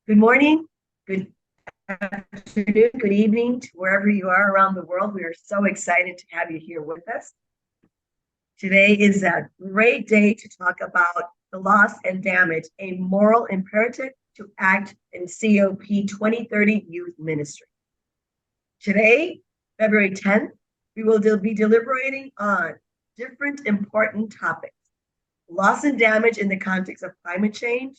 Good morning, good afternoon, good evening to wherever you are around the world. We are so excited to have you here with us. Today is a great day to talk about the loss and damage, a moral imperative to act in COP 2030 Youth Ministry. Today, February 10th, we will be deliberating on different important topics. Loss and damage in the context of climate change,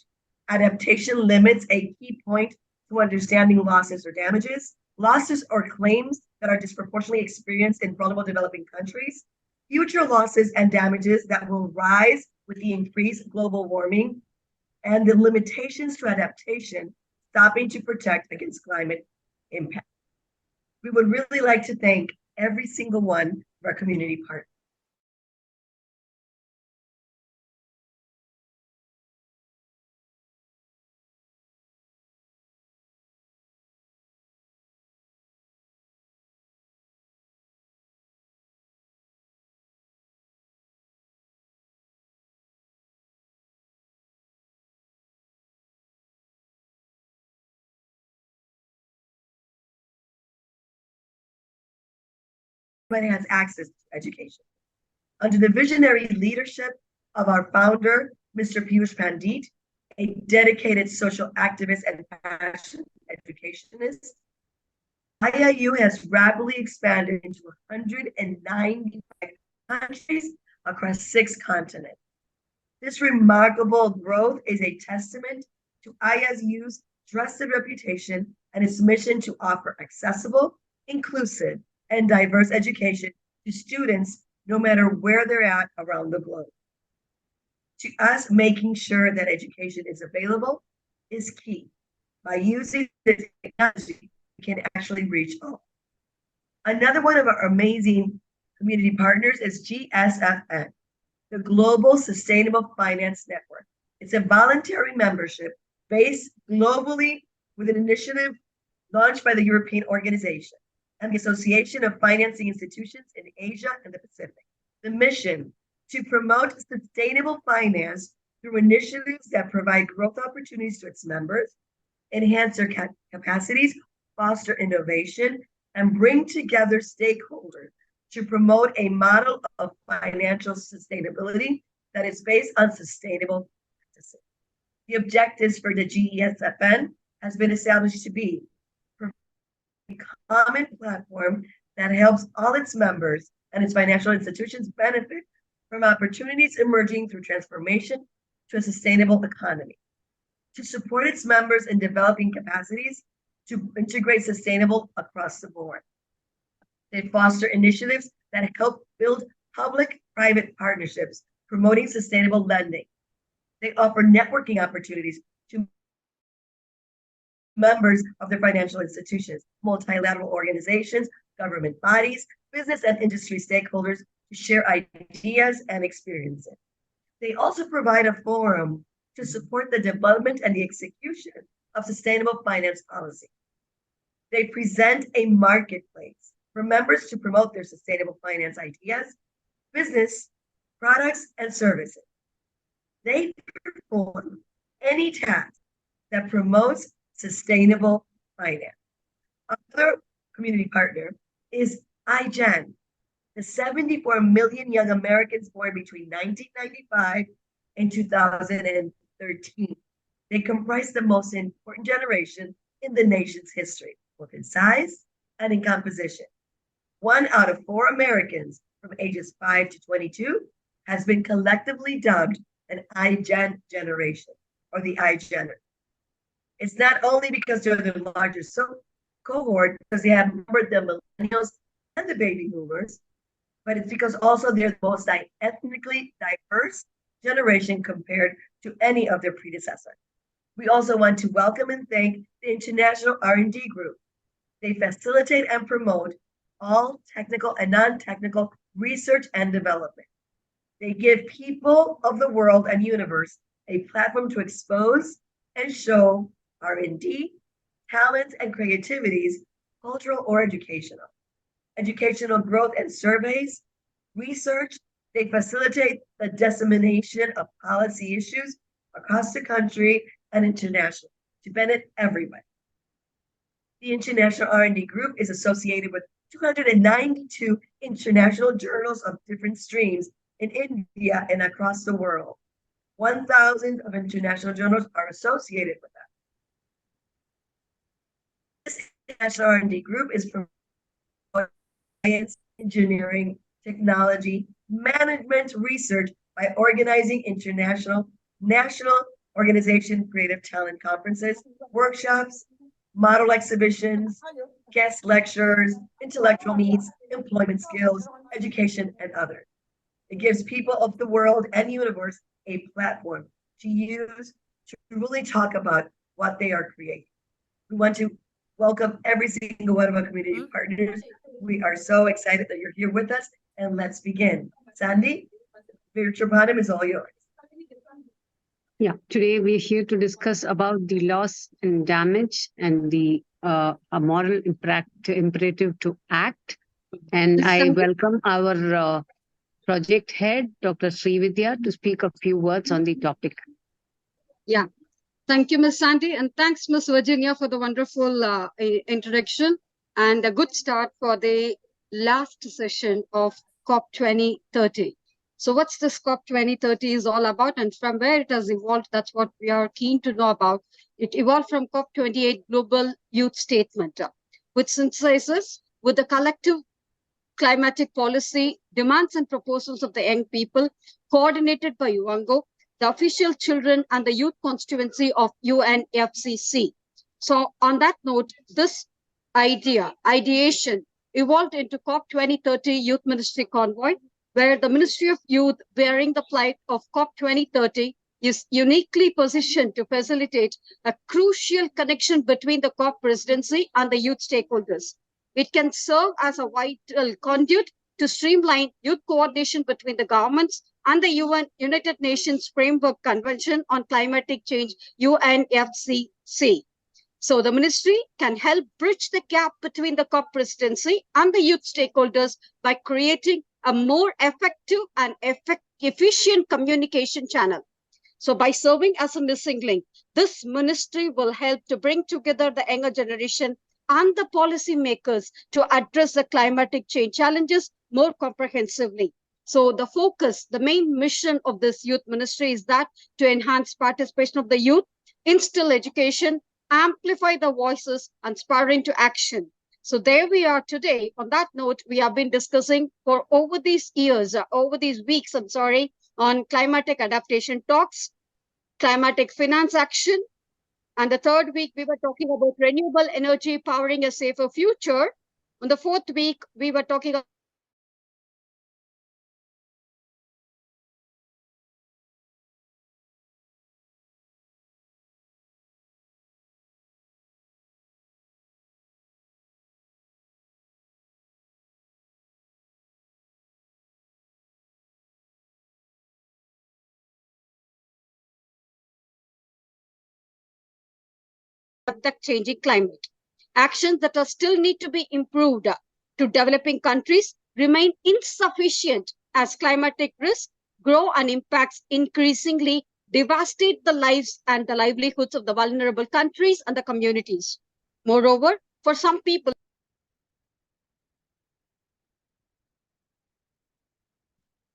adaptation limits, a key point to understanding losses or damages, losses or claims that are disproportionately experienced in vulnerable developing countries, future losses and damages that will rise with the increased global warming, and the limitations to adaptation, stopping to protect against climate impact. We would really like to thank every single one of our community partners. Everybody has access to education. Under the visionary leadership of our founder, Mr. Piyush Pandit, a dedicated social activist and passionate educationist, IIU has rapidly expanded into 195 countries across 6 continents. This remarkable growth is a testament to IIU's trusted reputation and its mission to offer accessible, inclusive, and diverse education to students no matter where they're at around the globe. To us, making sure that education is available is key. By using the technology, we can actually reach all. Another one of our amazing community partners is GSFN, the Global Sustainable Finance Network. It's a voluntary membership based globally with an initiative launched by the European Organization and the Association of Financing Institutions in Asia and the Pacific. The mission to promote sustainable finance through initiatives that provide growth opportunities to its members, enhance their capacities, foster innovation, and bring together stakeholders to promote a model of financial sustainability that is based on sustainable practices. The objectives for the GESFN has been established to be a common platform that helps all its members and its financial institutions benefit from opportunities emerging through transformation to a sustainable economy, to support its members in developing capacities to integrate sustainable across the board. They foster initiatives that help build public-private partnerships, promoting sustainable lending. They offer networking opportunities to members of their financial institutions, multilateral organizations, government bodies, business and industry stakeholders to share ideas and experiences. They also provide a forum to support the development and the execution of sustainable finance policy. They present a marketplace for members to promote their sustainable finance ideas, business, products, and services. They perform any task that promotes sustainable finance. Another community partner is IGEN, the 74 million young Americans born between 1995 and 2013. They comprise the most important generation in the nation's history, both in size and in composition. 1 out of 4 Americans from ages 5 to 22 has been collectively dubbed an IGEN generation, or the IGENer. It's not only because they're the largest cohort, because they have numbered the millennials and the baby boomers, but it's because also they're the most ethnically diverse generation compared to any of their predecessors. We also want to welcome and thank the International R&D Group. They facilitate and promote all technical and non-technical research and development. They give people of the world and universe a platform to expose and show R&D, talents, and creativities, cultural or educational. Educational growth and surveys, research, they facilitate the dissemination of policy issues across the country and internationally to benefit everyone. The International R&D Group is associated with 292 international journals of different streams in India and across the world. 1,000 of international journals are associated with us. This International R&D Group is promoting science, engineering, technology, management, research by organizing international, national organization creative talent conferences, workshops, model exhibitions, guest lectures, intellectual meets, employment skills, education, and others. It gives people of the world and universe a platform to use to really talk about what they are creating. We want to welcome every single one of our community partners. We are so excited that you're here with us, and let's begin. Sandy, virtual bottom is all yours. Yeah, today we're here to discuss about the loss and damage and the a moral imperative to act. And I welcome our project head, Dr. Srividhya, to speak a few words on the topic. Yeah, thank you, Ms. Sandy, and thanks, Ms. Virginia, for the wonderful introduction and a good start for the last session of COP 2030. So what's this COP 2030 is all about, and from where it has evolved, that's what we are keen to know about. It evolved from COP 28 Global Youth Statement, which synthesizes with the collective climatic policy, demands and proposals of the young people, coordinated by UNGO, the official children and the youth constituency of UNFCCC. So on that note, this ideation evolved into COP 2030 Youth Ministry Convoy, where the Ministry of Youth, bearing the plight of COP 2030, is uniquely positioned to facilitate a crucial connection between the COP presidency and the youth stakeholders. It can serve as a vital conduit to streamline youth coordination between the governments and the United Nations Framework Convention on Climatic Change, UNFCCC. So the ministry can help bridge the gap between the COP presidency and the youth stakeholders by creating a more effective and efficient communication channel. So by serving as a missing link, this ministry will help to bring together the younger generation and the policymakers to address the climatic change challenges more comprehensively. So the focus, the main mission of this youth ministry is that to enhance participation of the youth, instill education, amplify the voices, and inspire into action. So there we are today. On that note, we have been discussing for over these years, weeks, on climatic adaptation talks, climatic finance action. And the third week, we were talking about renewable energy powering a safer future. On the fourth week, we were talking about the changing climate. Actions that are still need to be improved to developing countries remain insufficient as climatic risks grow and impacts increasingly devastate the lives and the livelihoods of the vulnerable countries and the communities. Moreover, for some people,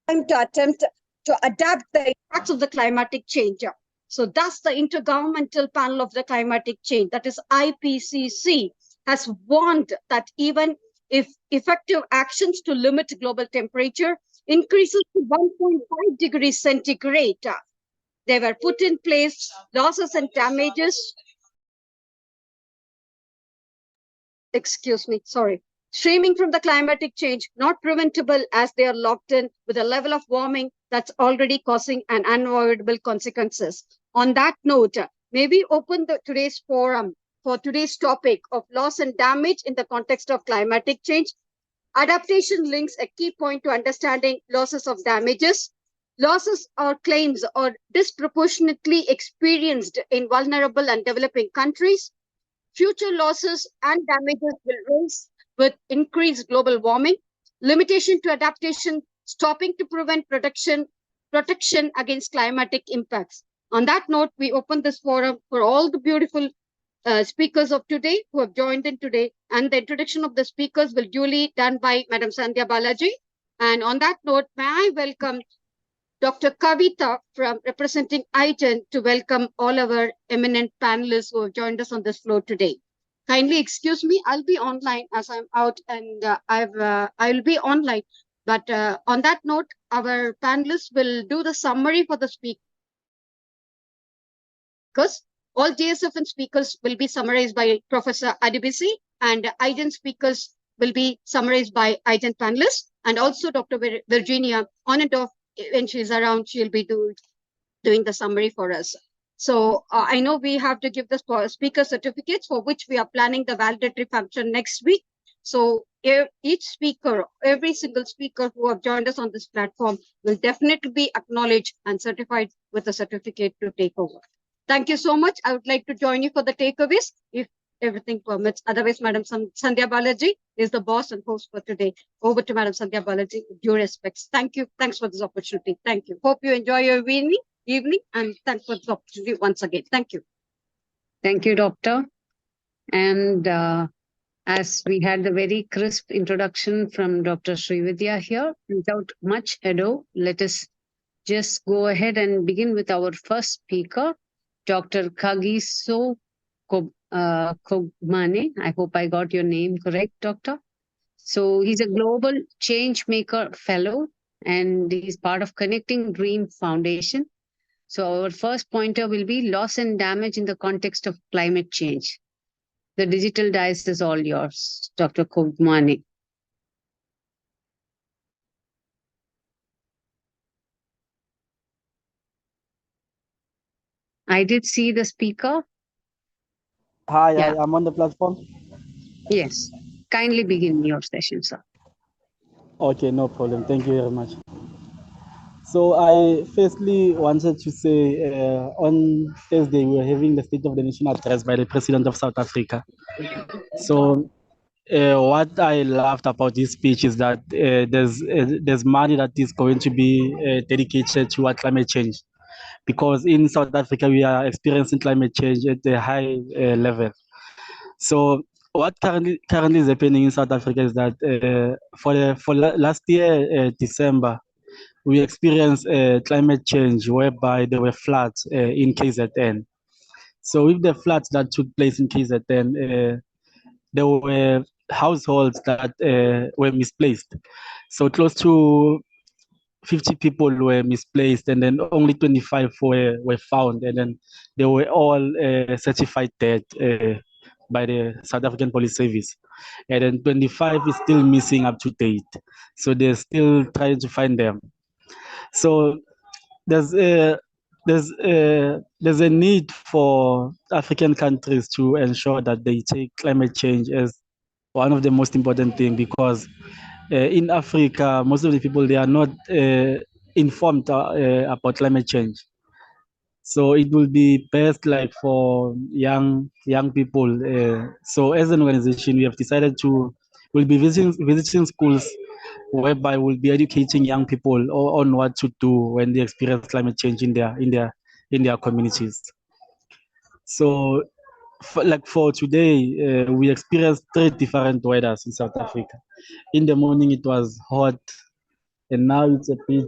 to attempt to adapt the impacts of the climatic change. So thus the Intergovernmental Panel of the Climatic Change, that is IPCC, has warned that even if effective actions to limit global temperature increases to 1.5 degrees centigrade, they were put in place, losses and damages, streaming from the climatic change, not preventable as they are locked in with a level of warming that's already causing an unavoidable consequences. On that note, may we open today's forum for today's topic of loss and damage in the context of climatic change. Adaptation links a key point to understanding losses of damages. Losses or claims are disproportionately experienced in vulnerable and developing countries. Future losses and damages will rise with increased global warming, limitation to adaptation, stopping to prevent protection against climatic impacts. On that note, we open this forum for all the beautiful speakers of today who have joined in today. And the introduction of the speakers will duly done by Madam Sandhya Balaji. And on that note, may I welcome Dr. Kavita from representing IGEN to welcome all our eminent panelists who have joined us on this floor today. Kindly excuse me, I'll be online as I'm out and I'll be online. But on that note, our panelists will do the summary for the speakers. All GSFN speakers will be summarized by Professor Adibisi, and IGEN speakers will be summarized by IGEN panelists, and also Dr. Virginia, on and off, when she's around, she'll be doing the summary for us. So I know we have to give the speaker certificates for which we are planning the validatory function next week. So each speaker, every single speaker who have joined us on this platform will definitely be acknowledged and certified with a certificate to take over. Thank you so much. I would like to join you for the takeaways if everything permits. Otherwise, Madam Sandhya Balaji is the boss and host for today. Over to Madam Sandhya Balaji, with due respects. Thank you. Thanks for this opportunity. Thank you. Hope you enjoy your evening, and thanks for this opportunity once again. Thank you. Thank you, Doctor. And as we had the very crisp introduction from Dr. Srividhya here, without much ado, let us just go ahead and begin with our first speaker, Dr. Kagiso Kogmane. I hope I got your name correct, Doctor. So he's a Global Change Maker Fellow, and he's part of Connecting Dream Foundation. So our first pointer will be loss and damage in the context of climate change. The digital dice is all yours, Dr. Kogmane. I did see the speaker. Hi, Yeah. I'm on the platform. Yes. Kindly begin your session, sir. Okay, no problem. Thank you very much. So I firstly wanted to say on Thursday we were having the State of the Nation address by the President of South Africa. So what I loved about this speech is that there's money that is going to be dedicated to climate change, because in South Africa we are experiencing climate change at a high level. So what currently is happening in South Africa is that last year, December, we experienced climate change whereby there were floods in KZN. So with the floods that took place in KZN, there were households that were misplaced. So close to 50 people were misplaced, and then only 25 were found, and then they were all certified dead by the South African Police Service. And then 25 is still missing up to date. So they're still trying to find them. So there's a need for African countries to ensure that they take climate change as one of the most important things, because in Africa, most of the people, they are not informed about climate change. So it will be best like for young people. So as an organization, we have decided we'll be visiting schools whereby we'll be educating young people on what to do when they experience climate change in their communities. So for today, we experienced 3 different weathers in South Africa. In the morning, it was hot, and now it's a bit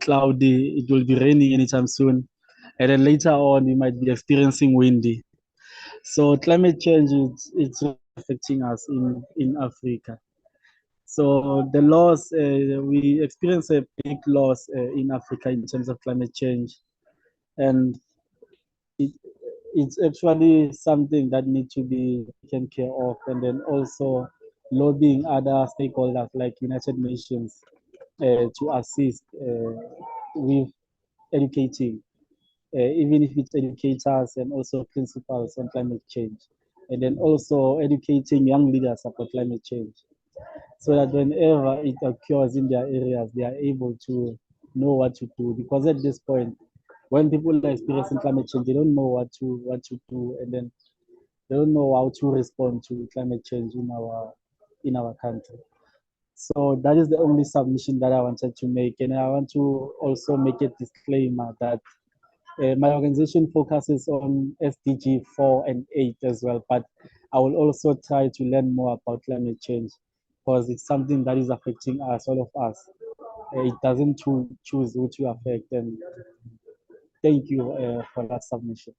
cloudy. It will be raining anytime soon. And then later on, we might be experiencing windy. So climate change it's affecting us in Africa. So the loss, we experience a big loss in Africa in terms of climate change. And it's actually something that needs to be taken care of, and then also lobbying other stakeholders like United Nations to assist with educating, even if it's educators and also principals on climate change, and then also educating young leaders about climate change, so that whenever it occurs in their areas, they are able to know what to do. Because at this point, when people are experiencing climate change, they don't know what to do, and then they don't know how to respond to climate change in our country. So that is the only submission that I wanted to make, and I want to also make a disclaimer that My organization focuses on SDG 4 and 8 as well, but I will also try to learn more about climate change because it's something that is affecting us, all of us. It doesn't choose who to affect. And thank you for that submission.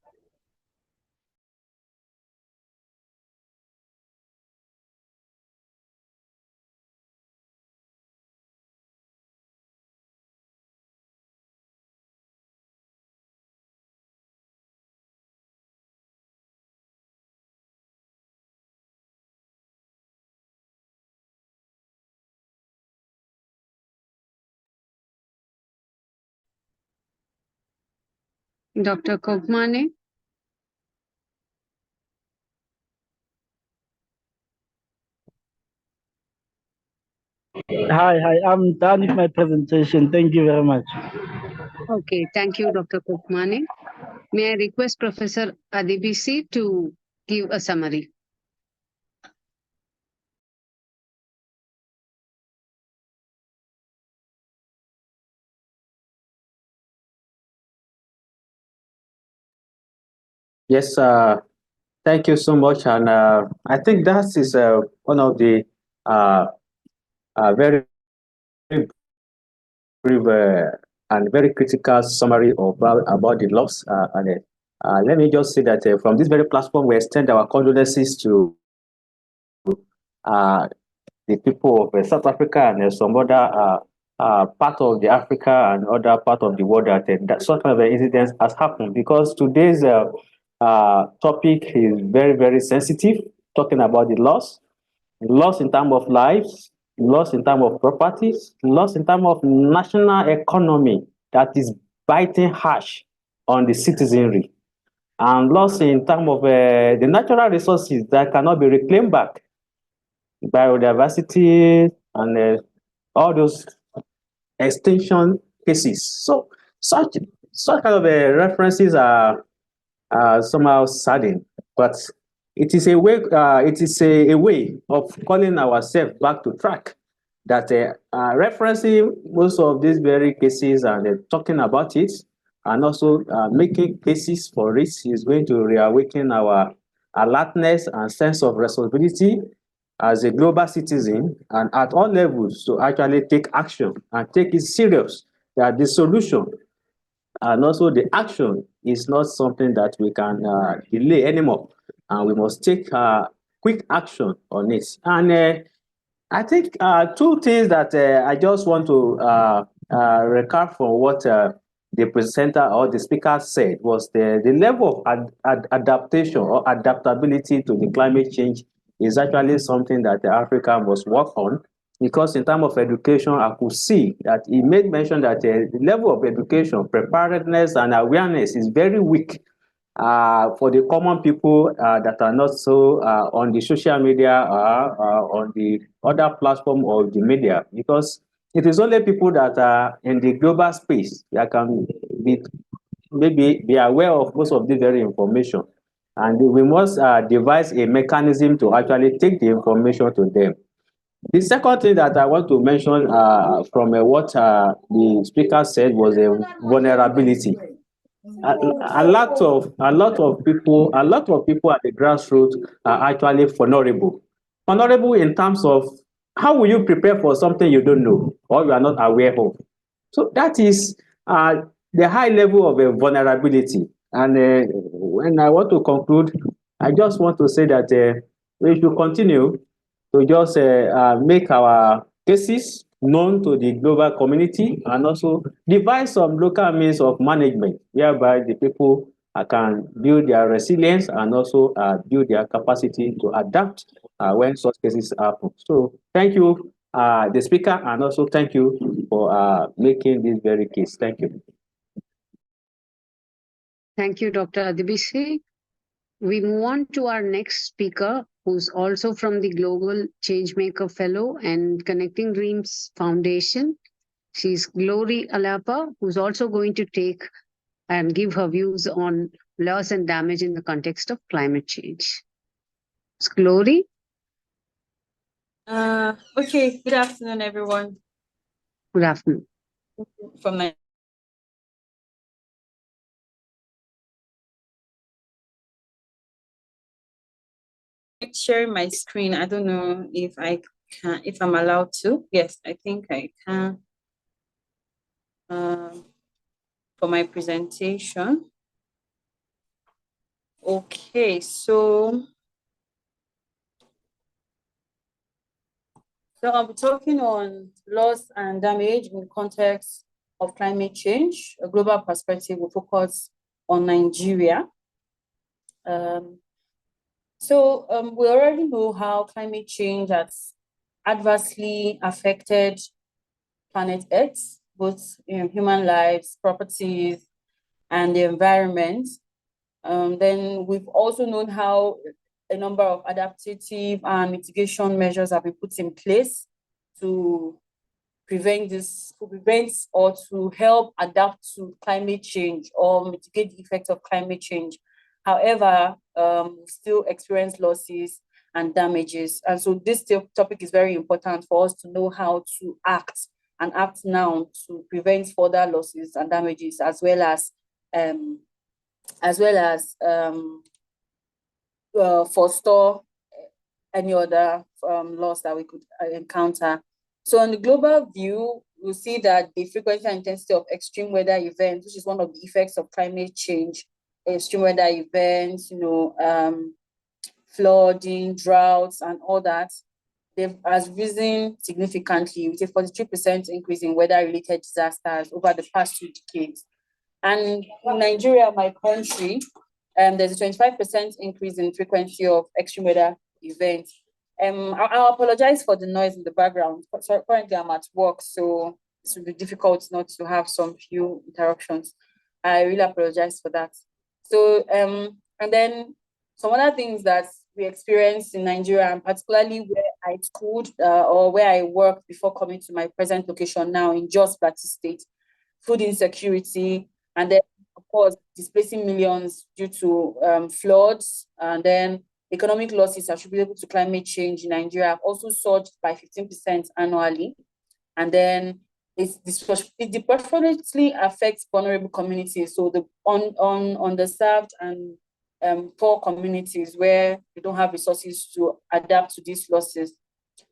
Dr. Kokmane. Hi, I'm done with my presentation. Thank you very much. Okay, thank you, Dr. Kokmane. May I request Professor Adibisi to give a summary? Yes, thank you so much. And I think that is one of the very brief and very critical summary about the loss. Let me just say that from this very platform, we extend our condolences to the people of South Africa and some other part of the Africa and other part of the world that sort of incidents has happened, because today's topic is very, very sensitive, talking about the loss in terms of lives, loss in terms of properties, loss in terms of national economy that is biting harsh on the citizenry, and loss in terms of the natural resources that cannot be reclaimed back, biodiversity, and all those extinction cases. So such kind of references are somehow saddening, but it is a way. It is a way of calling ourselves back to track. That referencing most of these very cases and talking about it, and also making cases for it, is going to reawaken our alertness and sense of responsibility as a global citizen and at all levels to actually take action and take it serious. That the solution and also the action is not something that we can delay anymore, and we must take quick action on it. And I think two things that I just want to recap from what the presenter or the speaker said was the level of adaptation or adaptability to the climate change is actually something that Africa must work on, because in terms of education, I could see that he made mention that the level of education, preparedness, and awareness is very weak for the common people that are not so on the social media or on the other platform of the media, because it is only people that are in the global space that can be aware of most of this very information, and we must devise a mechanism to actually take the information to them. The second thing that I want to mention from what the speaker said was vulnerability. A lot of people at the grassroots are actually vulnerable. Vulnerable in terms of how will you prepare for something you don't know or you are not aware of. So that is the high level of vulnerability. And when I want to conclude, I just want to say that we should continue to just make our cases known to the global community, and also devise some local means of management whereby the people can build their resilience and also build their capacity to adapt when such cases happen. So thank you, the speaker, and also thank you for making this very case. Thank you. Thank you, Dr. Adibisi. We move on to our next speaker, who's also from the Global Changemaker Fellow and Connecting Dreams Foundation. She's Glory Alapa, who's also going to take and give her views on loss and damage in the context of climate change. Glory? Okay, good afternoon, everyone. Good afternoon. From sharing my screen. I don't know if I can, if I'm allowed to. Yes, I think I can. For my presentation. Okay, so I'll be talking on loss and damage in the context of climate change. A global perspective will focus on Nigeria. We already know how climate change has adversely affected planet Earth, both human lives, properties, and the environment. Then we've also known how a number of adaptive and mitigation measures have been put in place to prevent or to help adapt to climate change or mitigate the effects of climate change. However, we still experience losses and damages. And so this topic is very important for us to know how to act and act now to prevent further losses and damages, as well as forestall any other loss that we could encounter. So on the global view, we'll see that the frequency and intensity of extreme weather events, which is one of the effects of climate change, extreme weather events, flooding, droughts, and all that, has risen significantly, with a 43% increase in weather-related disasters over the past 2 decades. And in Nigeria, my country, there's a 25% increase in frequency of extreme weather events. I'll apologize for the noise in the background. Sorry, currently I'm at work, so it will be difficult not to have some few interruptions. I really apologize for that. So, and then some other things that we experienced in Nigeria, and particularly where I schooled or where I worked before coming to my present location now in Jos Plateau State, food insecurity, and then, of course, displacing millions due to floods, and then economic losses attributable to climate change in Nigeria have also surged by 15% annually. And then it disproportionately affects vulnerable communities, so the underserved and poor communities where they don't have resources to adapt to these losses.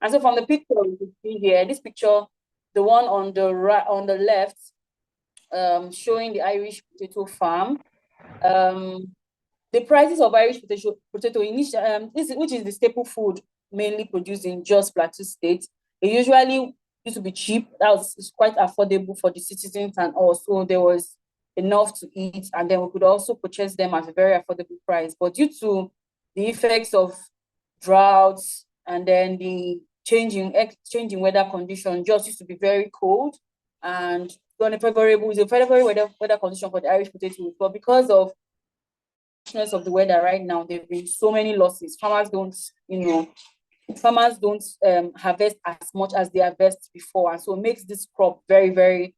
And so from the picture we can see here, this picture, the one on the right, on the left, showing the Irish potato farm. The prices of Irish potato which is the staple food mainly produced in Jos Plateau State, it usually used to be cheap. It's quite affordable for the citizens, and also there was enough to eat, and then we could also purchase them at a very affordable price. But due to the effects of droughts and then the changing weather condition, Jos used to be very cold and unfavorable. It's a very weather condition for the Irish potatoes, but because of the weather right now, there have been so many losses. Farmers don't harvest as much as they harvest before, and so it makes this crop very, very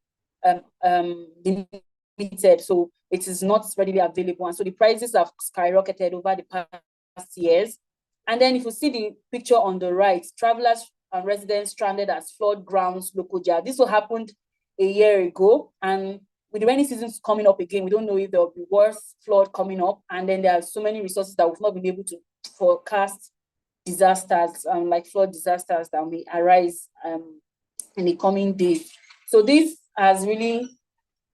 limited. So it is not readily available, and so the prices have skyrocketed over the past years. And then if you see the picture on the right, travelers and residents stranded as flood grounds, Lokoja. This happened a year ago, and with the rainy seasons coming up again, we don't know if there will be worse flood coming up. And then there are so many resources that we've not been able to forecast disasters, like flood disasters that may arise in the coming days. So this has really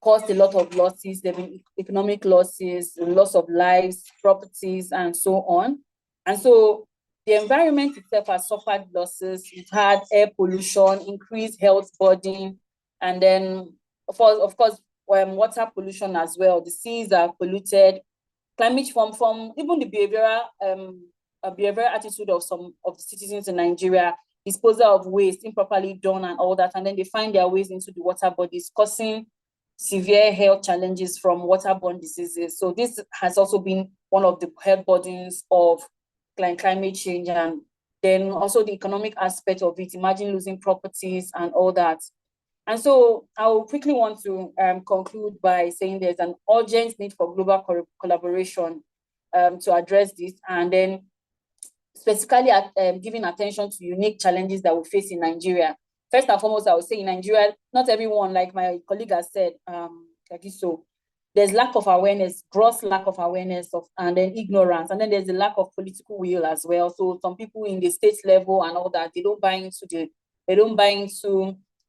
caused a lot of losses. There have been economic losses, loss of lives, properties, and so on. And so the environment itself has suffered losses. We've had air pollution, increased health burden, and then, of course, water pollution as well. The seas are polluted. Climate from even the behavioral attitude of some of the citizens in Nigeria, disposal of waste improperly done and all that, and then they find their ways into the water bodies, causing severe health challenges from waterborne diseases. So this has also been one of the health burdens of climate change, and then also the economic aspect of it. Imagine losing properties and all that. And so I will quickly want to conclude by saying there's an urgent need for global collaboration to address this, and then specifically giving attention to unique challenges that we face in Nigeria. First and foremost, I would say in Nigeria, not everyone, like my colleague has said, there's lack of awareness, gross lack of awareness of, and then ignorance, and then there's a lack of political will as well. So some people in the state level and all that, they don't buy into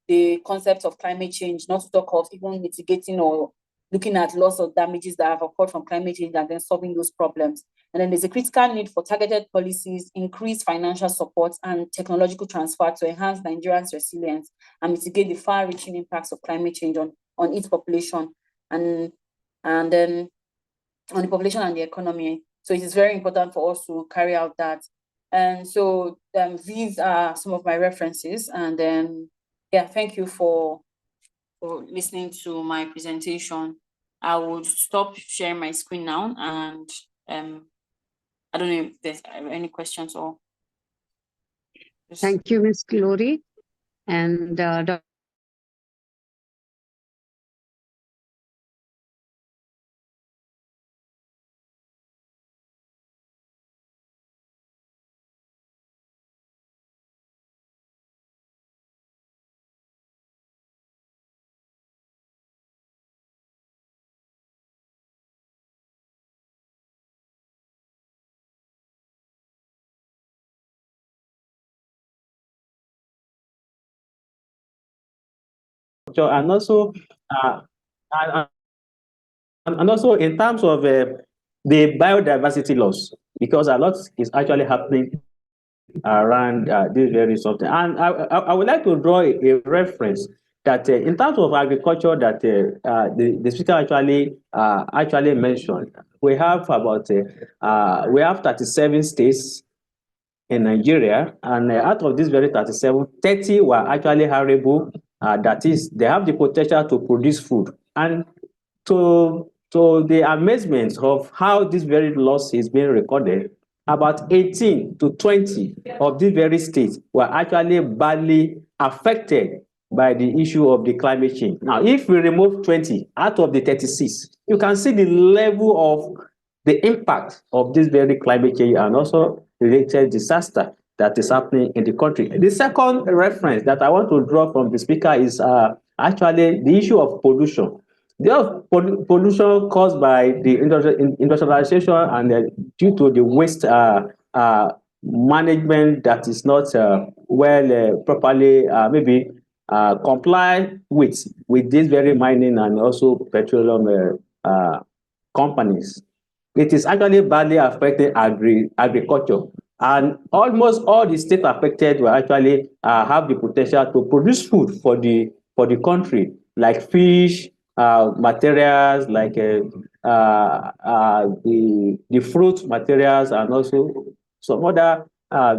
the concept of climate change, not to talk of even mitigating or looking at loss or damages that have occurred from climate change and then solving those problems. And then there's a critical need for targeted policies, increased financial support, and technological transfer to enhance Nigeria's resilience and mitigate the far-reaching impacts of climate change on its population and then on the population and the economy. So it is very important for us to carry out that. And so these are some of my references. And then, yeah, thank you for listening to my presentation. I will stop sharing my screen now, and I don't know if there's any questions or. Thank you, Ms. Glory. And and also and, and also in terms of the biodiversity loss, because a lot is actually happening around this very something. And I would like to draw a reference that in terms of agriculture that the speaker actually mentioned, we have about we have 37 states in Nigeria, and out of these very 37, 30 were actually arable. That is, they have the potential to produce food. And to the amazement of how this very loss is being recorded, about 18 to 20 of these very states were actually badly affected by the issue of the climate change. Now, if we remove 20 out of the 36, you can see the level of the impact of this very climate change and also related disaster that is happening in the country. The second reference that I want to draw from the speaker is actually the issue of pollution. The pollution caused by the industrialization and due to the waste management that is not properly maybe comply with this very mining and also petroleum companies. It is actually badly affecting agriculture, and almost all the states affected will actually have the potential to produce food for the country, like fish, materials, like the fruit materials, and also some other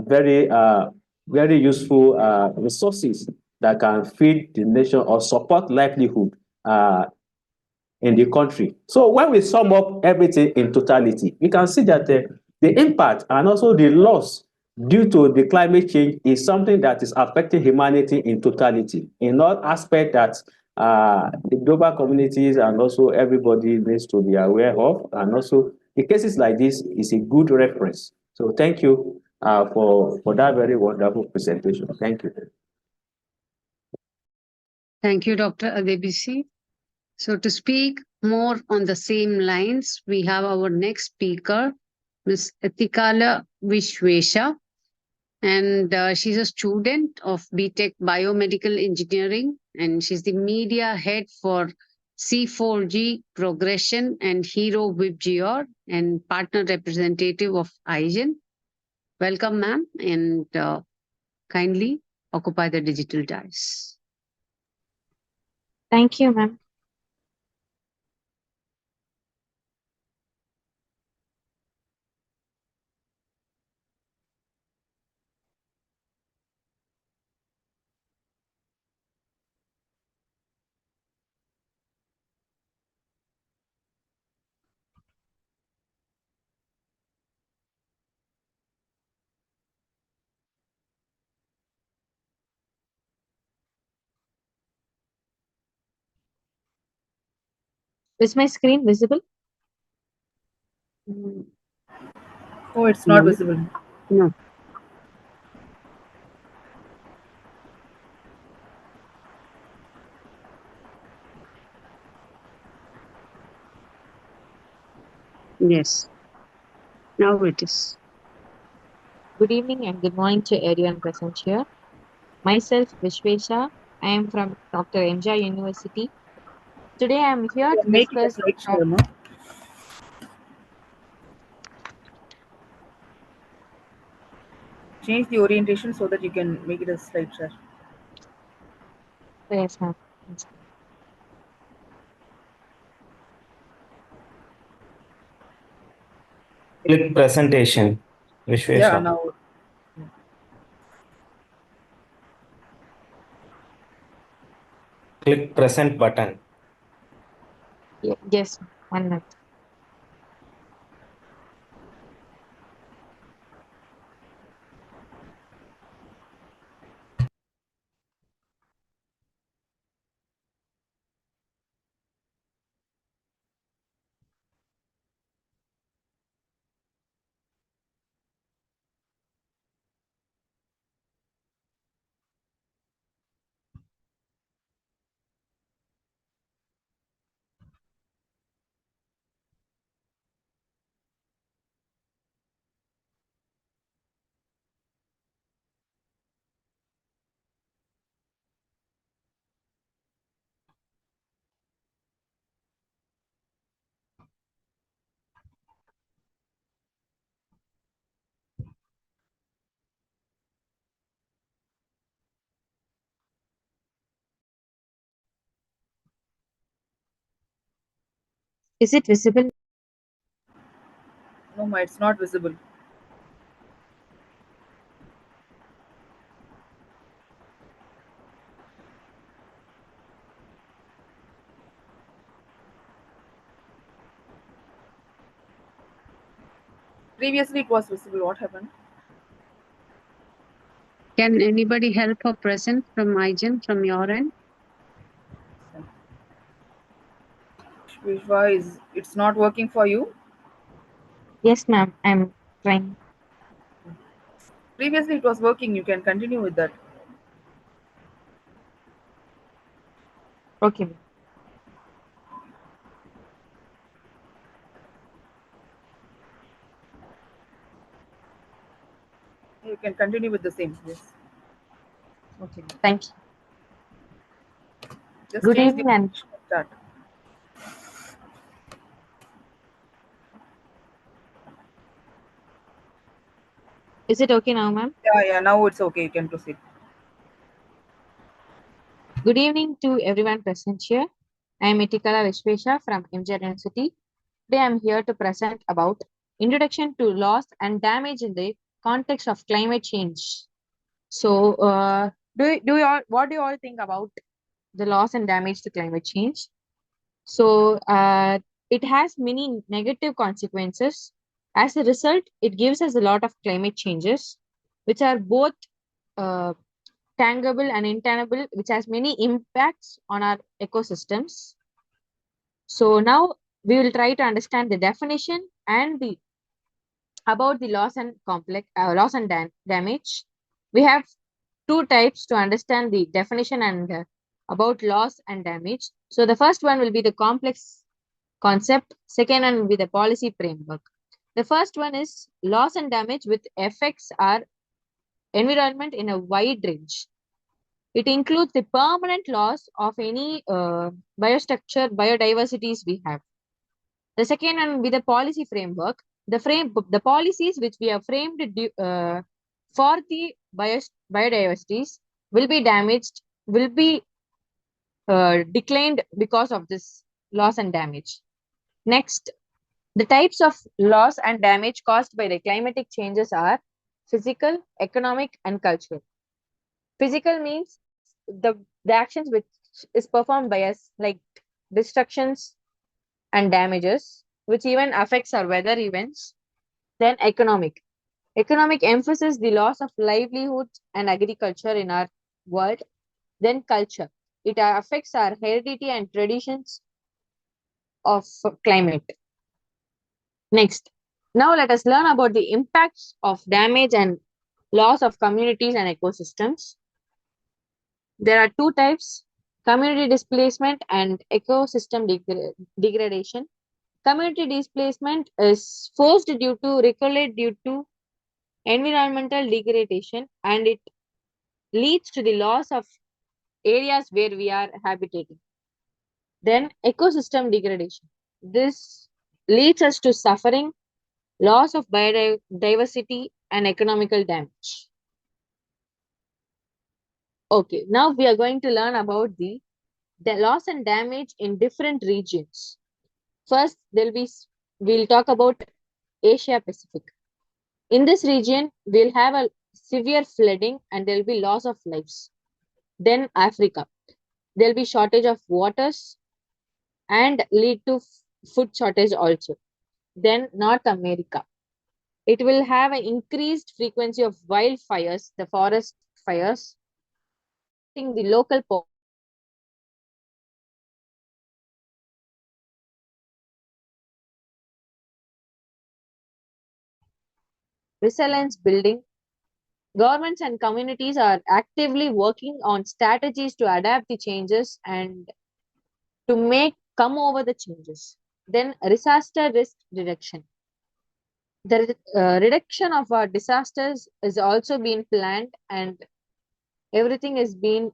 very useful resources that can feed the nation or support livelihood in the country. So when we sum up everything in totality, we can see that the impact and also the loss due to the climate change is something that is affecting humanity in totality, in all aspects that the global communities and also everybody needs to be aware of. And also the cases like this is a good reference. So thank you for that very wonderful presentation. Thank you. thank you, Dr. Adebisi. So to speak more on the same lines, we have our next speaker, Ms. Etikala Vishwesha, and she's a student of BTech Biomedical Engineering, and she's the media head for C4G Progression and Hero WebGeor and partner representative of IGEN. Welcome, ma'am, and kindly occupy the digital dais. Thank you, ma'am. Is my screen visible? Oh, it's not visible. No. Yes, now it is. Good evening and good morning to everyone present here. Myself, Vishwesha. I am from Dr. MJ University. Today I am here to Make it a discuss the slideshow, no? Change the orientation so that you can make it a slideshow. yes, ma'am. Click presentation, Yeah, Vishwesha. now Click present button. Yes, 1 minute. Is it visible? no, it's not visible. Previously it was visible. What happened? Can anybody help her present from IGEN from your end? Vishwa, is it's not working for you? Yes, ma'am. I'm trying. Previously it was working. You can continue with that. Okay, ma'am. You can continue with the same. Yes. Okay, ma'am. Thank you. Just Good change the evening and start. is it okay now, ma'am? Yeah, now it's okay. You can proceed. Good evening to everyone present here. I am Itikala Vishwesha from MJ University. Today I am here to present about introduction to loss and damage in the context of climate change. So, what do you all think about the loss and damage to climate change? So, it has many negative consequences. As a result, it gives us a lot of climate changes, which are both uh, tangible and intangible, which has many impacts on our ecosystems. So now we will try to understand the definition and the about the loss and damage. We have two types to understand the definition and about loss and damage. So the first one will be the complex concept. Second one will be the policy framework. The first one is loss and damage with affects our environment in a wide range. It includes the permanent loss of any biostructure, biodiversities we have. The second one with the policy framework, the policies which we have framed for the biodiversities will be damaged, will be declined because of this loss and damage. Next, the types of loss and damage caused by the climatic changes are physical, economic, and cultural. Physical means the actions which is performed by us, like destructions and damages, which even affects our weather events. Then economic. Economic emphasis the loss of livelihood and agriculture in our world. Then culture. It affects our heredity and traditions of climate. Next. Now let us learn about the impacts of damage and loss of communities and ecosystems. There are two types: community displacement and ecosystem degradation. Community displacement is forced due to recollect due to environmental degradation, and it leads to the loss of areas where we are habitating. Then ecosystem degradation. This leads us to suffering, loss of biodiversity, and economical damage. Okay, now we are going to learn about the loss and damage in different regions. First, we'll talk about Asia Pacific. In this region, we'll have a severe flooding and there'll be loss of lives. Then Africa, there'll be shortage of waters and lead to food shortage also. Then North America, it will have an increased frequency of wildfires, the forest fires, affecting the local resilience building. Governments and communities are actively working on strategies to adapt the changes and to come over the changes. Then disaster risk reduction. The reduction of our disasters is also being planned and everything is being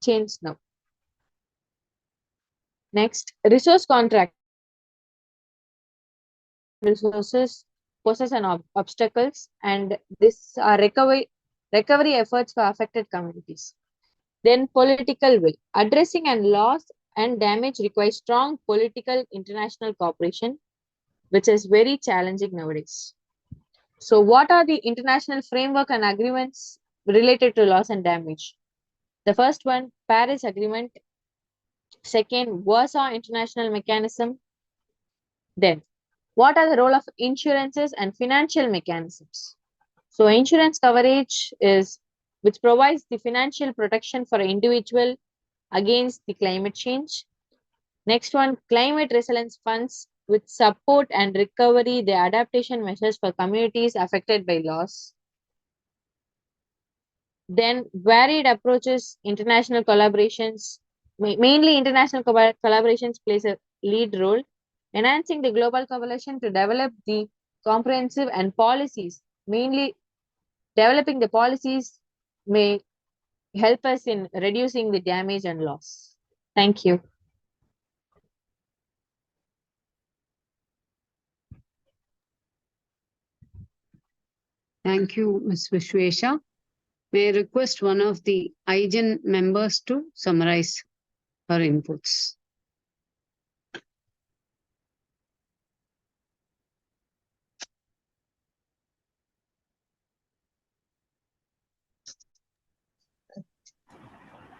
changed now. Next, resource contract. Resources poses an obstacles, and this are recovery efforts for affected communities. Then political will. Addressing and loss and damage requires strong political international cooperation, which is very challenging nowadays. So what are the international framework and agreements related to loss and damage? The first one, Paris Agreement. Second, Warsaw International Mechanism. Then, what are the role of insurances and financial mechanisms? So insurance coverage is which provides the financial protection for an individual against the climate change. Next one, climate resilience funds which support and recovery the adaptation measures for communities affected by loss. Then varied approaches, international collaborations, mainly international collaborations plays a lead role, enhancing the global coalition to develop the comprehensive and policies. Mainly developing the policies may help us in reducing the damage and loss. Thank you. Thank you, Ms. Vishwesha. May I request one of the IGEN members to summarize her inputs.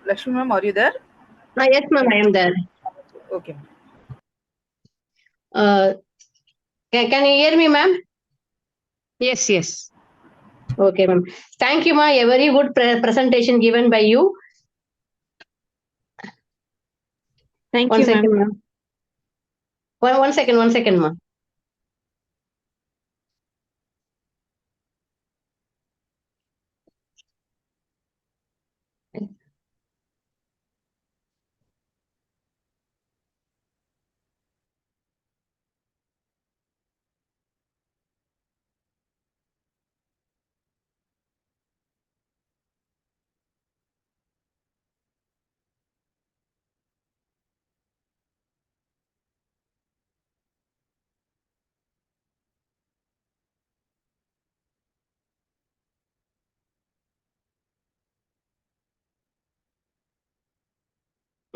Lakshmi ma'am, are you there? Yes, ma'am, I am there. Okay. Can you hear me, ma'am? Yes, yes. Okay, ma'am. Thank you, ma'am. A very good presentation given by you. Thank One you, second, ma'am. ma'am. One second, ma'am.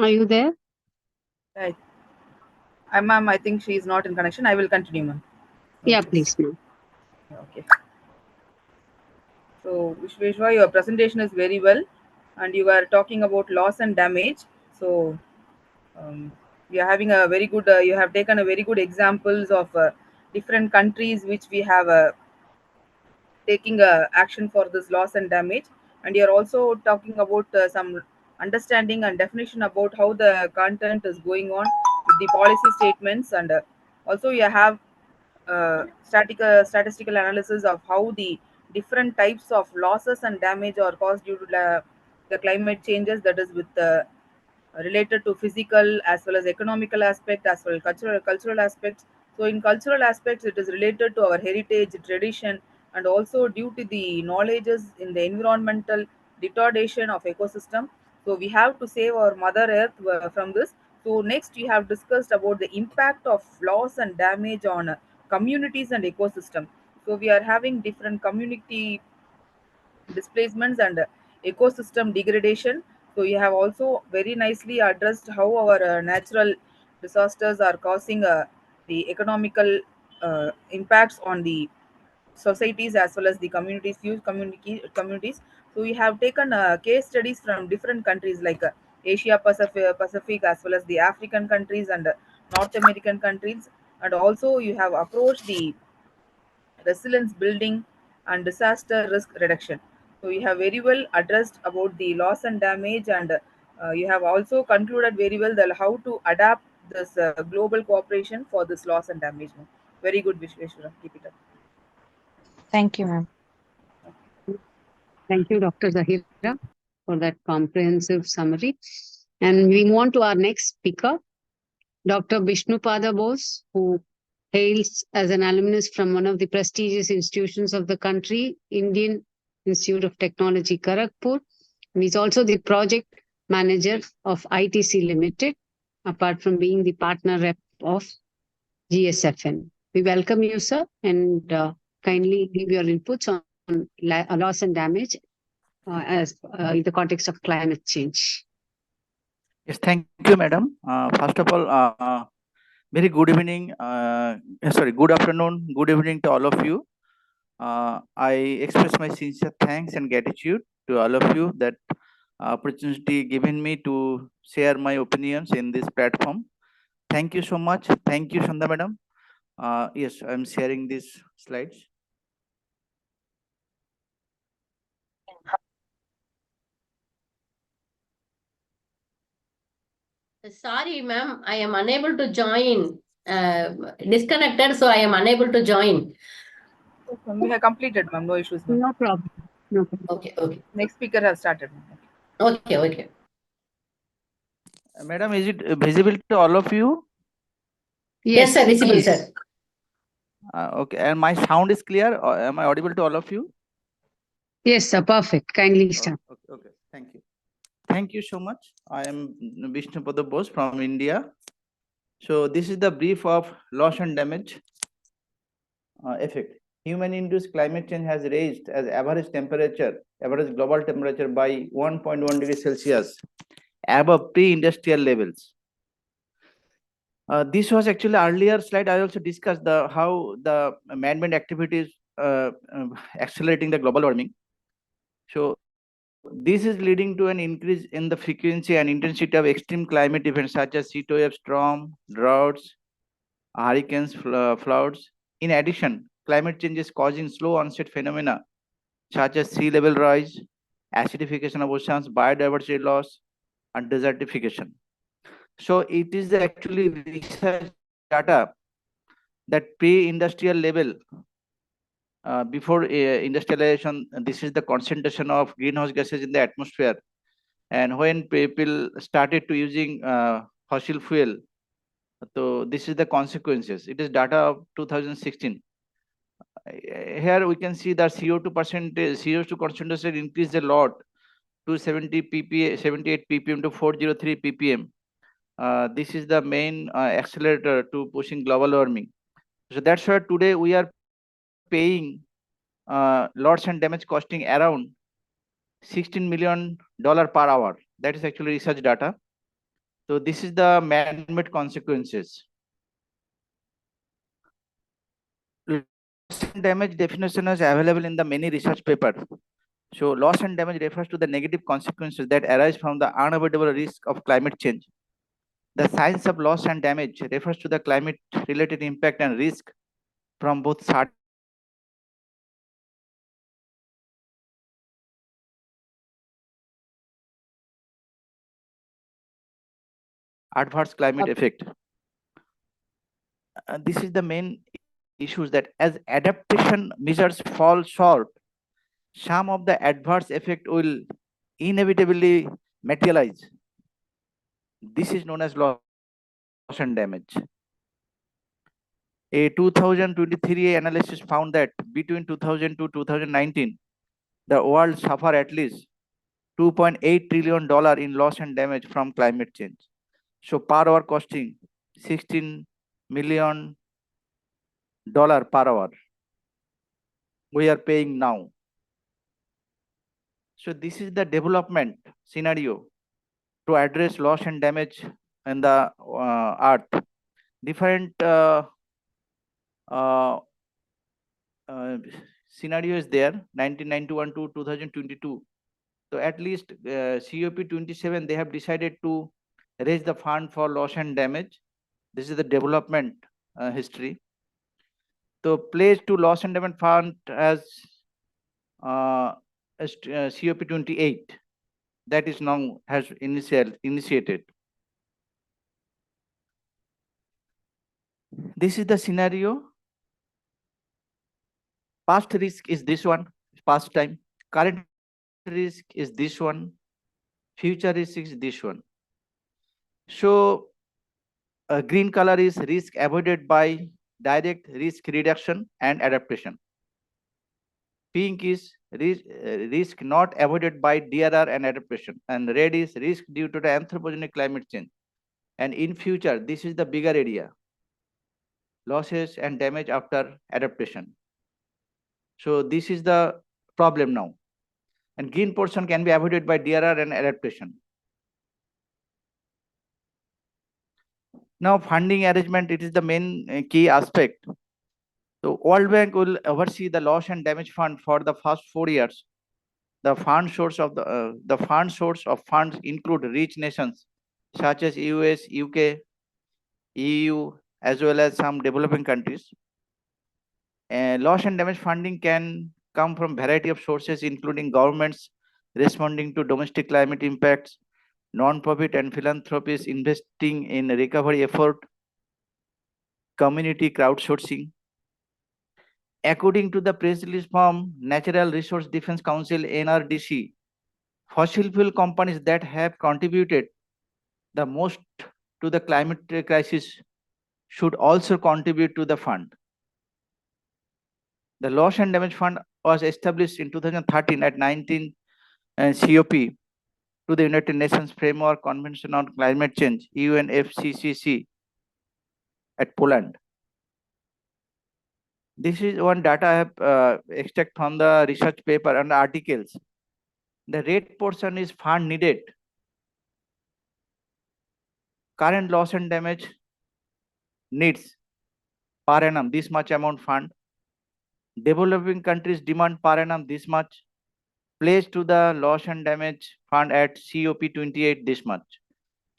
Are you there? Ma'am, I think she is not in connection. I will continue, ma'am. Yeah, please, ma'am. Okay. So, Vishweshwa, your presentation is very well, and you were talking about loss and damage. So, you are having a very good. You have taken a very good examples of different countries which we have taking action for this loss and damage, and you are also talking about some understanding and definition about how the content is going on with the policy statements, and also you have statistical analysis of how the different types of losses and damage are caused due to the climate changes, that is with related to physical as well as economical aspect as well as cultural aspects. So in cultural aspects, it is related to our heritage, tradition, and also due to the knowledges in the environmental degradation of ecosystem. So we have to save our Mother Earth from this. So next, we have discussed about the impact of loss and damage on communities and ecosystem. So we are having different community displacements and ecosystem degradation. So you have also very nicely addressed how our natural disasters are causing the economical impacts on the societies as well as the communities, huge communities. So we have taken case studies from different countries like Asia Pacific as well as the African countries and North American countries, and also you have approached the resilience building and disaster risk reduction. So you have very well addressed about the loss and damage, and you have also concluded very well the how to adapt this global cooperation for this loss and damage. Very good, Vishweshwara. Keep it up. Thank you, ma'am. Thank you, Dr. Zahira, for that comprehensive summary. And we move on to our next speaker, Dr. Vishnupada Bose, who hails as an alumnus from one of the prestigious institutions of the country, Indian Institute of Technology, Kharagpur. And he's also the project manager of ITC Limited, apart from being the partner rep of GSFN. We welcome you, sir, and kindly give your inputs on loss and damage as in the context of climate change. Yes, thank you, madam. First of all, very good evening. Good afternoon, good evening to all of you. I express my sincere thanks and gratitude to all of you that opportunity given me to share my opinions in this platform. Thank you so much. Thank you, Shanda madam. Yes, I'm sharing these slides. Sorry, ma'am, I am unable to join. Disconnected, so I am unable to join. We have completed, ma'am. No issues, ma'am. No problem. No problem. Okay. Next speaker has started. Okay. Madam, is it visible to all of you? Yes, sir, visible, sir. Okay, and my sound is clear? Or am I audible to all of you? Yes, sir, perfect. Kindly start. Okay, thank you. Thank you so much. I am Vishnupada Bose from India. So this is the brief of loss and damage effect. Human-induced climate change has raised as average global temperature by 1.1 degrees Celsius above pre-industrial levels. This was actually earlier slide. I also discussed how the man-made activities accelerating the global warming. So this is leading to an increase in the frequency and intensity of extreme climate events such as heat waves, storm, droughts, hurricanes, floods. In addition, climate change is causing slow onset phenomena such as sea level rise, acidification of oceans, biodiversity loss, and desertification. So it is actually research data that pre-industrial level, before industrialization, this is the concentration of greenhouse gases in the atmosphere. And when people started to using fossil fuel, so this is the consequences. It is data of 2016. Here we can see that CO2 concentration increased a lot, 270 ppm, 78 ppm to 403 ppm. This is the main accelerator to pushing global warming. So that's why today we are paying loss and damage costing around $16 million per hour. That is actually research data. So this is the man-made consequences. Loss and damage definition is available in the many research papers. So loss and damage refers to the negative consequences that arise from the unavoidable risk of climate change. The science of loss and damage refers to the climate-related impact and risk from both certain adverse climate effect. This is the main issues that as adaptation measures fall short, some of the adverse effect will inevitably materialize. This is known as loss and damage. A 2023 analysis found that between 2000 to 2019, the world suffered at least $2.8 trillion in loss and damage from climate change. So per hour costing $16 million per hour we are paying now. So this is the development scenario to address loss and damage in the earth. Different scenario is there, 1991 to 2022. So at least COP27, they have decided to raise the fund for loss and damage. This is the development history. So pledge to loss and damage fund as COP28, that is now has initiated. This is the scenario. Past risk is this one, past time. Current risk is this one. Future risk is this one. So green color is risk avoided by direct risk reduction and adaptation. Pink is risk not avoided by DRR and adaptation. And red is risk due to the anthropogenic climate change. And in future, this is the bigger area. Losses and damage after adaptation. So this is the problem now. And green portion can be avoided by DRR and adaptation. Now funding arrangement, it is the main key aspect. So World Bank will oversee the loss and damage fund for the first 4 years. The fund source of funds include rich nations such as US, UK, EU, as well as some developing countries. Loss and damage funding can come from variety of sources, including governments responding to domestic climate impacts, non-profit and philanthropists investing in recovery effort, community crowdsourcing. According to the press release from Natural Resource Defense Council (NRDC), fossil fuel companies that have contributed the most to the climate crisis should also contribute to the fund. The Loss and Damage Fund was established in 2013 at 19 COP to the United Nations Framework Convention on Climate Change (UNFCCC) at Poland. This is one data I have extract from the research paper and articles. The red portion is fund needed. Current loss and damage needs per annum this much amount fund. Developing countries demand per annum this much. Placed to the loss and damage fund at COP28 this much.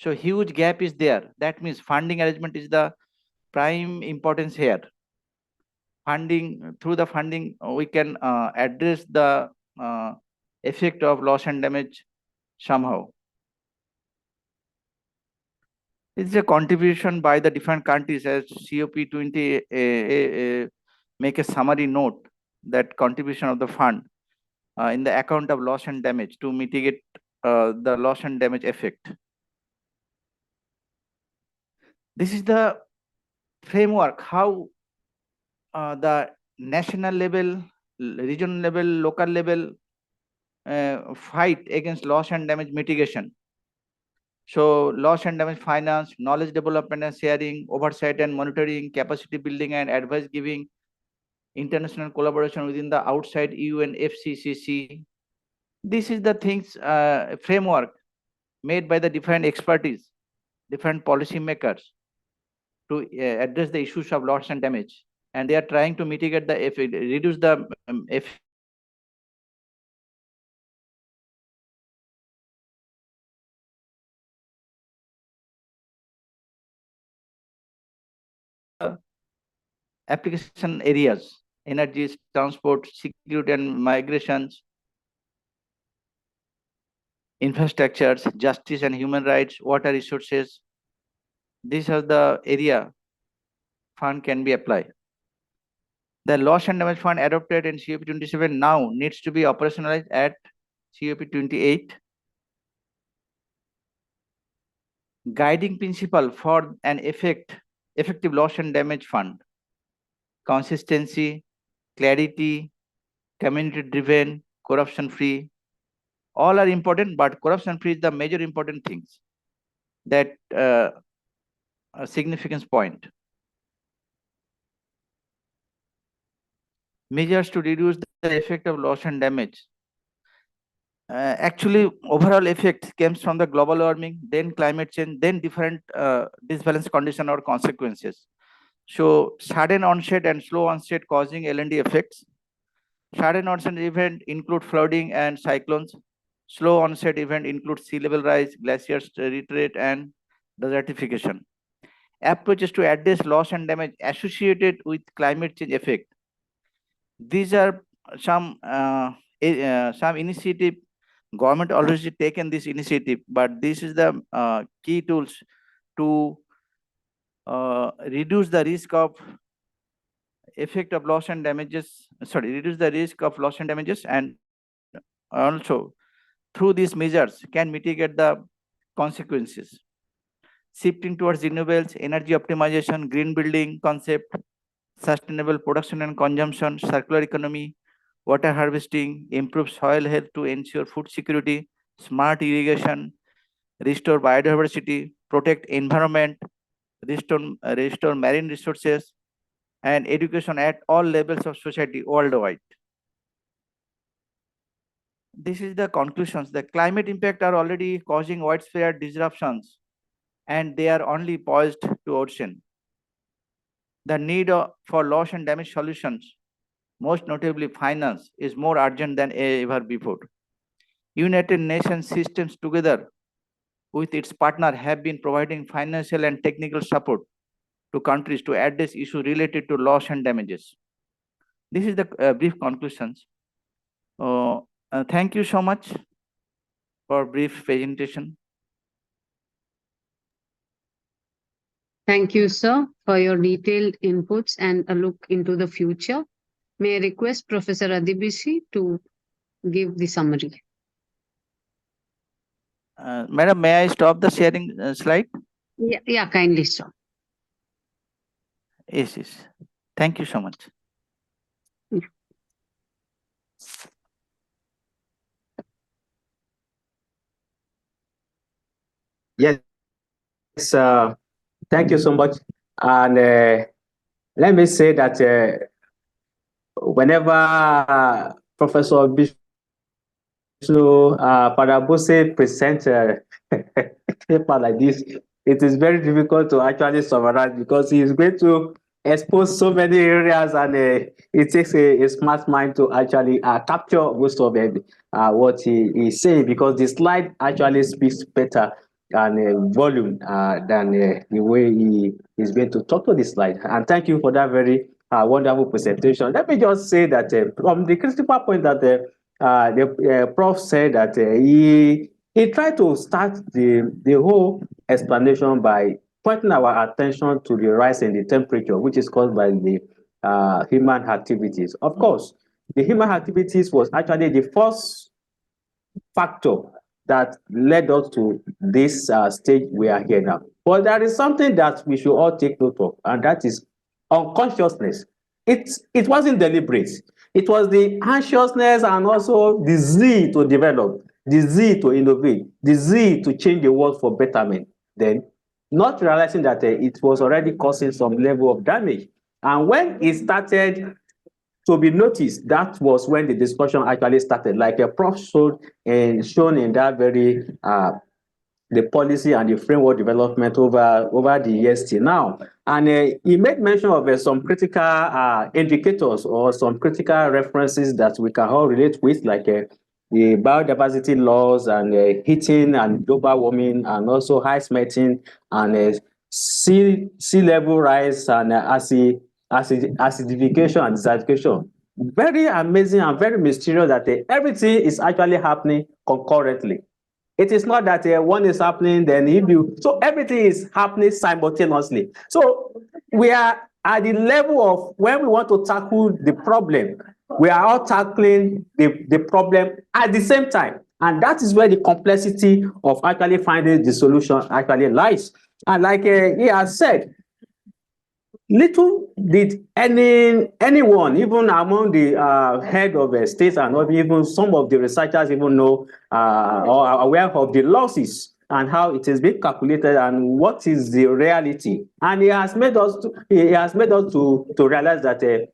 So huge gap is there. That means funding arrangement is the prime importance here. Funding, through the funding, we can address the effect of loss and damage somehow. It's a contribution by the different countries as COP20 make a summary note that contribution of the fund in the account of loss and damage to mitigate the loss and damage effect. This is the framework how the national level, regional level, local level fight against loss and damage mitigation. So loss and damage finance, knowledge development and sharing, oversight and monitoring, capacity building and advice giving, international collaboration within the outside UNFCCC. This is the things framework made by the different expertise, different policy makers to address the issues of loss and damage. And they are trying to mitigate the effect, reduce the effect. Application areas, energy, transport, security and migrations, infrastructures, justice and human rights, water resources. These are the area fund can be applied. The loss and damage fund adopted in COP27 now needs to be operationalized at COP28. guiding principle for an effective loss and damage fund. Consistency, clarity, community-driven, corruption-free, all are important, but corruption-free is the major important things that a significance point. Measures to reduce the effect of loss and damage. Actually, overall effect comes from the global warming, then climate change, then different disbalanced condition or consequences. So sudden onset and slow onset causing L&D effects. Sudden onset event include flooding and cyclones. Slow onset event include sea level rise, glaciers retreat, and desertification. Approaches to address loss and damage associated with climate change effect. These are some initiative. Government already taken this initiative, but this is the key tools to reduce the risk of effect of loss and damages. Reduce the risk of loss and damages, and also through these measures can mitigate the consequences. Shifting towards renewables, energy optimization, green building concept, sustainable production and consumption, circular economy, water harvesting, improve soil health to ensure food security, smart irrigation, restore biodiversity, protect environment, restore marine resources, and education at all levels of society worldwide. This is the conclusions. The climate impact are already causing widespread disruptions, and they are only poised to worsen. The need for loss and damage solutions, most notably finance, is more urgent than ever before. United Nations systems together with its partner have been providing financial and technical support to countries to address issues related to loss and damages. This is the brief conclusions. Thank you so much for brief presentation. Thank you, sir, for your detailed inputs and a look into the future. May I request Professor Adibisi to give the summary. Madam, may I stop the sharing slide? Yeah, kindly stop. Yes. Thank you so much. Yes, thank you so much. And let me say that whenever Professor Bishnu Padabose presents a paper like this, it is very difficult to actually summarize because he is going to expose so many areas, and it takes a smart mind to actually capture most of what he is saying, because the slide actually speaks better and volume than the way he is going to talk to the slide. And thank you for that very wonderful presentation. Let me just say that from the critical point that the prof said that he tried to start the whole explanation by pointing our attention to the rise in the temperature, which is caused by the human activities. Of course, the human activities was actually the first factor that led us to this stage we are here now. But there is something that we should all take note of, and that is unconsciousness. It wasn't deliberate. It was the anxiousness and also the zeal to develop, the zeal to innovate, the zeal to change the world for betterment. Then, not realizing that it was already causing some level of damage. And when it started to be noticed, that was when the discussion actually started, like a prof showed and shown in that very the policy and the framework development over the years till now. And he made mention of some critical indicators or some critical references that we can all relate with, like the biodiversity laws and heating and global warming, and also ice melting and sea level rise and acidification and desertification. Very amazing and very mysterious that everything is actually happening concurrently. It is not that one is happening, then so everything is happening simultaneously. So we are at the level of when we want to tackle the problem, we are all tackling the problem at the same time. And that is where the complexity of actually finding the solution actually lies. And like he has said, little did anyone, even among the head of states and not even some of the researchers even know or are aware of the losses and how it is being calculated and what is the reality. And he has made us to realize that they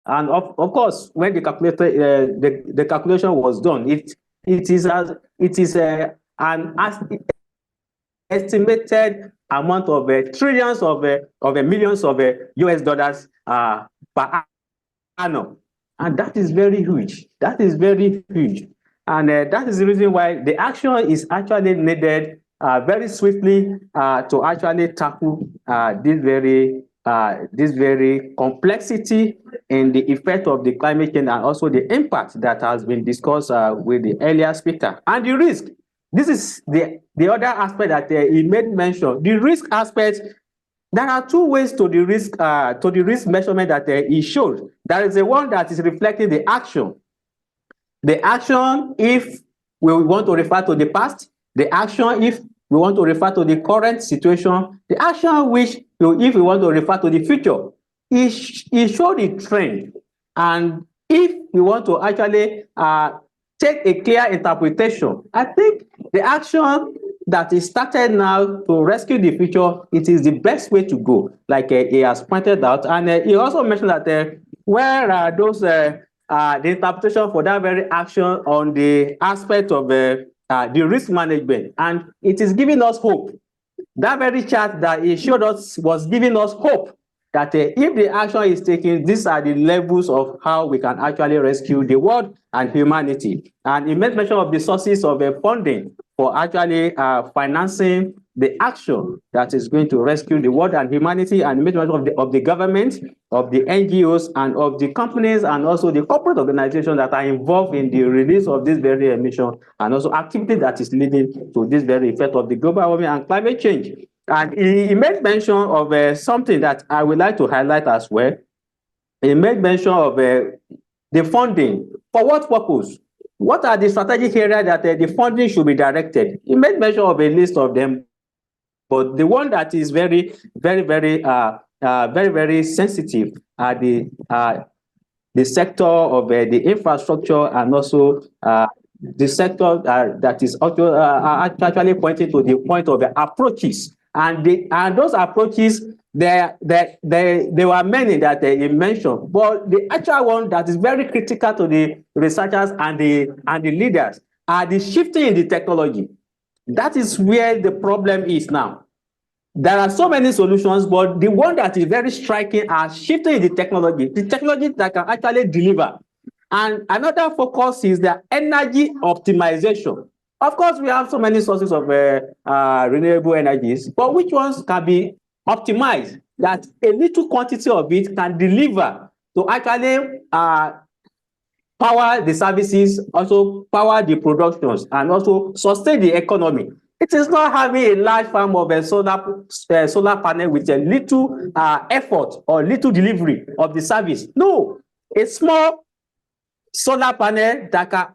and of course, when the calculation was done, it is an estimated amount of trillions of millions of US dollars per annum, and that is very huge. That is very huge, and that is the reason why the action is actually needed very swiftly to actually tackle this very complexity in the effect of the climate change and also the impact that has been discussed with the earlier speaker. And the risk, this is the other aspect that he made mention. The risk aspect, there are two ways to the risk measurement that he showed. There is the one that is reflecting the action. The action if we want to refer to the past, the action if we want to refer to the current situation, the action which if we want to refer to the future. He showed the trend, and if we want to actually take a clear interpretation, I think the action that is started now to rescue the future, it is the best way to go, like he has pointed out. And he also mentioned that where are those the interpretation for that very action on the aspect of the risk management, and it is giving us hope. That very chart that he showed us was giving us hope that if the action is taken, these are the levels of how we can actually rescue the world and humanity. And he made mention of the sources of funding for actually financing the action that is going to rescue the world and humanity, and made mention of the government, of the NGOs, and of the companies and also the corporate organizations that are involved in the release of this very emission and also activity that is leading to this very effect of the global warming and climate change. And he made mention of something that I would like to highlight as well. He made mention of the funding. For what purpose? What are the strategic areas that the funding should be directed? He made mention of a list of them, but the one that is very, very, very, very sensitive are the sector of the infrastructure and also the sector that is actually pointing to the point of the approaches. And those approaches, there were many that he mentioned, but the actual one that is very critical to the researchers and the leaders are the shifting in the technology. That is where the problem is now. There are so many solutions, but the one that is very striking are shifting in the technology that can actually deliver. And another focus is the energy optimization. Of course, we have so many sources of renewable energies, but which ones can be optimized that a little quantity of it can deliver to actually power the services, also power the productions, and also sustain the economy. It is not having a large farm of a solar panel with a little effort or little delivery of the service. No, a small solar panel that can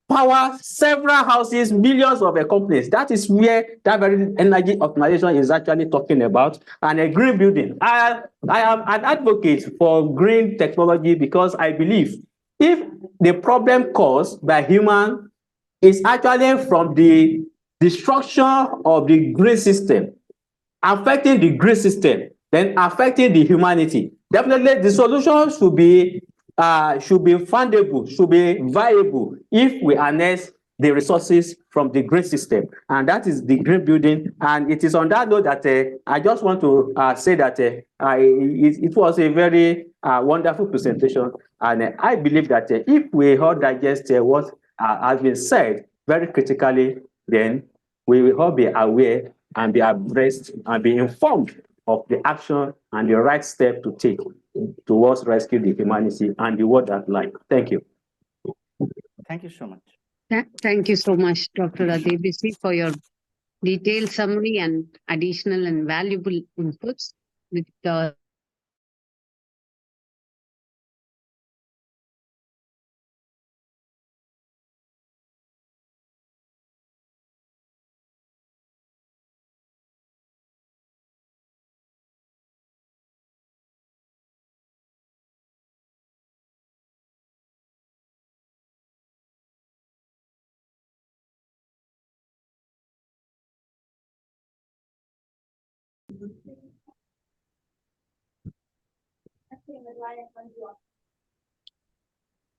power several houses, millions of companies. That is where that very energy optimization is actually talking about. And a green building. I am an advocate for green technology because I believe if the problem caused by human is actually from the destruction of the green system, affecting the grid system, then affecting the humanity, definitely the solution should be fundable, should be viable if we harness the resources from the grid system, and that is the green building. And it is on that note that I just want to say that it was a very wonderful presentation, and I believe that if we all digest what has been said very critically, then we will all be aware and be abreast and be informed of the action and the right step to take towards rescue the humanity and the world at large. Thank you. Thank you so much. Thank you so much, Dr. Adebisi, for your detailed summary and additional and valuable inputs with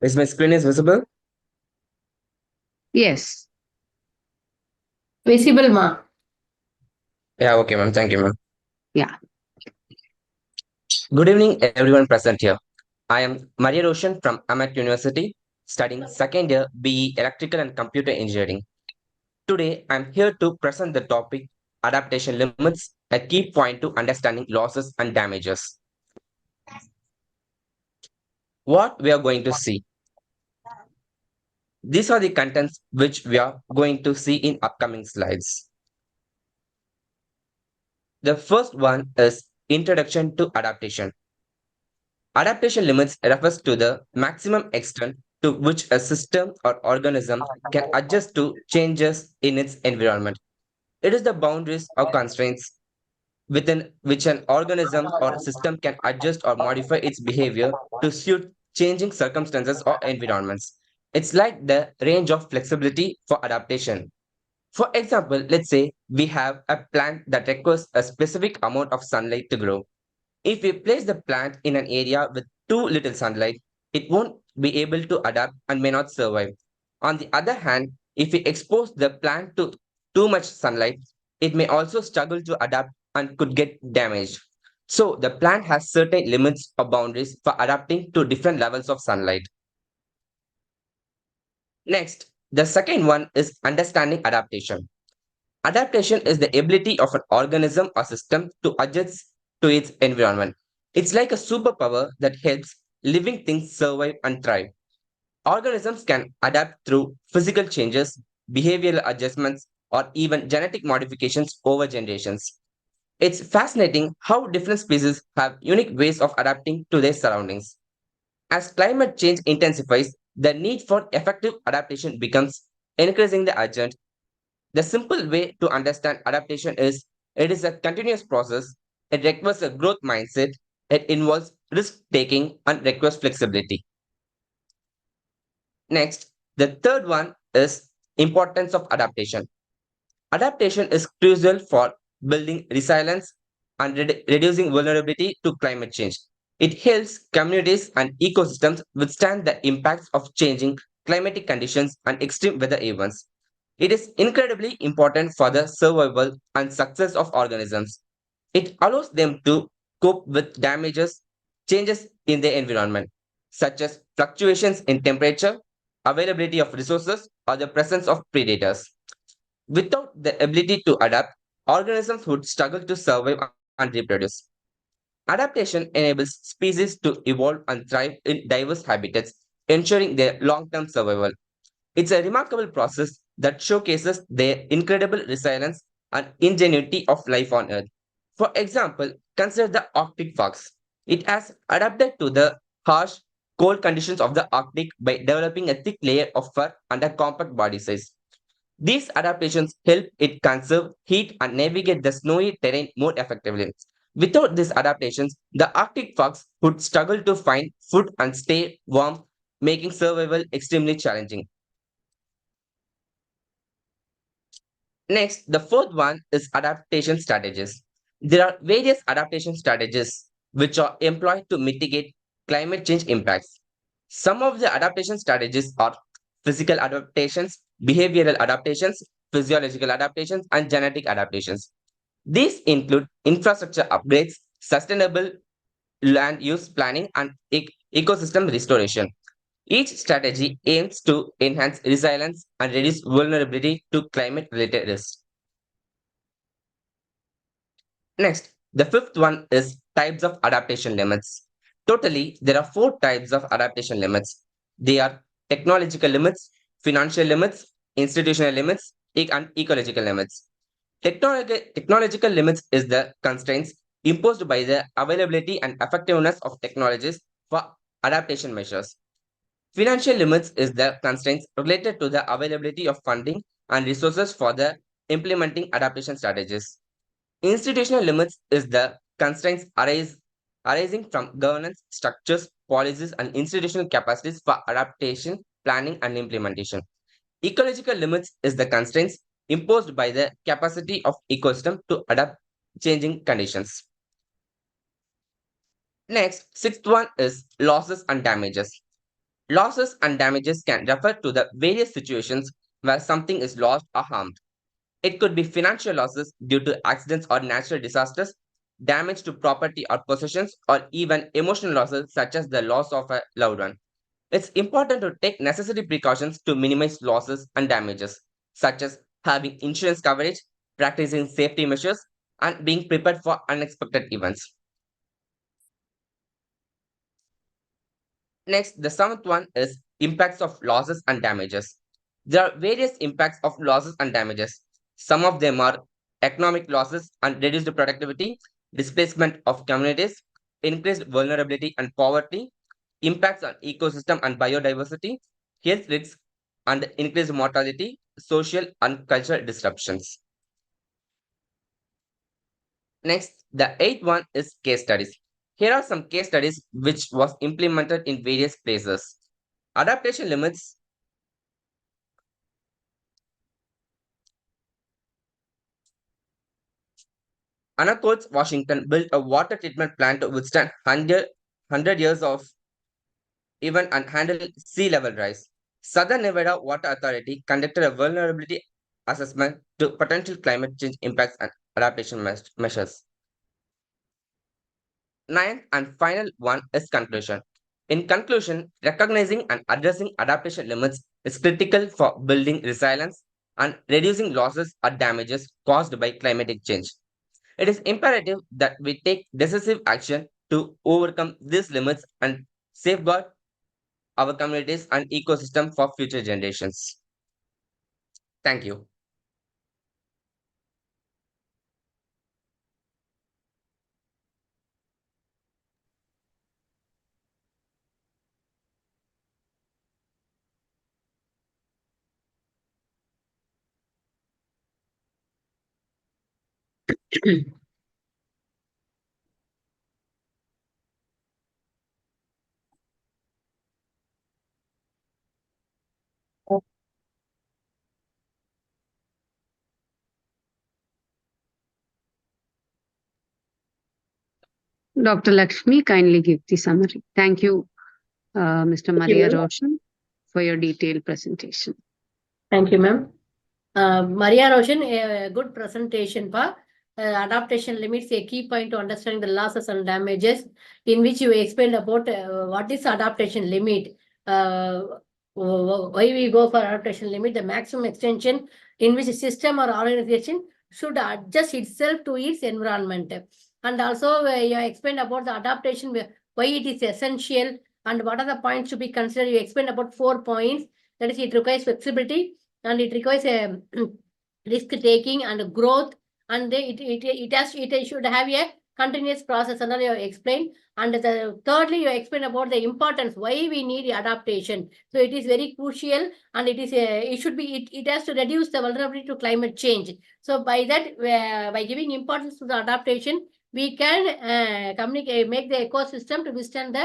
Is my screen is visible? Yes. Visible, ma. Yeah, okay, ma'am. Thank you, ma'am. Yeah. Good evening, everyone present here. I am Maria Roshan from Amat University, studying second year BE Electrical and Computer Engineering. Today, I'm here to present the topic adaptation limits, a key point to understanding losses and damages. What we are going to see. These are the contents which we are going to see in upcoming slides. The first one is Introduction to Adaptation. Adaptation limits refers to the maximum extent to which a system or organism can adjust to changes in its environment. It is the boundaries or constraints within which an organism or system can adjust or modify its behavior to suit changing circumstances or environments. It's like the range of flexibility for adaptation. For example, let's say we have a plant that requires a specific amount of sunlight to grow. If we place the plant in an area with too little sunlight, it won't be able to adapt and may not survive. On the other hand, if we expose the plant to too much sunlight, it may also struggle to adapt and could get damaged. So, the plant has certain limits or boundaries for adapting to different levels of sunlight. Next, the second one is understanding adaptation. Adaptation is the ability of an organism or system to adjust to its environment. It's like a superpower that helps living things survive and thrive. Organisms can adapt through physical changes, behavioral adjustments, or even genetic modifications over generations. It's fascinating how different species have unique ways of adapting to their surroundings. As climate change intensifies, the need for effective adaptation becomes increasingly urgent. The simple way to understand adaptation is it is a continuous process. It requires a growth mindset. It involves risk taking and requires flexibility. Next, the third one is importance of adaptation. Adaptation is crucial for building resilience and reducing vulnerability to climate change. It helps communities and ecosystems withstand the impacts of changing climatic conditions and extreme weather events. It is incredibly important for the survival and success of organisms. It allows them to cope with changes in their environment, such as fluctuations in temperature, availability of resources, or the presence of predators. Without the ability to adapt, organisms would struggle to survive and reproduce. Adaptation enables species to evolve and thrive in diverse habitats, ensuring their long term survival. It's a remarkable process that showcases their incredible resilience and ingenuity of life on Earth. For example, consider the Arctic fox. It has adapted to the harsh, cold conditions of the Arctic by developing a thick layer of fur and a compact body size. These adaptations help it conserve heat and navigate the snowy terrain more effectively. Without these adaptations, the Arctic fox would struggle to find food and stay warm, making survival extremely challenging. Next, the fourth one is adaptation strategies. There are various adaptation strategies which are employed to mitigate climate change impacts. Some of the adaptation strategies are physical adaptations, behavioral adaptations, physiological adaptations, and genetic adaptations. These include infrastructure upgrades, sustainable land use planning, and ecosystem restoration. Each strategy aims to enhance resilience and reduce vulnerability to climate related risks. Next, the fifth one is types of adaptation limits. Totally, there are four types of adaptation limits. They are technological limits, financial limits, institutional limits, and ecological limits. Technological limits is the constraints imposed by the availability and effectiveness of technologies for adaptation measures. Financial limits is the constraints related to the availability of funding and resources for the implementing adaptation strategies. Institutional limits is the constraints arising from governance structures, policies, and institutional capacities for adaptation, planning, and implementation. Ecological limits is the constraints imposed by the capacity of ecosystem to adapt changing conditions. Next, sixth one is losses and damages. Losses and damages can refer to the various situations where something is lost or harmed. It could be financial losses due to accidents or natural disasters, damage to property or possessions, or even emotional losses such as the loss of a loved one. It's important to take necessary precautions to minimize losses and damages, such as having insurance coverage, practicing safety measures, and being prepared for unexpected events. Next, the seventh one is impacts of losses and damages. There are various impacts of losses and damages. Some of them are economic losses and reduced productivity, displacement of communities, increased vulnerability and poverty, impacts on ecosystem and biodiversity, health risks, and increased mortality, social and cultural disruptions. Next, the eighth one is case studies. Here are some case studies which was implemented in various places. Adaptation limits. Anacostia, Washington built a water treatment plant to withstand 100 years of event and handle sea level rise. Southern Nevada Water Authority conducted a vulnerability assessment to potential climate change impacts and adaptation measures. Ninth and final one is conclusion. In conclusion, recognizing and addressing adaptation limits is critical for building resilience and reducing losses or damages caused by climatic change. It is imperative that we take decisive action to overcome these limits and safeguard our communities and ecosystem for future generations. Thank you. Dr. Lakshmi, kindly give the summary. Thank you, Mr. Maria Roshan, for your detailed presentation. Thank you, ma'am. Maria Roshan, a good presentation. Adaptation limits, a key point to understanding the losses and damages, in which you explained about what is adaptation limit, why we go for adaptation limit, the maximum extension in which a system or organization should adjust itself to its environment. And also you explained about the adaptation, why it is essential and what are the points to be considered. You explained about 4 points. That is, it requires flexibility and it requires a risk taking and growth, and it should have a continuous process, and you explained. And thirdly, you explain about the importance why we need adaptation. So it is very crucial, and it has to reduce the vulnerability to climate change. So by that, by giving importance to the adaptation, we can make the ecosystem to withstand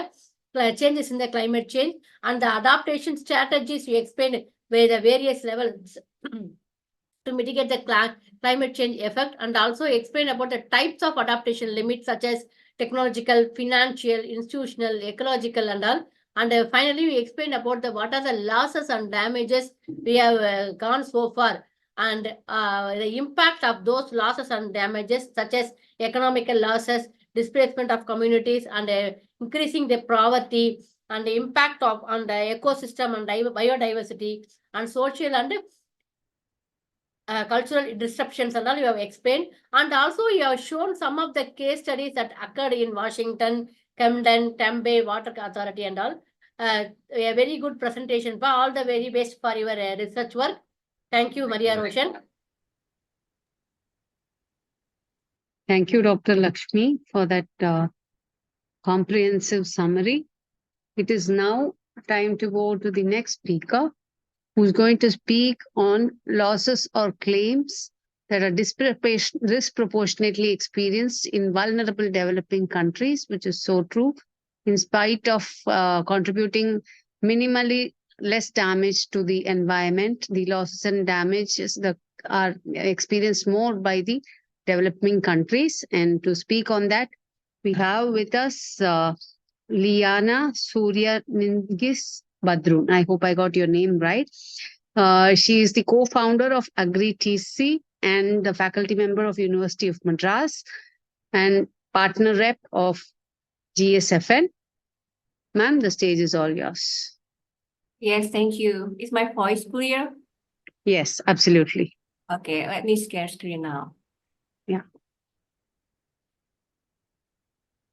the changes in the climate change. And the adaptation strategies you explained where the various levels to mitigate the climate change effect, and also explain about the types of adaptation limits such as technological, financial, institutional, ecological, and all. And finally, we explain about what are the losses and damages we have gone so far, and the impact of those losses and damages, such as economical losses, displacement of communities, and increasing the poverty, and the impact on the ecosystem and biodiversity, and social and cultural disruptions, and all you have explained. And also you have shown some of the case studies that occurred in Washington, Camden, Tempe Water Authority, and all. A very good presentation. All the very best for your research work. Thank you, Maria Roshan. Thank you, Dr. Lakshmi, for that comprehensive summary. It is now time to go to the next speaker, who's going to speak on losses or claims that are disproportionately experienced in vulnerable developing countries, which is so true. In spite of contributing minimally less damage to the environment, the losses and damages that are experienced more by the developing countries. And to speak on that, we have with us Liana Surya Ningis Badrun. I hope I got your name right. She is the co-founder of AgriTC and the faculty member of University of Madras and partner rep of GSFN. Ma'am, the stage is all yours. Yes, thank you. Is my voice clear? Yes, absolutely. Okay, let me share screen now. Yeah.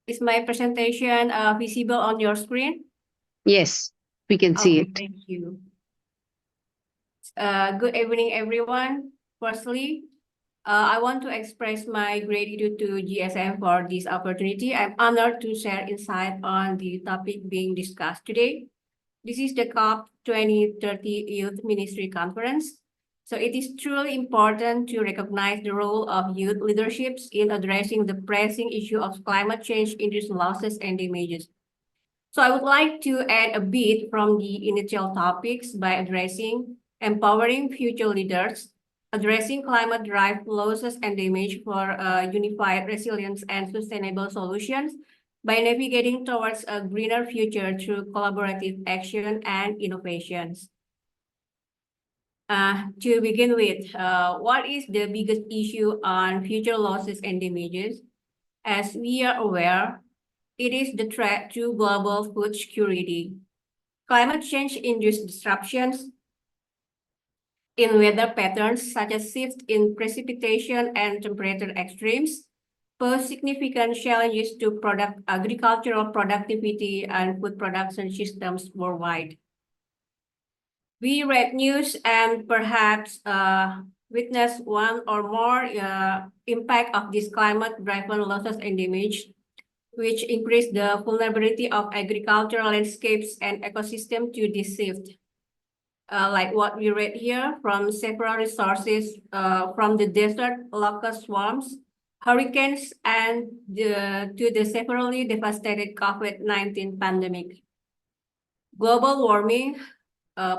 Is my presentation visible on your screen? Yes, we can see it. Thank you. Good evening, everyone. Firstly, I want to express my gratitude to GSM for this opportunity. I'm honored to share insight on the topic being discussed today. This is the COP 2030 Youth Ministry Conference. So it is truly important to recognize the role of youth leaderships in addressing the pressing issue of climate change-induced losses and damages. So I would like to add a bit from the initial topics by addressing empowering future leaders, addressing climate-driven losses and damage for unified resilience and sustainable solutions, by navigating towards a greener future through collaborative action and innovations. To begin with, what is the biggest issue on future losses and damages? As we are aware, it is the threat to global food security. Climate change-induced disruptions in weather patterns, such as shifts in precipitation and temperature extremes, pose significant challenges to agricultural productivity and food production systems worldwide. We read news and perhaps witness one or more impact of this climate-driven losses and damage, which increase the vulnerability of agricultural landscapes and ecosystem to this shift. Like what we read here from several resources from the desert locust swarms, hurricanes, and to the severely devastated COVID-19 pandemic. Global warming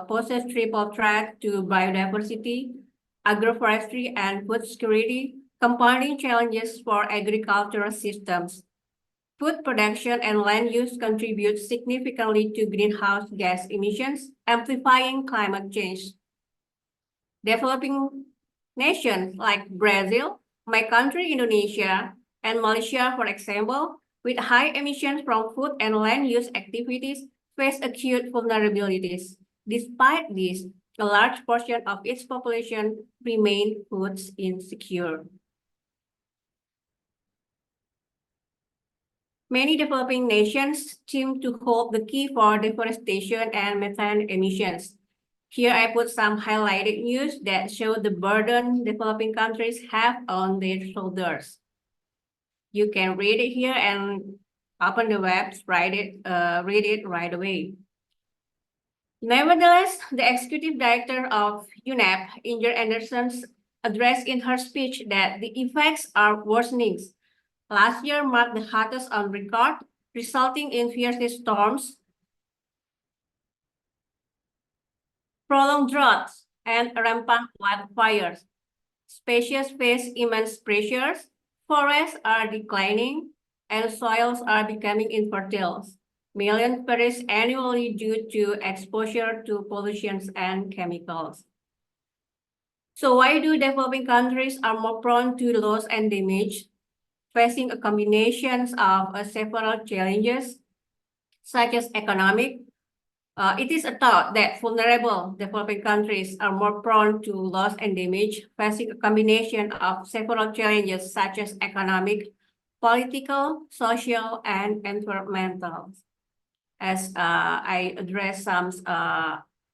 poses triple threat to biodiversity, agroforestry, and food security, compounding challenges for agricultural systems. Food production and land use contribute significantly to greenhouse gas emissions, amplifying climate change. Developing nations like Brazil, my country Indonesia, and Malaysia, for example, with high emissions from food and land use activities, face acute vulnerabilities. Despite this, a large portion of its population remain food insecure. Many developing nations seem to hold the key for deforestation and methane emissions. Here I put some highlighted news that show the burden developing countries have on their shoulders. You can read it here and open the web, read it right away. Nevertheless, the executive director of UNEP, Inger Anderson, addressed in her speech that the effects are worsening. Last year marked the hottest on record, resulting in fierce storms, prolonged droughts, and rampant wildfires. Species face immense pressures, forests are declining, and soils are becoming infertile. Millions perish annually due to exposure to pollutions and chemicals. So why do developing countries are more prone to loss and damage? Facing a combination of several challenges, such as economic, it is a thought that vulnerable developing countries are more prone to loss and damage, facing a combination of several challenges, such as economic, political, social, and environmental. As I address some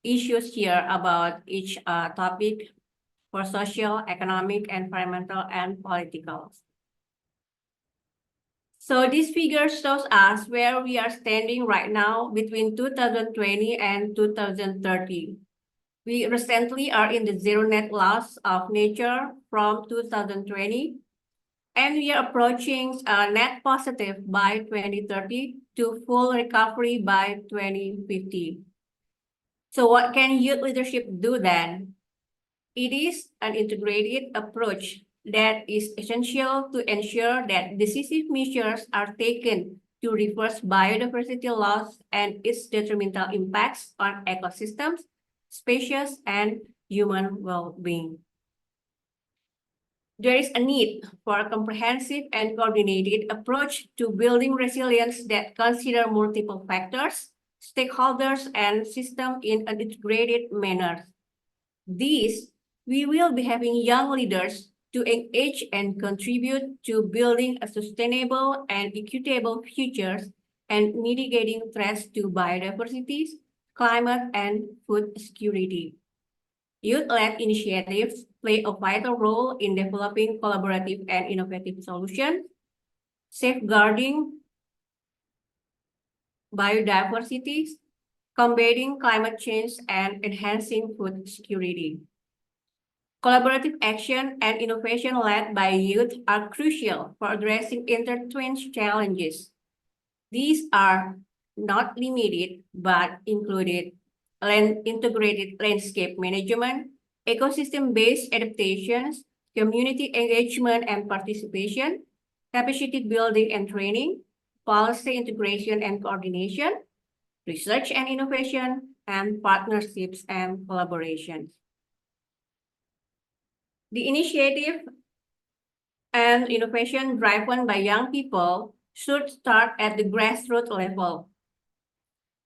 issues here about each topic for social, economic, environmental, and political. So this figure shows us where we are standing right now between 2020 and 2030. We recently are in the zero net loss of nature from 2020, and we are approaching net positive by 2030 to full recovery by 2050. So what can youth leadership do then? It is an integrated approach that is essential to ensure that decisive measures are taken to reverse biodiversity loss and its detrimental impacts on ecosystems, species, and human well-being. There is a need for a comprehensive and coordinated approach to building resilience that consider multiple factors, stakeholders, and systems in an integrated manner. These, we will be having young leaders to engage and contribute to building a sustainable and equitable future and mitigating threats to biodiversity, climate, and food security. Youth-led initiatives play a vital role in developing collaborative and innovative solutions, safeguarding biodiversity, combating climate change, and enhancing food security. Collaborative action and innovation led by youth are crucial for addressing intertwined challenges. These are not limited, but included integrated landscape management, ecosystem-based adaptations, community engagement and participation, capacity building and training, policy integration and coordination, research and innovation, and partnerships and collaborations. The initiative and innovation driven by young people should start at the grassroots level,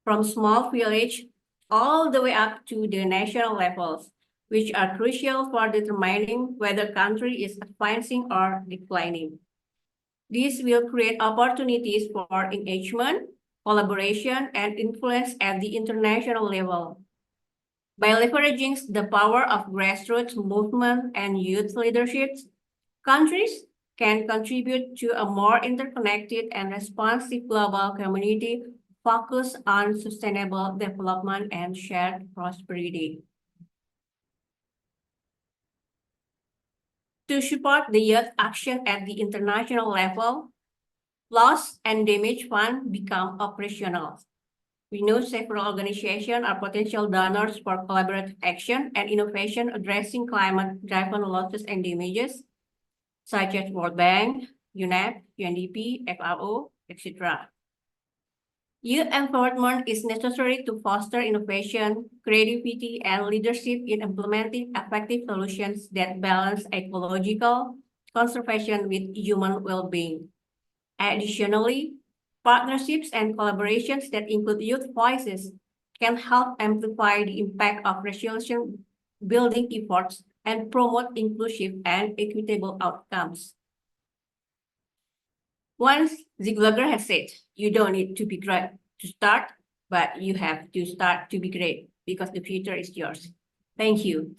from small village all the way up to the national levels, which are crucial for determining whether country is advancing or declining. This will create opportunities for engagement, collaboration, and influence at the international level. By leveraging the power of grassroots movement and youth leaderships, countries can contribute to a more interconnected and responsive global community focused on sustainable development and shared prosperity. To support the youth action at the international level, loss and damage fund become operational. We know several organizations are potential donors for collaborative action and innovation addressing climate-driven losses and damages, such as World Bank, UNEP, UNDP, FAO, etc. Youth empowerment is necessary to foster innovation, creativity, and leadership in implementing effective solutions that balance ecological conservation with human well-being. Additionally, partnerships and collaborations that include youth voices can help amplify the impact of resolution building efforts and promote inclusive and equitable outcomes. Once Ziegler has said, you don't need to be great to start, but you have to start to be great because the future is yours. Thank you.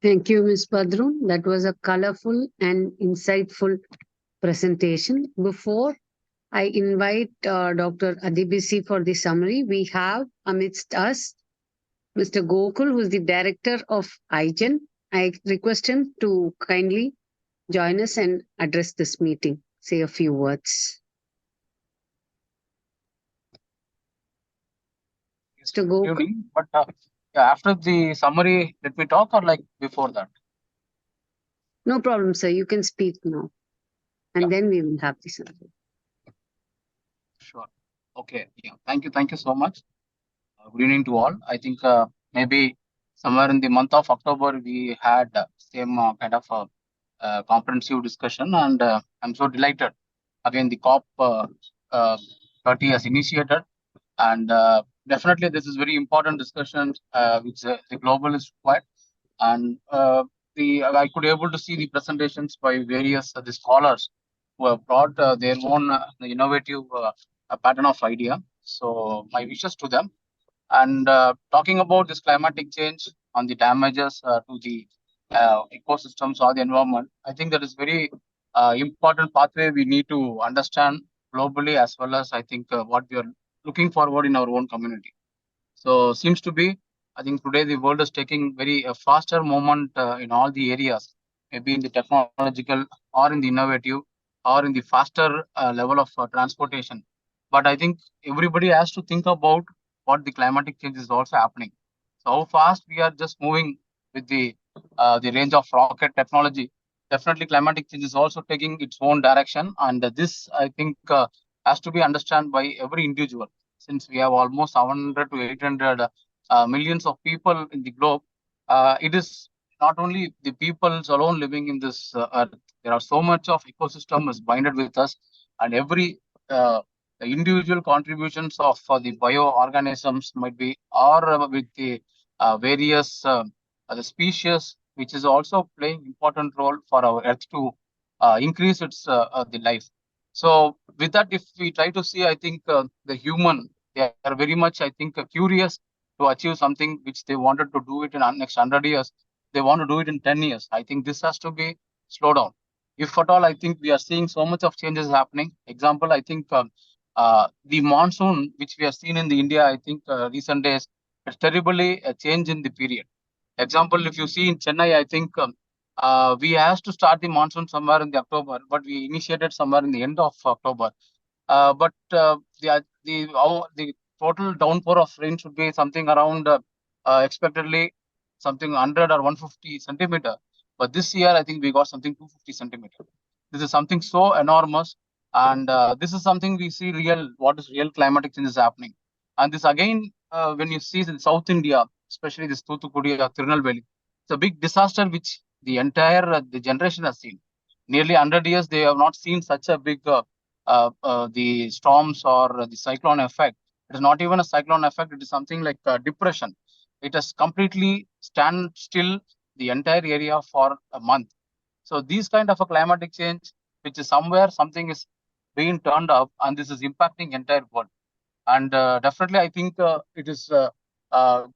Thank you, Ms. Padru. That was a colorful and insightful presentation. Before I invite Dr. Adibisi for the summary, we have amidst us Mr. Gokul, who is the director of IGEN. I request him to kindly join us and address this meeting, say a few words. Mr. Gokul? But after the summary, let me talk or like before that? No problem, sir. You can speak now. And then we will have the summary. Sure. Okay. Yeah. Thank you. Thank you so much. Good evening to all. I think maybe somewhere in the month of October, we had same kind of comprehensive discussion, and I'm so delighted. Again, the COP 30 has initiated, and definitely this is very important discussion which the global is required. And I could able to see the presentations by various the scholars who have brought their own innovative pattern of idea. So my wishes to them. And talking about this climatic change on the damages to the ecosystems or the environment, I think that is very important pathway we need to understand globally, as well as I think what we are looking forward in our own community. So seems to be, I think today the world is taking very faster moment in all the areas, maybe in the technological or in the innovative or in the faster level of transportation. but I think everybody has to think about what the climatic change is also happening. So how fast we are just moving with the range of rocket technology. Definitely, climatic change is also taking its own direction, and this I think has to be understood by every individual. Since we have almost 700 to 800 millions of people in the globe, it is not only the peoples alone living in this earth. There are so much of ecosystem is binded with us, and every the individual contributions of the bioorganisms might be or with the various the species, which is also playing important role for our earth to increase its the life. So with that, if we try to see, I think the human, they are very much, I think, curious to achieve something which they wanted to do it in next 100 years. They want to do it in 10 years. I think this has to be slowed down. If at all, I think we are seeing so much of changes happening. Example, I think the monsoon, which we have seen in the India, I think recent days, it's terribly a change in the period. Example, if you see in Chennai, I think we has to start the monsoon somewhere in the October, but we initiated somewhere in the end of October. But the total downpour of rain should be something around expectedly something 100 or 150 centimeter. But this year, I think we got something 250 centimeter. This is something so enormous, and this is something we see real. What is real climatic change is happening, and this again when you see in South India, especially this Thoothukudi or Tirunelveli, it's a big disaster which the entire the generation has seen. Nearly 100 years, they have not seen such a big the storms or the cyclone effect. It is not even a cyclone effect. It is something like depression. It has completely stand still the entire area for a month. So these kind of a climatic change, which is somewhere something is being turned up, and this is impacting entire world. And definitely, I think it is going in a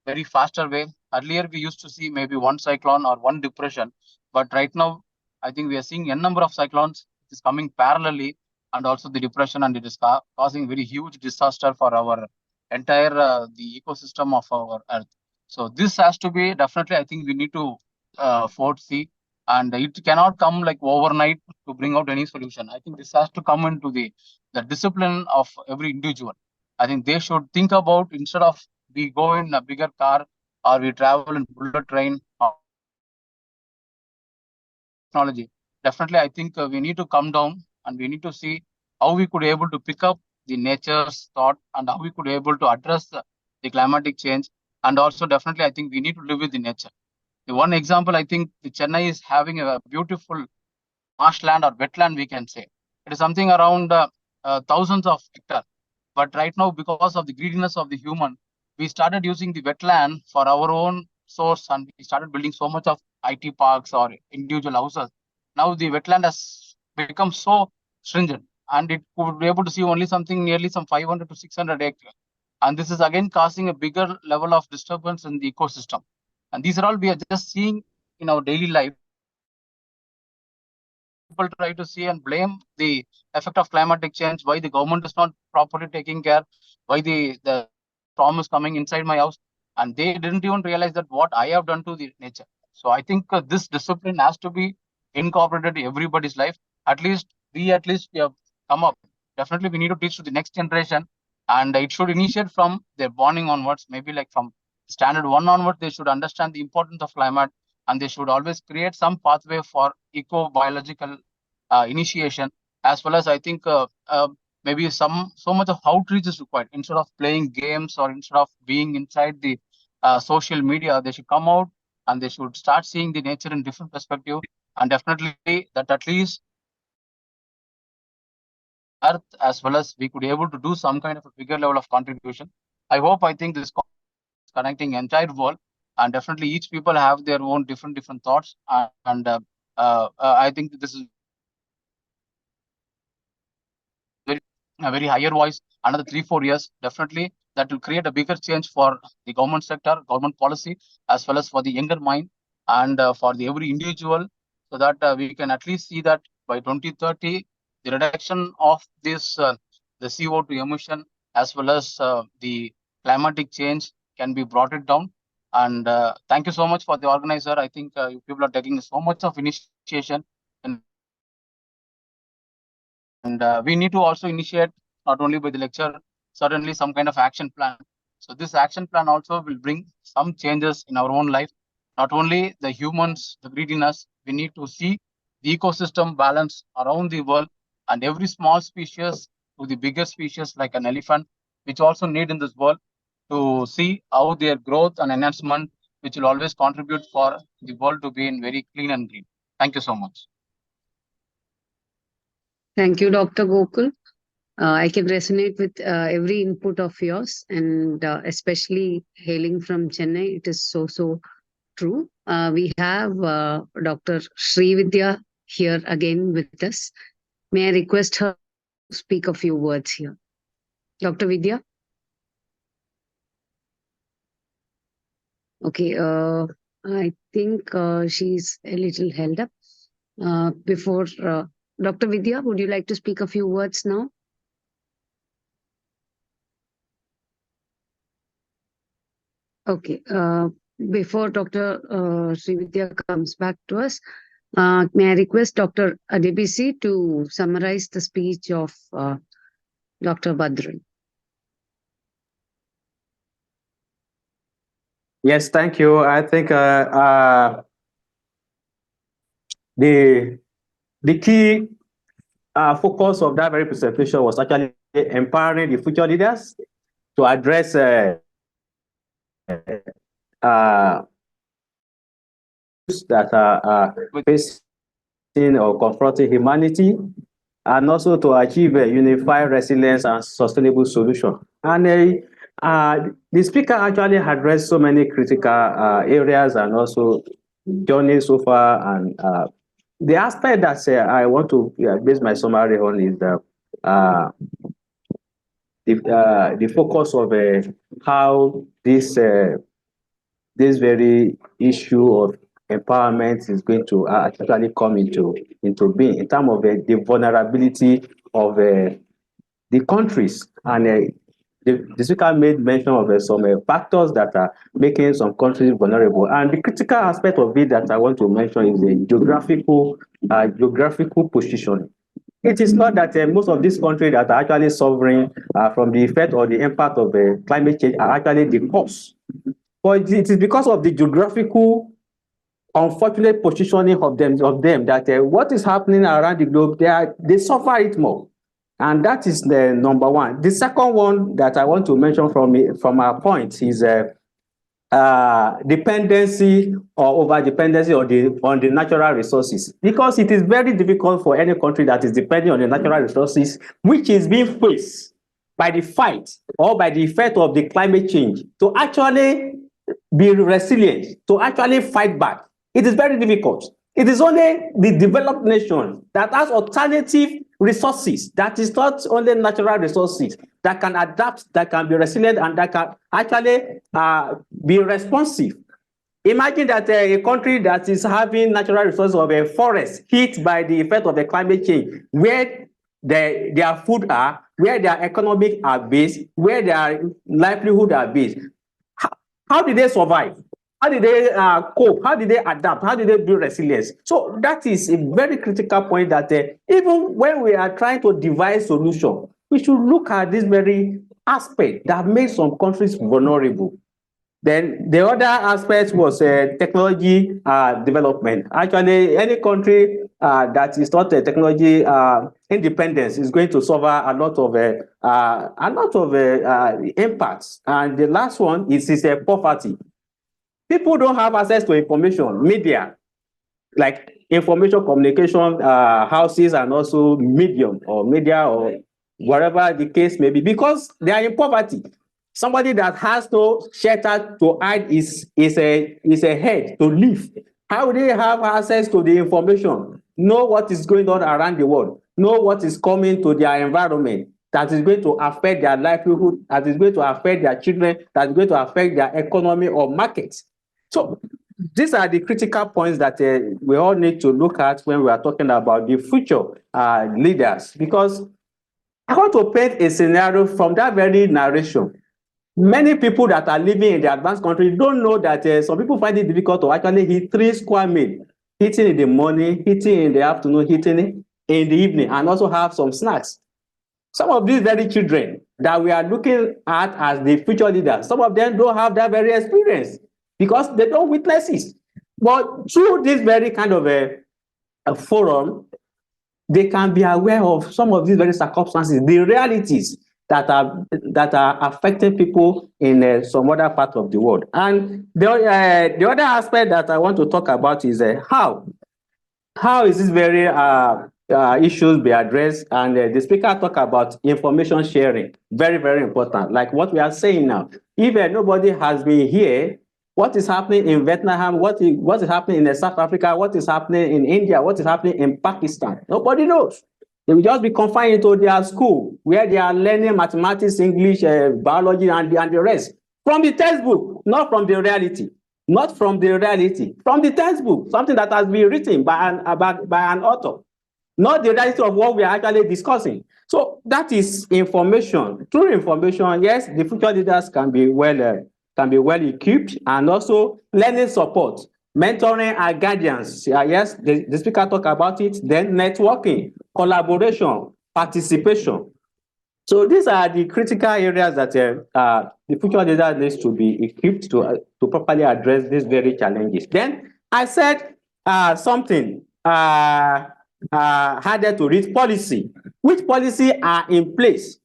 very faster way. Earlier, we used to see maybe one cyclone or one depression, but right now, I think we are seeing a number of cyclones. It is coming parallelly, and also the depression, and it is causing very huge disaster for our entire the ecosystem of our Earth. So this has to be definitely. I think we need to foresee, and it cannot come like overnight to bring out any solution. I think this has to come into the discipline of every individual. I think they should think about, instead of we go in a bigger car or we travel in bullet train or technology. Definitely, I think we need to come down and we need to see how we could able to pick up the nature's thought and how we could able to address the climatic change. And also, definitely, I think we need to live with the nature. The one example, I think the Chennai is having a beautiful marshland or wetland, we can say. It is something around thousands of hectares. But right now, because of the greediness of the human, we started using the wetland for our own source, and we started building so much of IT parks or individual houses. Now the wetland has become so stringent, and it could be able to see only something nearly some 500 to 600 acres. And this is again causing a bigger level of disturbance in the ecosystem. And these are all we are just seeing in our daily life. People try to see and blame the effect of climatic change, why the government is not properly taking care, why the storm is coming inside my house, and they didn't even realize that what I have done to the nature. So I think this discipline has to be incorporated in everybody's life. At least we have come up. Definitely, we need to teach to the next generation, and it should initiate from their bonding onwards. Maybe like from standard one onward, they should understand the importance of climate, and they should always create some pathway for eco-biological initiation, as well as I think maybe so much of outreach is required. Instead of playing games or instead of being inside the social media, they should come out and they should start seeing the nature in different perspective, and definitely that at least earth, as well as we could able to do some kind of a bigger level of contribution. I think this connecting entire world, and definitely each people have their own different thoughts, and I think this is a very higher voice. Another 3 4 years, definitely that will create a bigger change for the government sector, government policy, as well as for the younger mind, and for the every individual, so that we can at least see that by 2030 the reduction of this the CO2 emission, as well as the climatic change, can be brought it down. And thank you so much for the organizer. I think you people are taking so much of initiation, and we need to also initiate not only by the lecture, certainly some kind of action plan. So this action plan also will bring some changes in our own life. Not only the humans, the greediness, we need to see the ecosystem balance around the world, and every small species to the bigger species like an elephant, which also need in this world, to see how their growth and enhancement, which will always contribute for the world to be in very clean and green. Thank you so much. Thank you, Dr. Gokul. I can resonate with every input of yours, and especially hailing from Chennai, it is so true. We have Dr. Srividhya here again with us. May I request her to speak a few words here? Dr. Vidya? Okay, I think she's a little held up. Before Dr. Vidya, would you like to speak a few words now? Okay, before Dr. Srividhya comes back to us, may I request Dr. Adebisi to summarize the speech of Dr. Badran? Yes, thank you. I think the key focus of that very presentation was actually empowering the future leaders to address that are facing or confronting humanity, and also to achieve a unified resilience and sustainable solution. And the speaker actually addressed so many critical areas and also journeys so far. And the aspect that I want to base my summary on is the focus of how this very issue of empowerment is going to actually come into being in terms of the vulnerability of the countries. And the speaker made mention of some factors that are making some countries vulnerable. And the critical aspect of it that I want to mention is the geographical position. It is not that most of these countries that are actually suffering from the effect or the impact of climate change are actually the cause. But it is because of the geographical unfortunate positioning of them that what is happening around the globe, they suffer it more. And that is the number one. The second one that I want to mention from our point is dependency or over dependency on the natural resources, because it is very difficult for any country that is depending on the natural resources, which is being faced by the fight or by the effect of the climate change, to actually be resilient, to actually fight back. It is very difficult. It is only the developed nation that has alternative resources, that is not only natural resources, that can adapt, that can be resilient, and that can actually be responsive. Imagine that a country that is having natural resources of a forest hit by the effect of the climate change, where their food are, where their economic are based, where their livelihood are based. How did they survive? How did they cope? How did they adapt? How did they build resilience? So that is a very critical point that even when we are trying to devise solution, we should look at this very aspect that makes some countries vulnerable. Then the other aspect was technology development. Actually, any country that is not a technology independence is going to suffer a lot of impacts. And the last one is poverty. People don't have access to information, media, like information communication houses, and also medium or media or whatever the case may be, because they are in poverty. Somebody that has no shelter to hide is a head to live. How will they have access to the information, know what is going on around the world, know what is coming to their environment that is going to affect their livelihood, that is going to affect their children, that is going to affect their economy or markets? So these are the critical points that we all need to look at when we are talking about the future leaders, because I want to paint a scenario from that very narration. Many people that are living in the advanced country don't know that some people find it difficult to actually hit 3 square meals, eating in the morning, eating in the afternoon, eating in the evening, and also have some snacks. Some of these very children that we are looking at as the future leaders, some of them don't have that very experience because they don't witness it. But through this very kind of a forum, they can be aware of some of these very circumstances, the realities that are affecting people in some other part of the world. And the other aspect that I want to talk about is how is this very issues be addressed? And the speaker talk about information sharing, very, very important. Like what we are saying now, if nobody has been here, what is happening in Vietnam, what is happening in South Africa, what is happening in India, what is happening in Pakistan, nobody knows. They will just be confined into their school where they are learning mathematics, English, biology, and the rest from the textbook, not from the reality. Not from the reality, from the textbook, something that has been written by an author, not the reality of what we are actually discussing. So that is information. Through information, yes, the future leaders can be well equipped, and also learning support, mentoring and guidance. Yes, the speaker talk about it. Then networking, collaboration, participation. So these are the critical areas that the future leader needs to be equipped to properly address these very challenges. Then I said something harder to read: policy. Which policy are in place?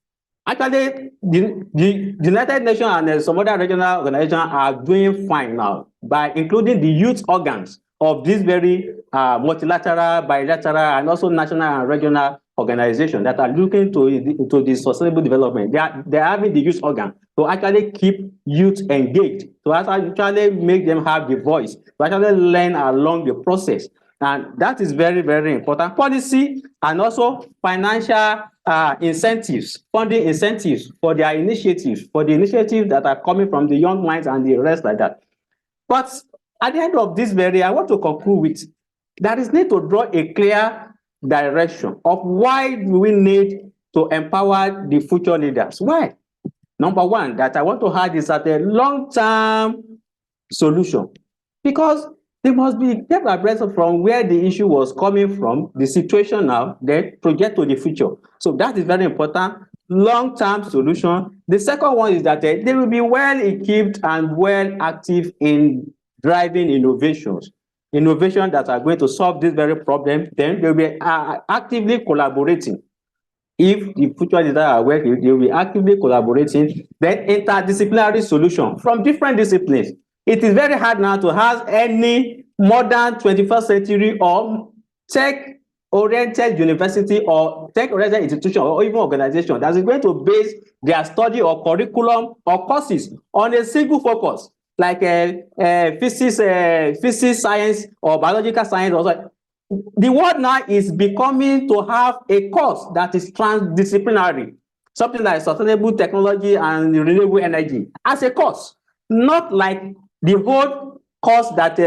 Actually, the United Nations and some other regional organizations are doing fine now by including the youth organs of this very multilateral, bilateral, and also national and regional organizations that are looking into the sustainable development. They are having the youth organ to actually keep youth engaged, to actually make them have the voice, to actually learn along the process. And that is very, very important. Policy and also financial incentives, funding incentives for their initiatives, for the initiatives that are coming from the young minds and the rest like that. But at the end of this very, I want to conclude with there is need to draw a clear direction of why do we need to empower the future leaders. Why? Number one, that I want to add is that a long-term solution, because they must be kept abreast from where the issue was coming from, the situation now, then project to the future. So that is very important. Long-term solution. The second one is that they will be well equipped and well active in driving innovations that are going to solve this very problem. Then they will be actively collaborating. If the future leaders are working, they will be actively collaborating. Then interdisciplinary solution from different disciplines. It is very hard now to have any modern 21st century or tech-oriented university or tech-oriented institution or even organization that is going to base their study or curriculum or courses on a single focus, like physics, science, or biological science. Also, the world now is becoming to have a course that is transdisciplinary, something like sustainable technology and renewable energy as a course, not like the whole course that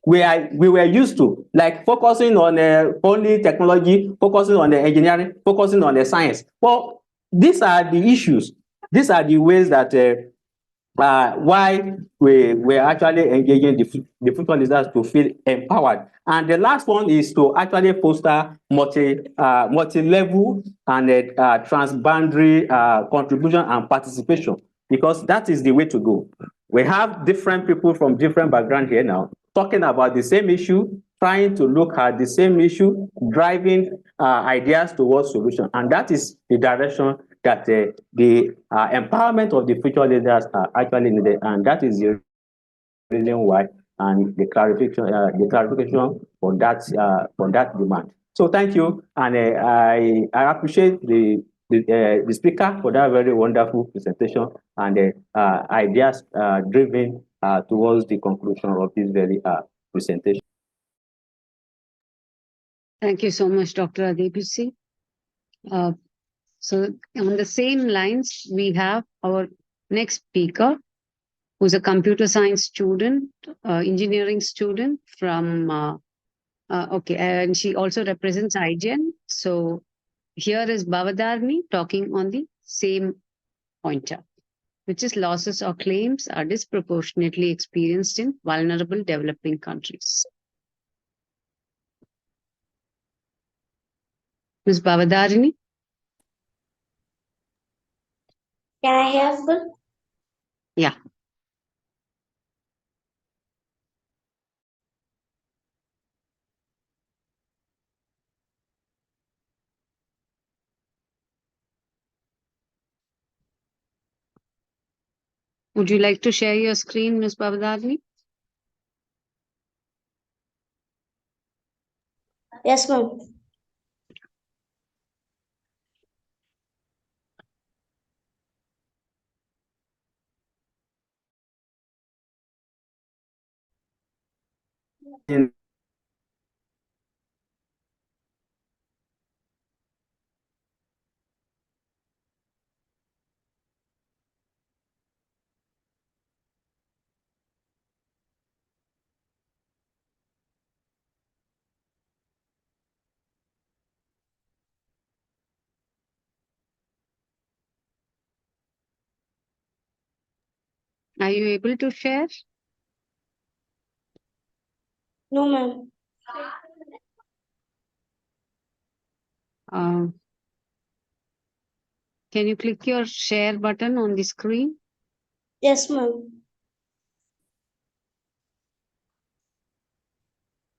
we were used to, like focusing on only technology, focusing on the engineering, focusing on the science. Well, these are the issues. These are the ways that why we're actually engaging the future leaders to feel empowered. And the last one is to actually foster multi-level and transboundary contribution and participation, because that is the way to go. We have different people from different backgrounds here now talking about the same issue, trying to look at the same issue, driving ideas towards solution. And that is the direction that the empowerment of the future leaders are actually needed. And that is the reason why, and the clarification for that demand. So thank you, and I appreciate the speaker for that very wonderful presentation and the ideas driven towards the conclusion of this very presentation. Thank you so much, Dr. Adebisi. So on the same lines, we have our next speaker, who's a computer science student, engineering student from, and she also represents IGEN. So here is Bavadarni talking on the same pointer, which is losses or claims are disproportionately experienced in vulnerable developing countries. Ms. Bavadarni? Can I have? Yeah. Would you like to share your screen, Ms. Bavadani? Yes, ma'am. Are you able to share? No, ma'am. Can you click your share button on the screen? Yes, ma'am.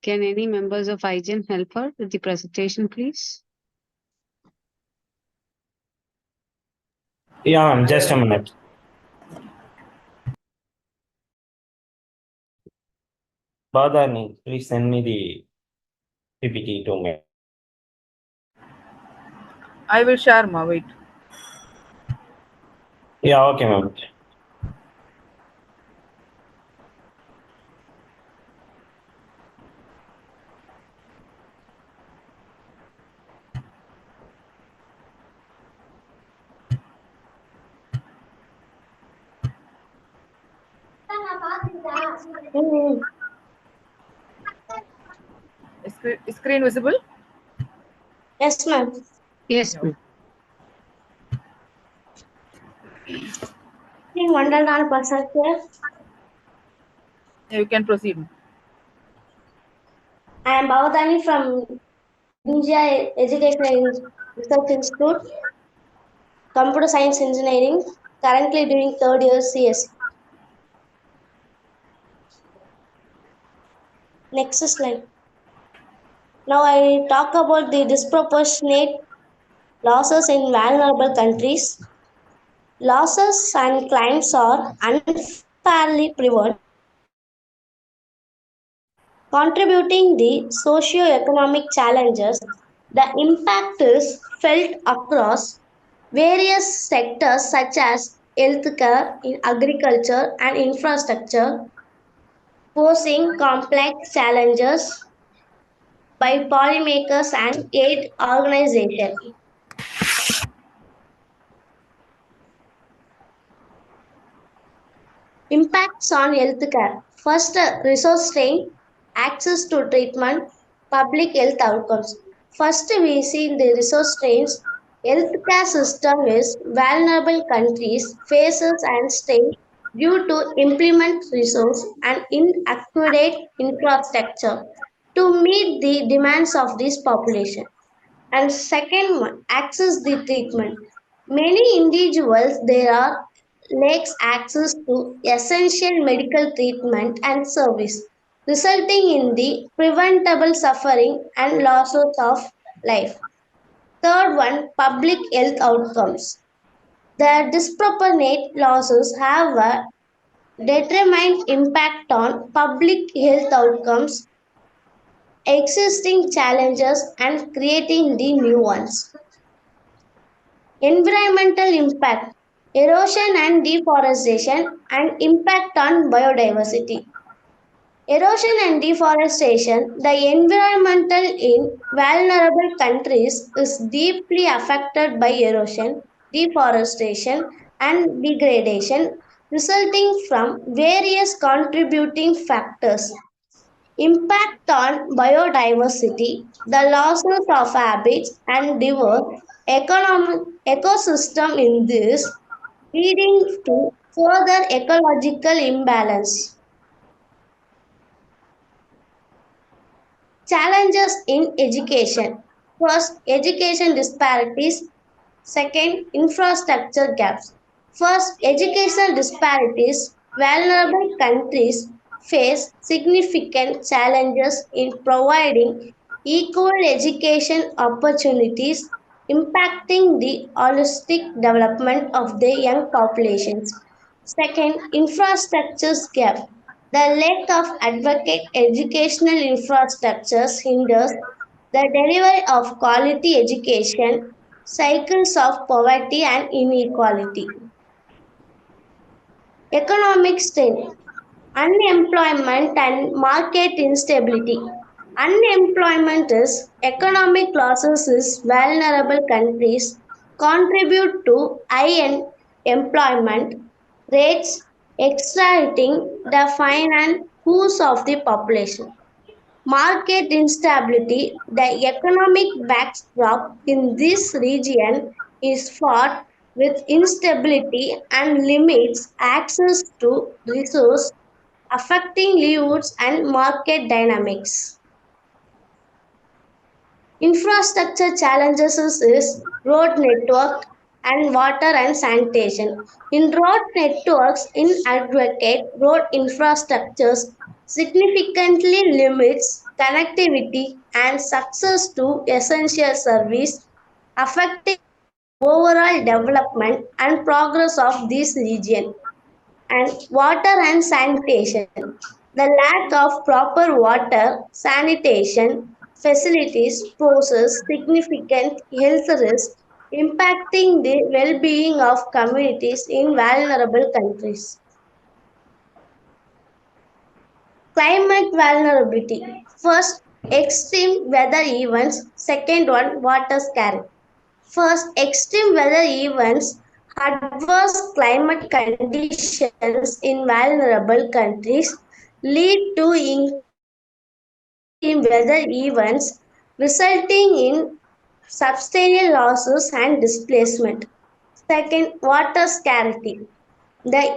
Can any members of IGEN help her with the presentation, please? Yeah, just a minute. Badani, please send me the PPT to me. I will share, ma. Wait. Yeah, okay, ma'am. Is screen visible? Yes, ma'am. Yes, ma'am. You can proceed. I am Bhavadani from India Education Research Institute, Computer Science Engineering, currently doing third year CS. Next slide. Now I talk about the disproportionate losses in vulnerable countries. Losses and claims are unfairly prevalent, contributing the socio-economic challenges. The impact is felt across various sectors such as healthcare, in agriculture and infrastructure, posing complex challenges by policymakers and aid organizations. Impacts on healthcare. First, resource strain, access to treatment, public health outcomes. First, we see the resource strains. Healthcare system is vulnerable countries faces and strain due to implement resource and inadequate infrastructure to meet the demands of this population. And second one, access the treatment. Many individuals there are lacks access to essential medical treatment and service, resulting in the preventable suffering and losses of life. Third one, public health outcomes. The disproportionate losses have a determined impact on public health outcomes, existing challenges, and creating the new ones. Environmental impact, erosion and deforestation, and impact on biodiversity. Erosion and deforestation, the environmental in vulnerable countries is deeply affected by erosion, deforestation, and degradation resulting from various contributing factors. Impact on biodiversity, the losses of habits and diverse economic ecosystem in this, leading to further ecological imbalance. Challenges in education. First, education disparities. Second, infrastructure gaps. First, educational disparities. Vulnerable countries face significant challenges in providing equal education opportunities, impacting the holistic development of their young populations. Second, infrastructures gap. The lack of adequate educational infrastructures hinders the delivery of quality education, cycles of poverty and inequality. Economic strain, unemployment and market instability. Unemployment is economic losses is vulnerable countries contribute to high employment rates extracting the finance pools of the population. Market instability, the economic backdrop in this region is fraught with instability and limits access to resources, affecting livelihoods and market dynamics. Infrastructure challenges is road network and water and sanitation. In road networks, inadequate road infrastructures significantly limits connectivity and access to essential service, affecting overall development and progress of this region. And water and sanitation. The lack of proper water sanitation facilities poses significant health risks, impacting the well-being of communities in vulnerable countries. Climate vulnerability. First, extreme weather events. Second one, water scarcity. First, extreme weather events, adverse climate conditions in vulnerable countries lead to extreme weather events resulting in substantial losses and displacement. Second, water scarcity. The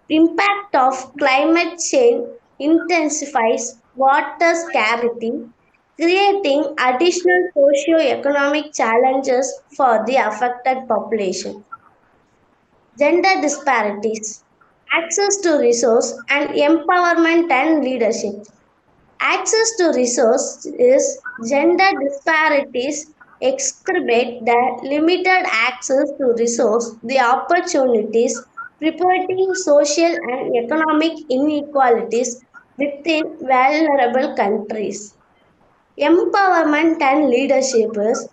impact of climate change intensifies water scarcity, creating additional socio-economic challenges for the affected population. Gender disparities, access to resource and empowerment and leadership. Access to resources, gender disparities exacerbate the limited access to resource, the opportunities, reporting social and economic inequalities within vulnerable countries. Empowerment and leadership is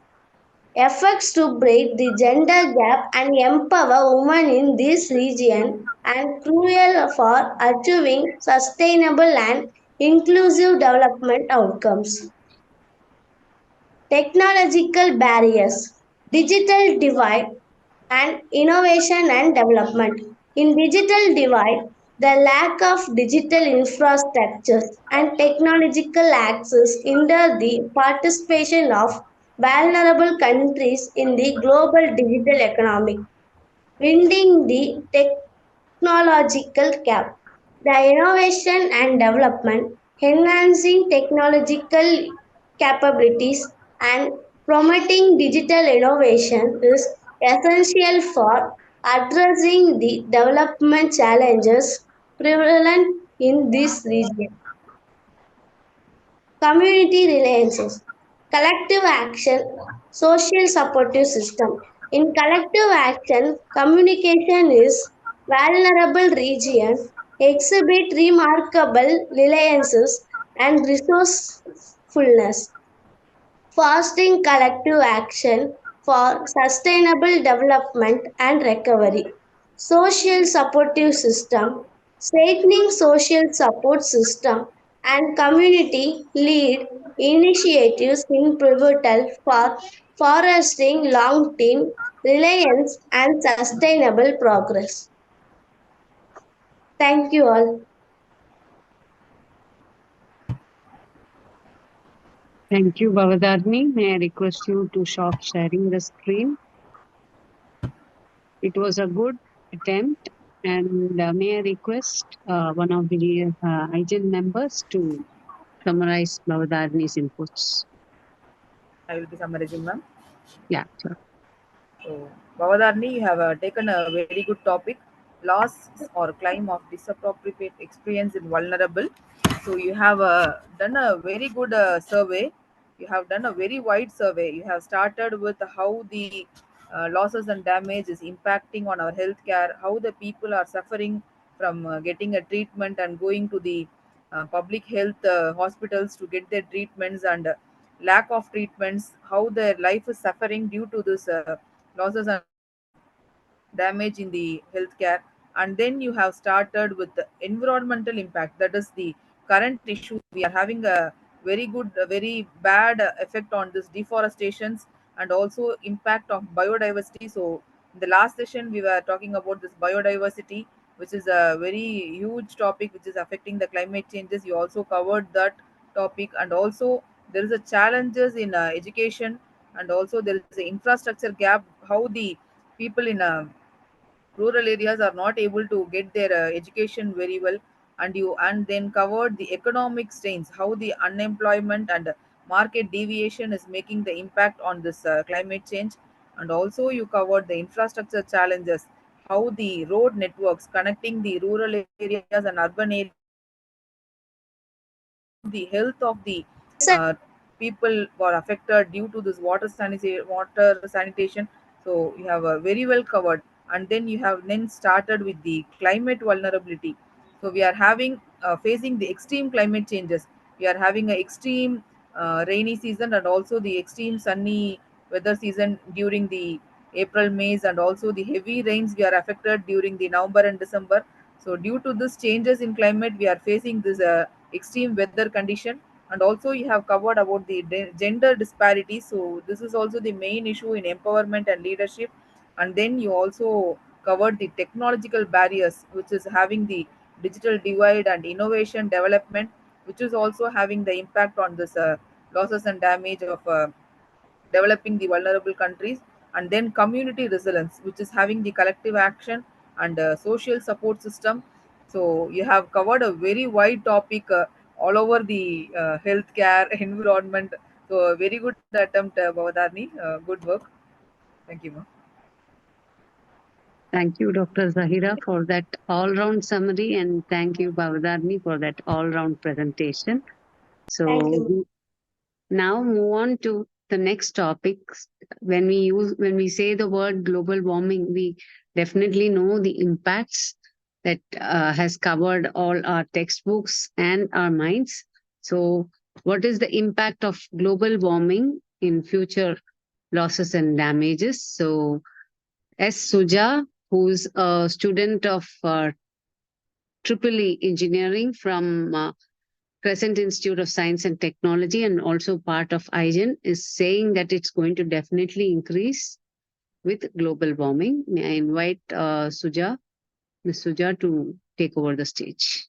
efforts to break the gender gap and empower women in this region and crucial for achieving sustainable and inclusive development outcomes. Technological barriers, digital divide, and innovation and development. In digital divide, the lack of digital infrastructures and technological access hinder the participation of vulnerable countries in the global digital economy, winding the technological gap. The innovation and development, enhancing technological capabilities and promoting digital innovation is essential for addressing the development challenges prevalent in this region. Community reliances, collective action, social supportive system. In collective action, communication is vulnerable region exhibit remarkable reliances and resourcefulness, fostering collective action for sustainable development and recovery. Social supportive system, strengthening social support system and community lead initiatives in pivotal for fostering long-term reliance and sustainable progress. Thank you all. Thank you, Bhavadarni. May I request you to stop sharing the screen? It was a good attempt. And may I request one of the IGEN members to summarize Bhavadarni's inputs? I will be summarizing, ma'am. Yeah, sure. So Bavadarni, you have taken a very good topic, loss or claim of disappropriate experience in vulnerable. So you have done a very good survey. You have done a very wide survey. You have started with how the losses and damage is impacting on our healthcare, how the people are suffering from getting a treatment and going to the public health hospitals to get their treatments, and lack of treatments, how their life is suffering due to this losses and damage in the healthcare. And then you have started with the environmental impact, that is the current issue. We are having a very good very bad effect on this deforestations and also impact of biodiversity. So in the last session we were talking about this biodiversity, which is a very huge topic which is affecting the climate changes. You also covered that topic. And also there is a challenges in education, and also there is an infrastructure gap, how the people in rural areas are not able to get their education very well. And then covered the economic strains, how the unemployment and market deviation is making the impact on this climate change. And also you covered the infrastructure challenges, how the road networks connecting the rural areas and urban areas, the health of the uh, people got affected due to this water sanitation. So you have very well covered. And then you have then started with the climate vulnerability. So we are having facing the extreme climate changes. We are having an extreme rainy season and also the extreme sunny weather season during the April, May, and also the heavy rains we are affected during the November and December. So due to this changes in climate, we are facing this extreme weather condition. And also you have covered about the gender disparity. So this is also the main issue in empowerment and leadership. And then you also covered the technological barriers, which is having the digital divide and innovation development, which is also having the impact on this losses and damage of developing the vulnerable countries. And then community resilience, which is having the collective action and social support system. So you have covered a very wide topic all over the healthcare environment. So a very good attempt, Bavadarni. Good work. Thank you, ma'am. Thank you, Dr. Zahira, for that all-round summary, and thank you, Bavadarni, for that all-round presentation. So Thank you. we now move on to the next topic. When we say the word global warming, we definitely know the impacts that has covered all our textbooks and our minds. So what is the impact of global warming in future losses and damages? So S. Suja, who's a student of Triple E Engineering from Crescent Institute of Science and Technology and also part of IGEN, is saying that it's going to definitely increase with global warming. May I invite Suja, Ms. Suja, to take over the stage.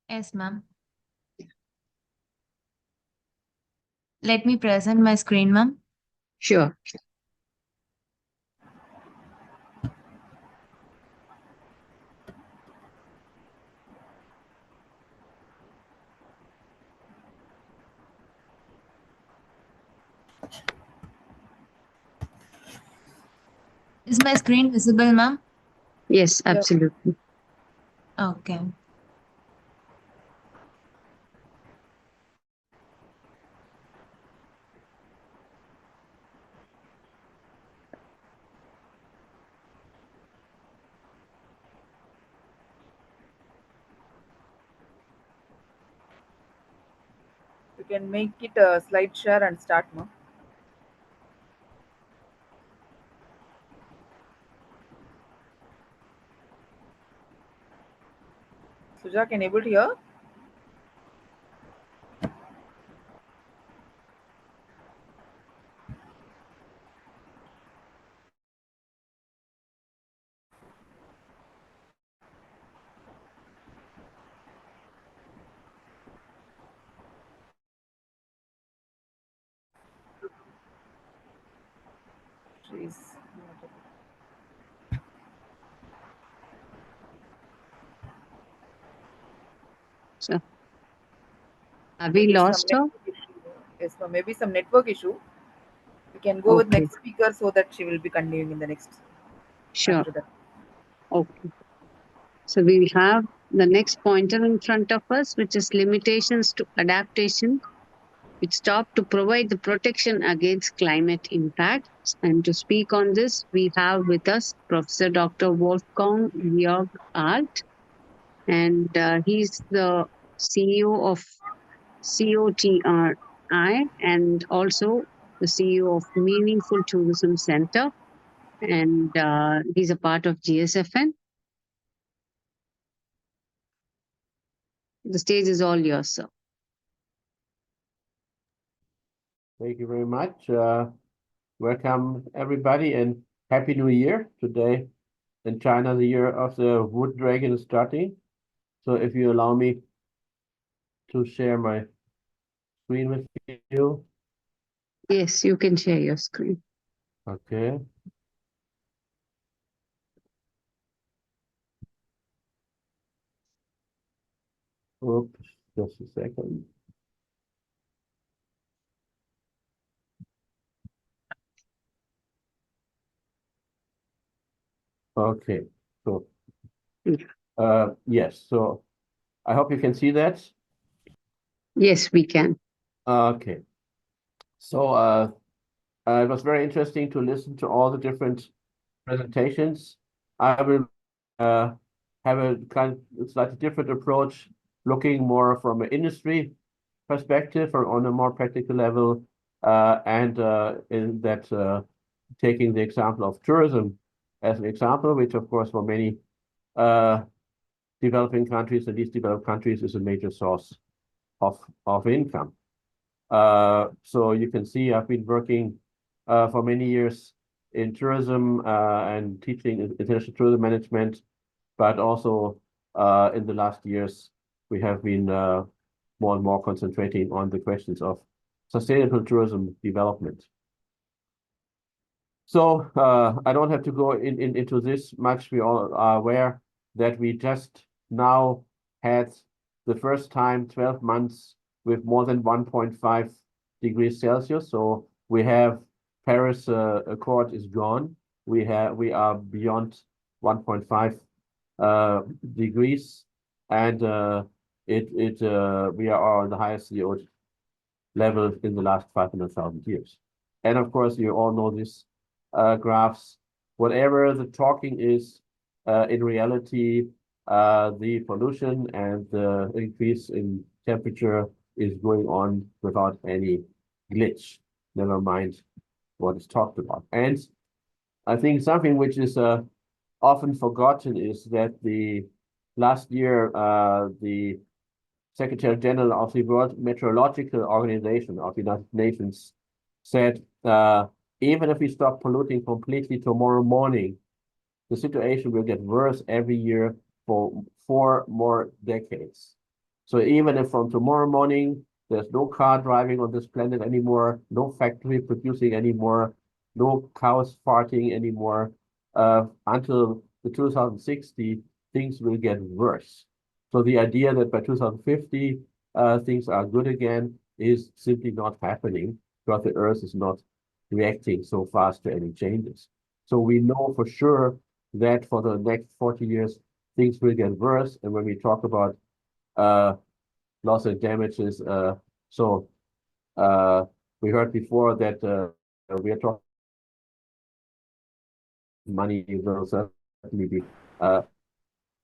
Yes, ma'am. Let me present my screen, ma'am. Sure. Is my screen visible, ma'am? Yes, absolutely. Okay. You can make it a slide share and start, ma'am. Suja, can you able to hear? Jeez. So, have we Maybe some lost her? network issue. Yes, ma'am. Maybe some network issue. You can go with Okay, next speaker so that she will be continuing in the next sure. after that. Okay. So we have the next pointer in front of us, which is limitations to adaptation, which stop to provide the protection against climate impacts. And to speak on this, we have with us Professor Dr. Wolfgang Georg Alt, and he's the CEO of COTRI and also the CEO of Meaningful Tourism Center, and he's a part of GSFN. The stage is all yours, sir. Thank you very much. Welcome everybody and Happy New Year. Today in China, the year of the wood dragon is starting. So if you allow me to share my screen with you. Yes, you can share your screen. Okay. Oops, just a second. Okay, so yes, so I hope you can see that. Yes, we can. Okay. So it was very interesting to listen to all the different presentations. I will have a kind of slightly different approach, looking more from an industry perspective or on a more practical level, and in that taking the example of tourism as an example, which of course for many developing countries and least developed countries is a major source of income. So you can see I've been working for many years in tourism and teaching international tourism management, but also in the last years we have been more and more concentrating on the questions of sustainable tourism development. So I don't have to go into this much. We all are aware that we just now had the first time 12 months with more than 1.5 degrees Celsius. So we have Paris Accord is gone. We are beyond 1.5 degrees, and we are on the highest CO2 level in the last 500,000 years. And of course, you all know this graphs. Whatever the talking is, in reality, the pollution and the increase in temperature is going on without any glitch, never mind what is talked about. And I think something which is often forgotten is that the last year, the Secretary General of the World Meteorological Organization of the United Nations said, even if we stop polluting completely tomorrow morning, the situation will get worse every year for 4 more decades. So even if from tomorrow morning, there's no car driving on this planet anymore, no factory producing anymore, no cows farting anymore, until the 2060, things will get worse. So the idea that by 2050, things are good again is simply not happening because the Earth is not reacting so fast to any changes. So we know for sure that for the next 40 years, things will get worse. And when we talk about loss and damages, we heard before that we are talking money will certainly be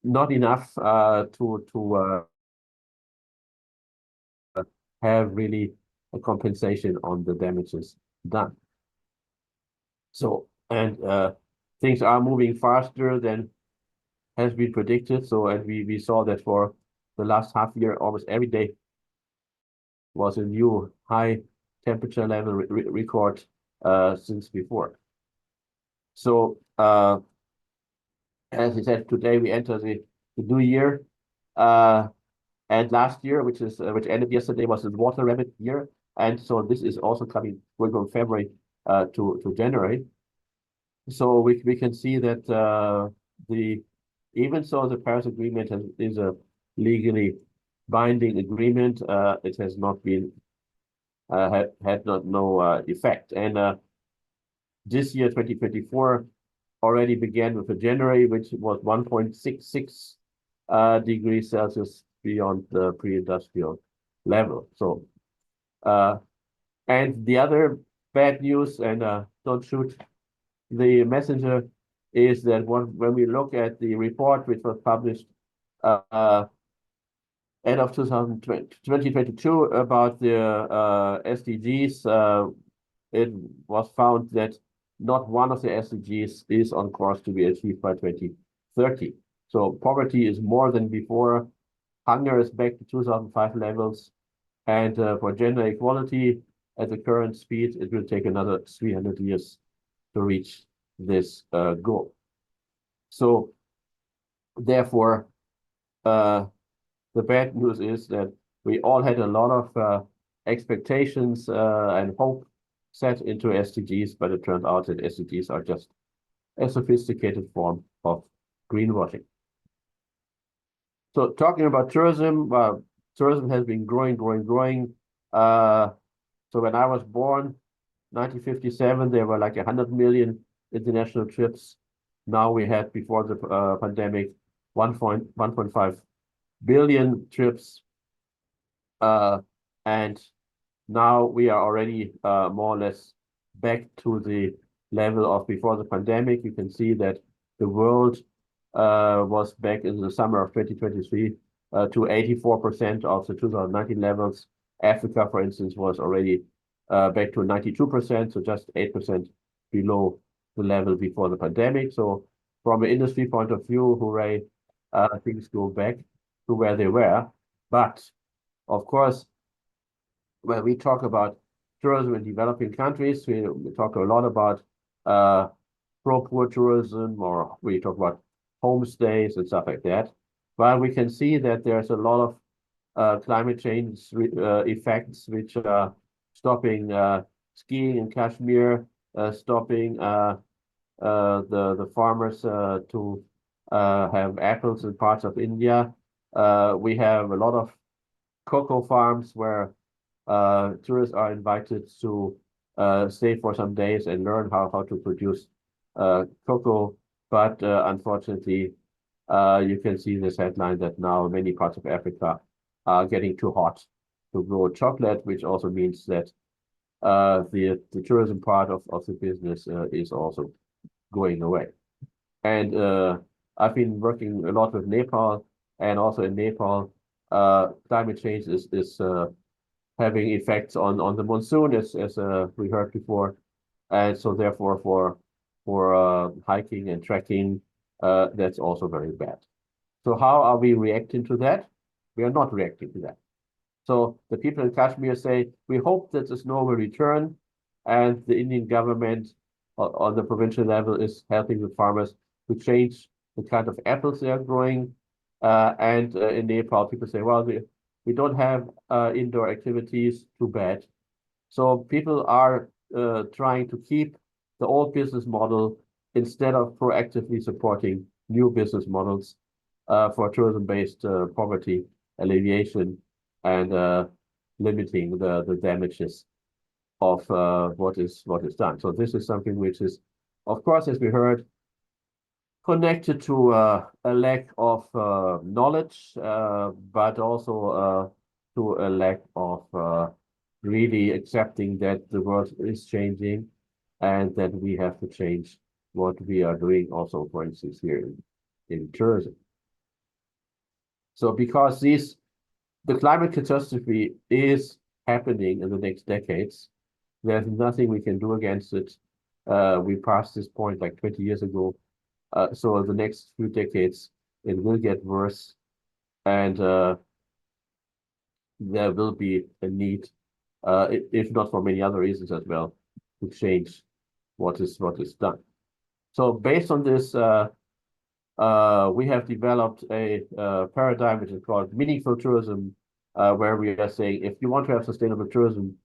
not enough to have really a compensation on the damages done. So, and things are moving faster than has been predicted. So, and we saw that for the last half year, almost every day was a new high temperature level record since before. So, as I said, today we enter the new year. And last year, which ended yesterday, was the water rabbit year. And so this is also going from February to January. So we can see that even so the Paris Agreement is a legally binding agreement, it has not been had no effect. And this year, 2024, already began with a January, which was 1.66 degrees Celsius beyond the pre-industrial level. So, and the other bad news, and don't shoot the messenger, is that when we look at the report which was published end of 2022 about the SDGs, it was found that not one of the SDGs is on course to be achieved by 2030. So poverty is more than before. Hunger is back to 2005 levels. And for gender equality at the current speed, it will take another 300 years to reach this goal. So therefore, the bad news is that we all had a lot of expectations and hope set into SDGs, but it turned out that SDGs are just a sophisticated form of greenwashing. So talking about tourism, tourism has been growing. So when I was born, 1957, there were like 100 million international trips. Now we had, before the pandemic, 1.5 billion trips. And now we are already more or less back to the level of before the pandemic. You can see that the world was back in the summer of 2023 to 84% of the 2019 levels. Africa, for instance, was already back to 92%, so just 8% below the level before the pandemic. So from an industry point of view, hooray, things go back to where they were. But of course, when we talk about tourism in developing countries, we talk a lot about pro-poor tourism, or we talk about homestays and stuff like that. But we can see that there's a lot of climate change effects which are stopping skiing in Kashmir, stopping the farmers to have apples in parts of India. We have a lot of cocoa farms where tourists are invited to stay for some days and learn how to produce cocoa. But unfortunately, you can see this headline that now many parts of Africa are getting too hot to grow chocolate, which also means that the tourism part of the business is also going away. And I've been working a lot with Nepal, and also in Nepal, climate change is having effects on the monsoon, as we heard before, and so therefore for hiking and trekking, that's also very bad. So how are we reacting to that? We are not reacting to that. So the people in Kashmir say, we hope that the snow will return, and the Indian government on the provincial level is helping the farmers to change the kind of apples they are growing. And in Nepal, people say, well, we don't have indoor activities, too bad. So people are trying to keep the old business model instead of proactively supporting new business models for tourism-based poverty alleviation and limiting the damages of what is done. So this is something which is, of course, as we heard, connected to a lack of knowledge, but also to a lack of really accepting that the world is changing and that we have to change what we are doing also, for instance, here in tourism. So because the climate catastrophe is happening in the next decades, there's nothing we can do against it. We passed this point like 20 years ago. So the next few decades, it will get worse, and there will be a need, if not for many other reasons as well, to change what is done. So based on this, we have developed a paradigm which is called meaningful tourism, where we are saying if you want to have sustainable tourism,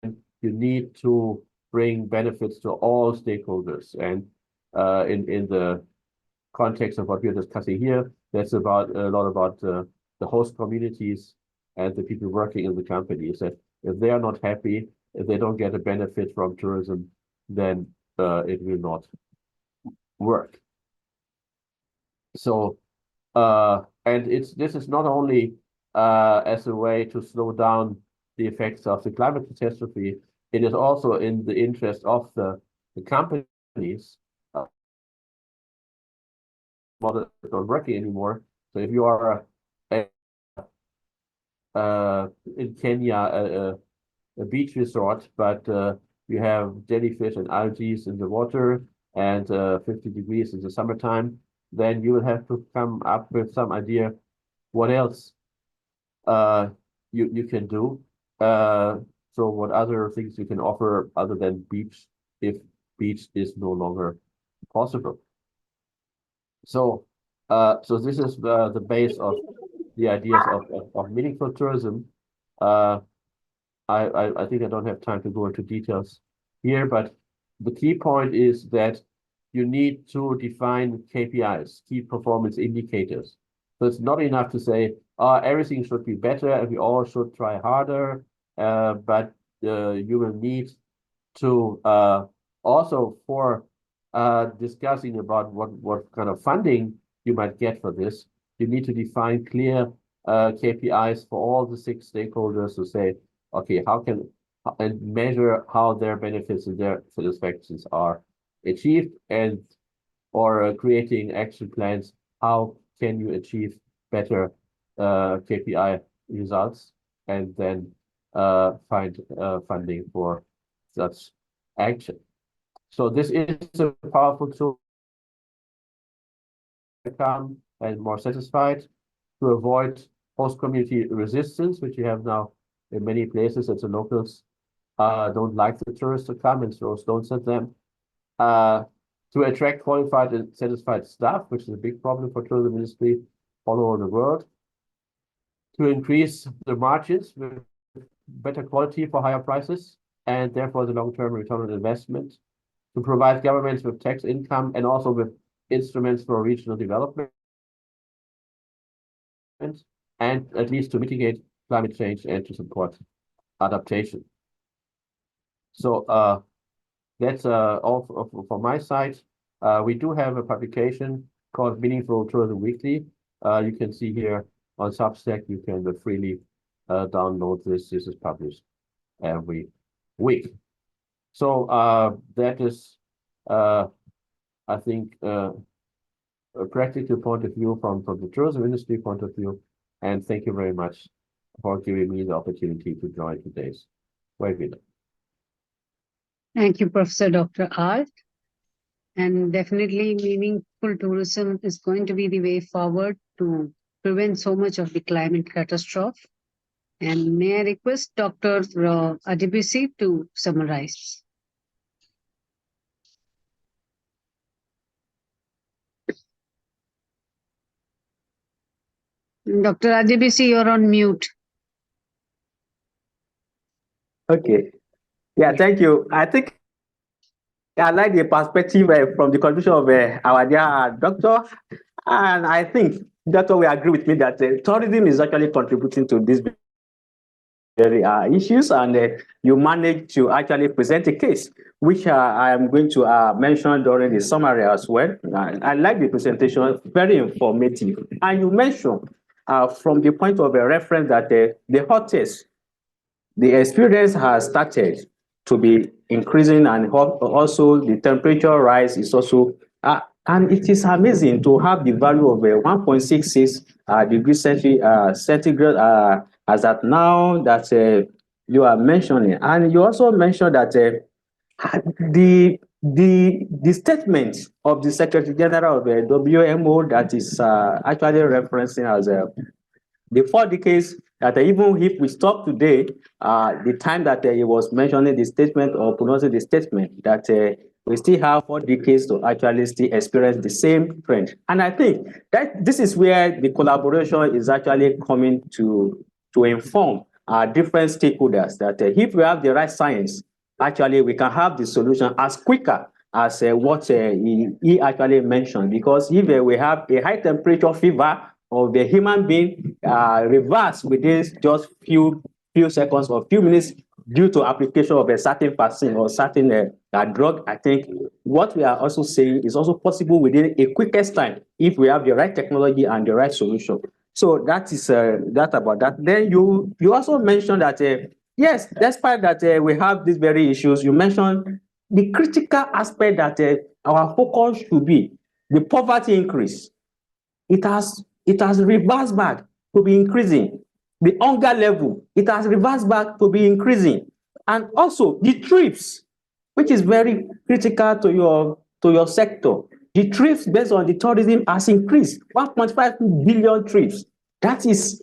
you need to bring benefits to all stakeholders. And in the context of what we are discussing here, that's about a lot about the host communities and the people working in the companies. That if they are not happy, if they don't get a benefit from tourism, then it will not work. So, and this is not only as a way to slow down the effects of the climate catastrophe, it is also in the interest of the companies not working anymore. So if you are in Kenya, a beach resort, but you have jellyfish and algae in the water and 50 degrees in the summertime, then you will have to come up with some idea what else you can do. So what other things you can offer other than beach if beach is no longer possible. So so this is the base of the ideas of meaningful tourism. I think I don't have time to go into details here, but the key point is that you need to define KPIs, key performance indicators. So it's not enough to say, everything should be better and we all should try harder, but you will need to also for discussing about what kind of funding you might get for this, you need to define clear KPIs for all the 6 stakeholders to say, okay, how can and measure how their benefits and their satisfactions are achieved, and or creating action plans. How can you achieve better KPI results, and then find funding for such action. So this is a powerful tool to become and more satisfied, to avoid host community resistance, which you have now in many places that the locals don't like the tourists to come and tourists don't send them. To attract qualified and satisfied staff, which is a big problem for tourism industry all over the world. To increase the margins with better quality for higher prices, and therefore the long-term return on investment. To provide governments with tax income and also with instruments for regional development, and at least to mitigate climate change and to support adaptation. So that's all from my side. We do have a publication called Meaningful Tourism Weekly. You can see here on Substack, you can freely download this. This is published every week. So that is, I think, a practical point of view from the tourism industry point of view. And thank you very much for giving me the opportunity to join today's webinar. Thank you, Professor Dr. Art. And definitely meaningful tourism is going to be the way forward to prevent so much of the climate catastrophe. And may I request Dr. Adebisi to summarize? Dr. Adebisi, you're on mute. Okay. Yeah, thank you. I think I like the perspective from the contribution of our dear doctor. And I think doctor will agree with me that tourism is actually contributing to these very issues, and you managed to actually present a case, which I am going to mention during the summary as well. I like the presentation, very informative. And you mentioned from the point of a reference that the hottest, the experience has started to be increasing, and also the temperature rise is also, and it is amazing to have the value of 1.66 degrees centigrade as at now that you are mentioning. And you also mentioned that the statement of the Secretary General of the WMO that is actually referencing as the 4 decades, that even if we stop today, the time that he was mentioning the statement or pronouncing the statement, that we still have 4 decades to actually still experience the same trend. And I think that this is where the collaboration is actually coming to inform our different stakeholders that if we have the right science, actually we can have the solution as quicker as what he actually mentioned. Because if we have a high temperature fever of the human being reverse within just few seconds or few minutes, due to application of a certain vaccine or certain drug, I think what we are also saying is also possible within a quickest time if we have the right technology and the right solution. So that is that about that. Then you also mentioned that yes, despite that we have these very issues, you mentioned the critical aspect that our focus should be the poverty increase. It has reversed back to be increasing. The hunger level, it has reversed back to be increasing. And also the trips, which is very critical to your sector. The trips based on the tourism has increased 1.5 billion trips. That is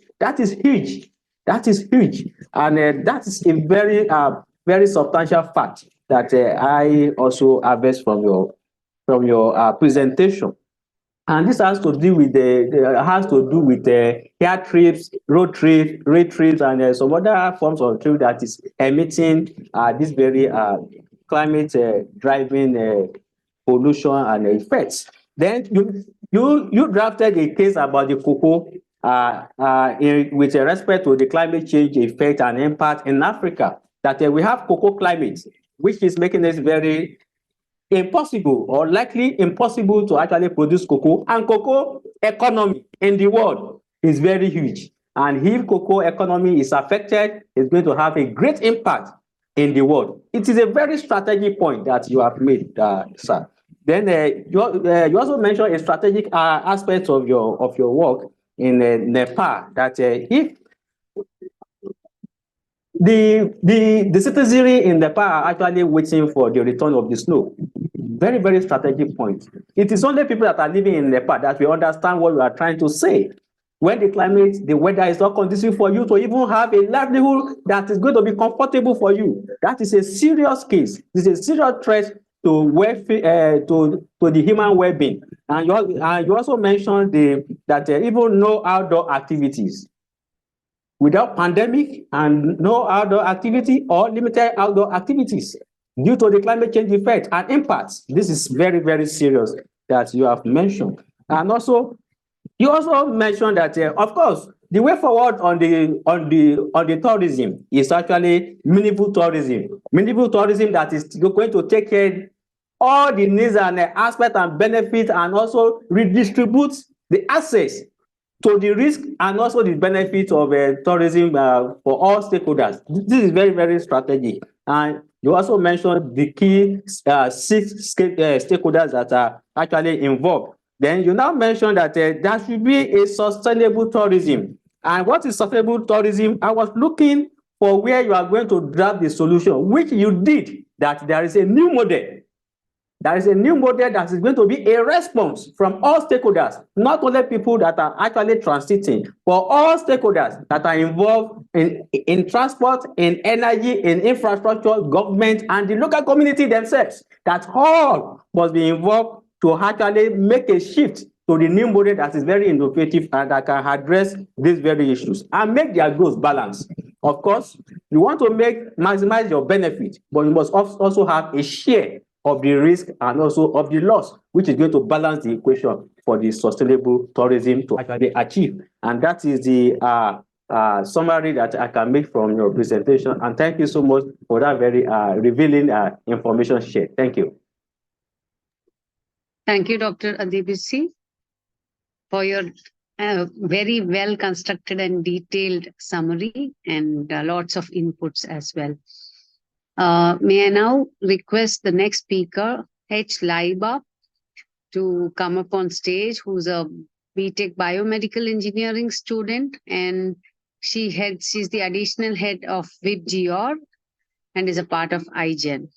huge. That is huge. And that is a very substantial fact that I also harvest from your presentation. And this has to do with air trips, road trips, rail trips, and some other forms of trip that is emitting this very climate driving pollution and effects. Then you drafted a case about the cocoa with respect to the climate change effect and impact in Africa. That we have cocoa climate, which is making it very impossible or likely impossible to actually produce cocoa, and cocoa economy in the world is very huge. And if cocoa economy is affected, it's going to have a great impact in the world. It is a very strategic point that you have made, sir. Then you also mentioned a strategic aspect of your work in Nepal, that if the citizenry in Nepal are actually waiting for the return of the snow. Very, very strategic point. It is only people that are living in Nepal that will understand what we are trying to say. When the weather is not conducive for you to even have a livelihood that is going to be comfortable for you, that is a serious case. This is a serious threat to welfare, to the human well-being. And you also mentioned that even no outdoor activities. Without pandemic and no outdoor activity or limited outdoor activities due to the climate change effect and impacts. This is very, very serious that you have mentioned. And also, you also mentioned that, of course, the way forward on the tourism is actually meaningful tourism. Meaningful tourism that is going to take care all the needs and aspects and benefits, and also redistribute the access to the risk and also the benefit of tourism for all stakeholders. This is very, very strategic. And you also mentioned the key 6 stakeholders that are actually involved. Then you now mentioned that there should be a sustainable tourism. And what is sustainable tourism? I was looking for where you are going to draft the solution, which you did, that there is a new model. There is a new model that is going to be a response from all stakeholders, not only people that are actually transiting, but all stakeholders that are involved in transport, in energy, in infrastructure, government, and the local community themselves, that all must be involved to actually make a shift to the new model that is very innovative and that can address these very issues and make their goals balanced. Of course, you want to maximize your benefit, but you must also have a share of the risk and also of the loss, which is going to balance the equation for the sustainable tourism to actually achieve. And that is the summary that I can make from your presentation. And thank you so much for that very revealing information shared. Thank you. Thank you, Dr. Adebisi, for your very well constructed and detailed summary and lots of inputs as well. May I now request the next speaker, H. Laiba, to come up on stage, who's a BTech Biomedical Engineering student, and she's the additional head of WIP-GEOR and is a part of IGEN.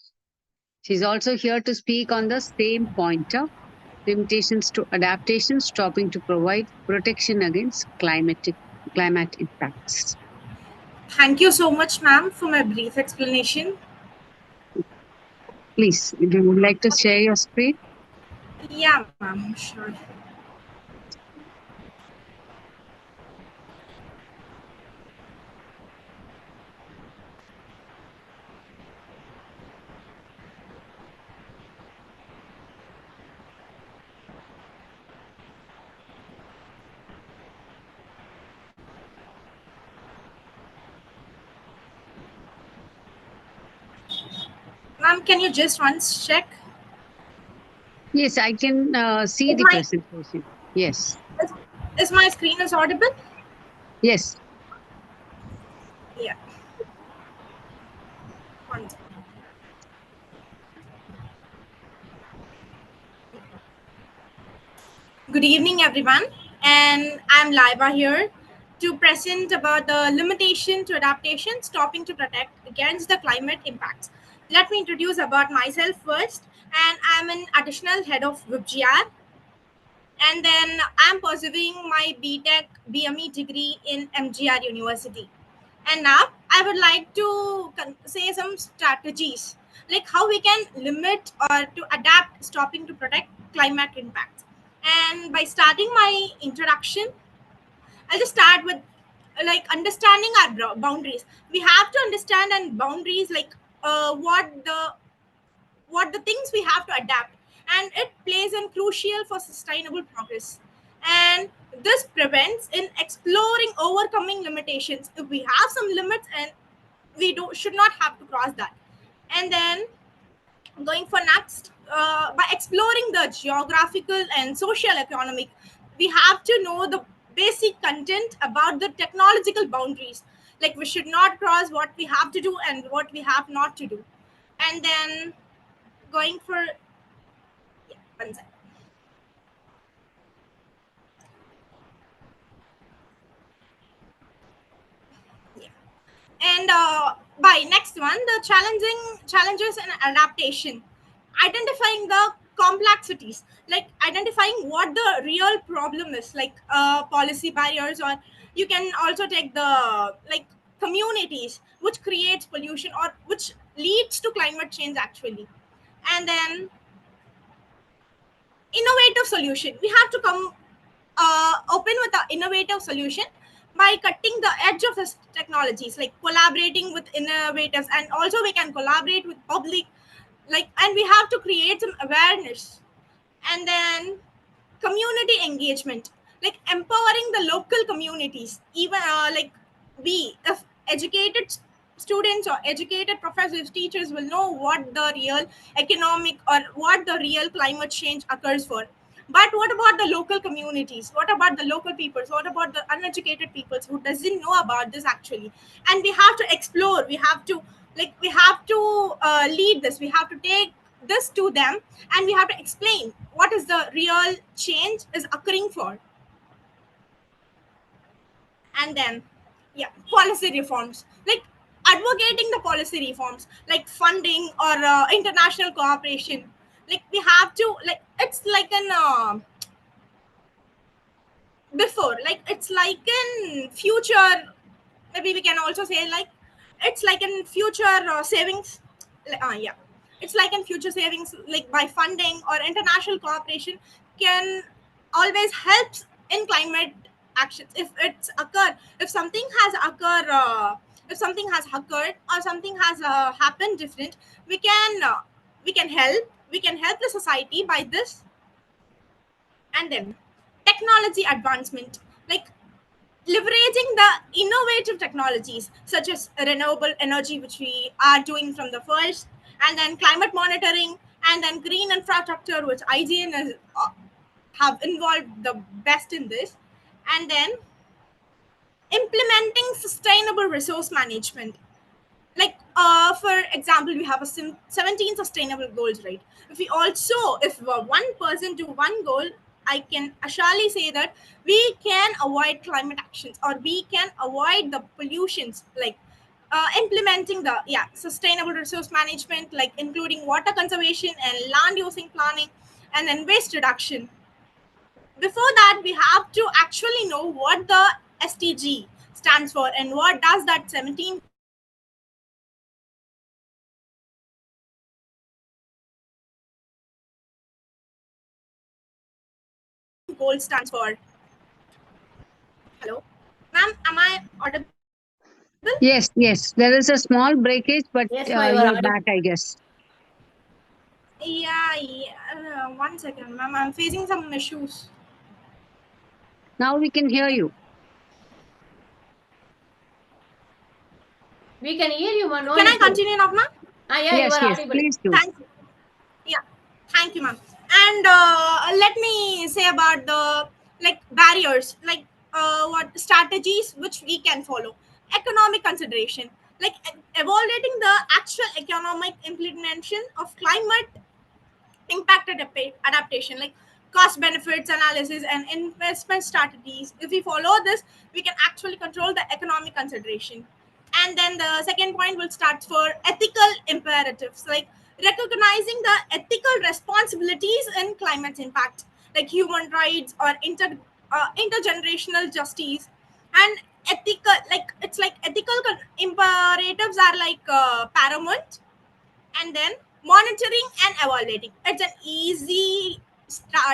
She's also here to speak on the same pointer, limitations to adaptation, stopping to provide protection against climate impacts. Thank you so much, ma'am, for my brief explanation. Please, if you would like to share your screen. Yeah, ma'am, sure. Ma'am, can you just once check? Yes, I can see Is the my, presentation. Yes. is my screen is audible? Yes. Yeah. One second. Good evening, everyone. And I'm Laiba here to present about the limitation to adaptation, stopping to protect against the climate impacts. Let me introduce about myself first. And I'm an additional head of WebGR. And then I'm pursuing my BTech BME degree in MGR University. And now I would like to say some strategies like how we can limit or to adapt, stopping to protect climate impacts. And by starting my introduction, I'll just start with like understanding our boundaries. We have to understand and boundaries like what the things we have to adapt, and it plays a crucial for sustainable progress. And this prevents in exploring overcoming limitations. If we have some limits and we should not have to cross that. And then going for next, by exploring the geographical and social economic, we have to know the basic content about the technological boundaries, like we should not cross what we have to do and what we have not to do. And then going for one second. And by next one, the challenges and adaptation, identifying the complexities, like identifying what the real problem is, like policy barriers, or you can also take the like communities which creates pollution or which leads to climate change actually. And then innovative solution, we have to come open with the innovative solution by cutting the edge of the technologies, like collaborating with innovators, and also we can collaborate with public, like, and we have to create some awareness. And then community engagement, like empowering the local communities, even like we if educated students or educated professors, teachers will know what the real economic or what the real climate change occurs for. But what about the local communities, what about the local peoples, what about the uneducated peoples who doesn't know about this actually? And we have to explore, we have to lead this, we have to take this to them, and we have to explain what is the real change is occurring for. And then policy reforms, like advocating the policy reforms, like funding or international cooperation, like we have to, like it's like an before, like it's like in future, maybe we can also say like it's like in future savings, yeah, it's like in future savings, like by funding or international cooperation can always helps in climate actions. If it's occurred, if something has occurred, if something has occurred or something has happened different, we can help, we can help the society by this. And then technology advancement, like leveraging the innovative technologies such as renewable energy, which we are doing from the first, and then climate monitoring, and then green infrastructure, which IGEN is, have involved the best in this. And then implementing sustainable resource management, like for example, we have a 17 sustainable goals, right? If we also, if one person do one goal, I can surely say that we can avoid climate actions, or we can avoid the pollutions, like implementing the sustainable resource management, like including water conservation and land using planning, and then waste reduction. Before that, we have to actually know what the SDG stands for and what does that 17 goal stands for. Hello, ma'am, am I audible? Yes, yes. There is a small breakage, but Yes, you ma, you are are audible. back, I guess. Yeah, one second, ma'am. I'm facing some issues. Now we can hear you. We can hear you, ma. No Can I issue. continue now, ma'am? Yeah, Yes, you are yes, audible. please do. Thank you. Yeah, thank you, ma'am. And let me say about the barriers, what strategies which we can follow. Economic consideration, evaluating the actual economic implementation of climate impact adaptation, like cost benefits analysis and investment strategies. If we follow this, we can actually control the economic consideration. And then the second point will start for ethical imperatives, like recognizing the ethical responsibilities in climate impact, like human rights or intergenerational justice. And ethical, ethical imperatives are paramount. And then monitoring and evaluating, it's an easy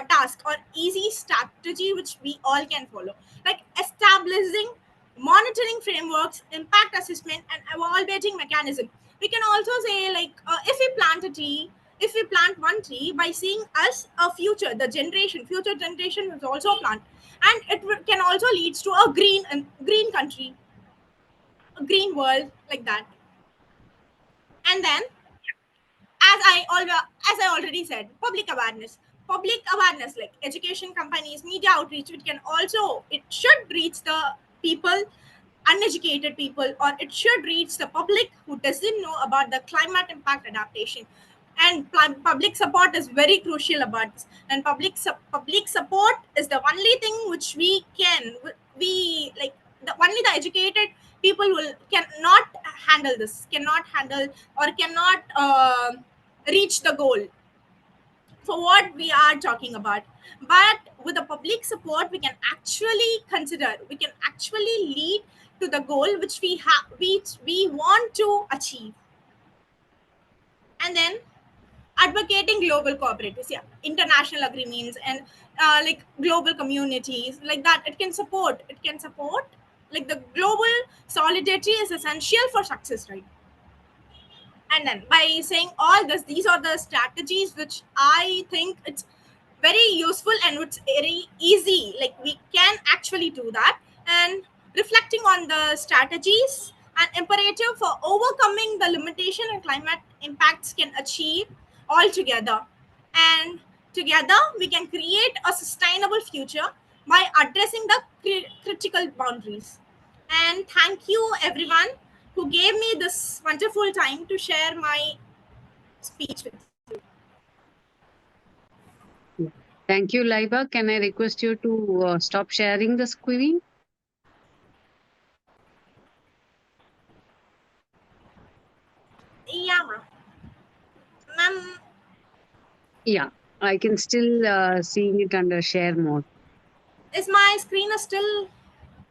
task or easy strategy which we all can follow, like establishing monitoring frameworks, impact assessment and evaluating mechanism. We can also say if we plant a tree, if we plant one tree, by seeing us a future generation will also plant, and can also leads to a green country, a green world, like that. And then, as I already said, public awareness, like education, companies, media outreach, it should reach the people, uneducated people, or it should reach the public who doesn't know about the climate impact adaptation. And public support is very crucial about this. And public support is the only thing which we like, the only the educated people will cannot handle this, cannot handle, or cannot reach the goal for what we are talking about. But with the public support, we can actually lead to the goal which we want to achieve. And then advocating global cooperatives, yeah, international agreements, and global communities, like that, it can support, like the global solidarity is essential for success, right? And then by saying all this, these are the strategies which I think it's very useful and it's very easy, like we can actually do that. And reflecting on the strategies and imperative for overcoming the limitation and climate impacts can achieve all together. And together we can create a sustainable future by addressing the critical boundaries. And thank you everyone who gave me this wonderful time to share my speech with you. Thank you, Laiba. Can I request you to stop sharing the screen? Yeah, ma'am. Yeah, I can still seeing it under share mode. Is my screen still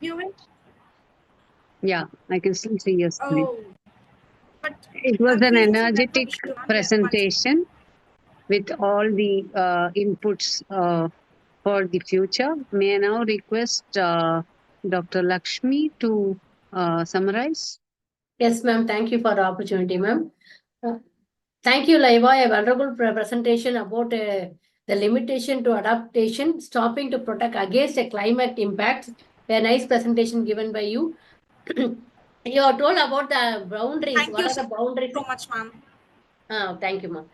viewing? Yeah, I can still see your screen. Oh, but It was I'm an facing some network energetic issue. presentation with all the inputs for the future. May I now request Dr. Lakshmi to summarize? Yes, ma'am. Thank you for the opportunity, ma'am. Thank you, Laiva. A wonderful presentation about the limitation to adaptation, stopping to protect against a climate impact. A nice presentation given by you. You are told about the boundaries. Thank what you are the boundaries? so much, ma'am. Thank you, ma'am.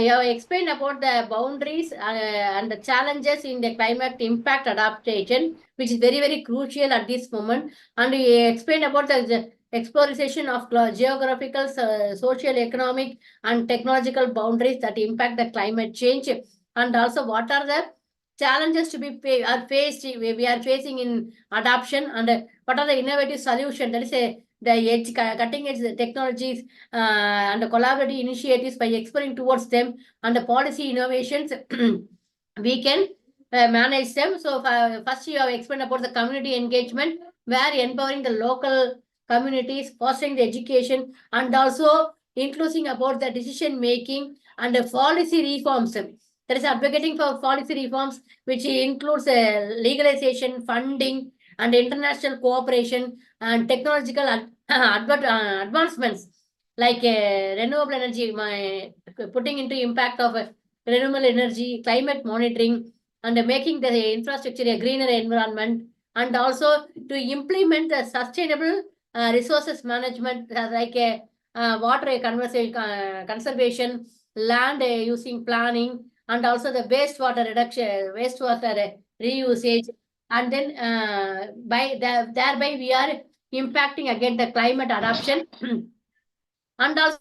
You have explained about the boundaries and the challenges in the climate impact adaptation, which is very, very crucial at this moment. And you explained about the exploration of geographical, social, economic, and technological boundaries that impact the climate change. And also, what are the challenges to be we are facing in adoption, and what are the innovative solutions? That is the cutting edge technologies and the collaborative initiatives. By exploring towards them and the policy innovations, we can manage them. So first you have explained about the community engagement, where empowering the local communities, fostering the education, and also including about the decision making and the policy reforms. There is advocating for policy reforms, which includes legalization, funding, and international cooperation and technological advancements, like renewable energy, putting into impact of renewable energy, climate monitoring, and making the infrastructure a greener environment, and also to implement the sustainable resources management, like water conservation, land using planning, and also the wastewater reduction, wastewater reusage, and then thereby we are impacting again the climate adaptation. And also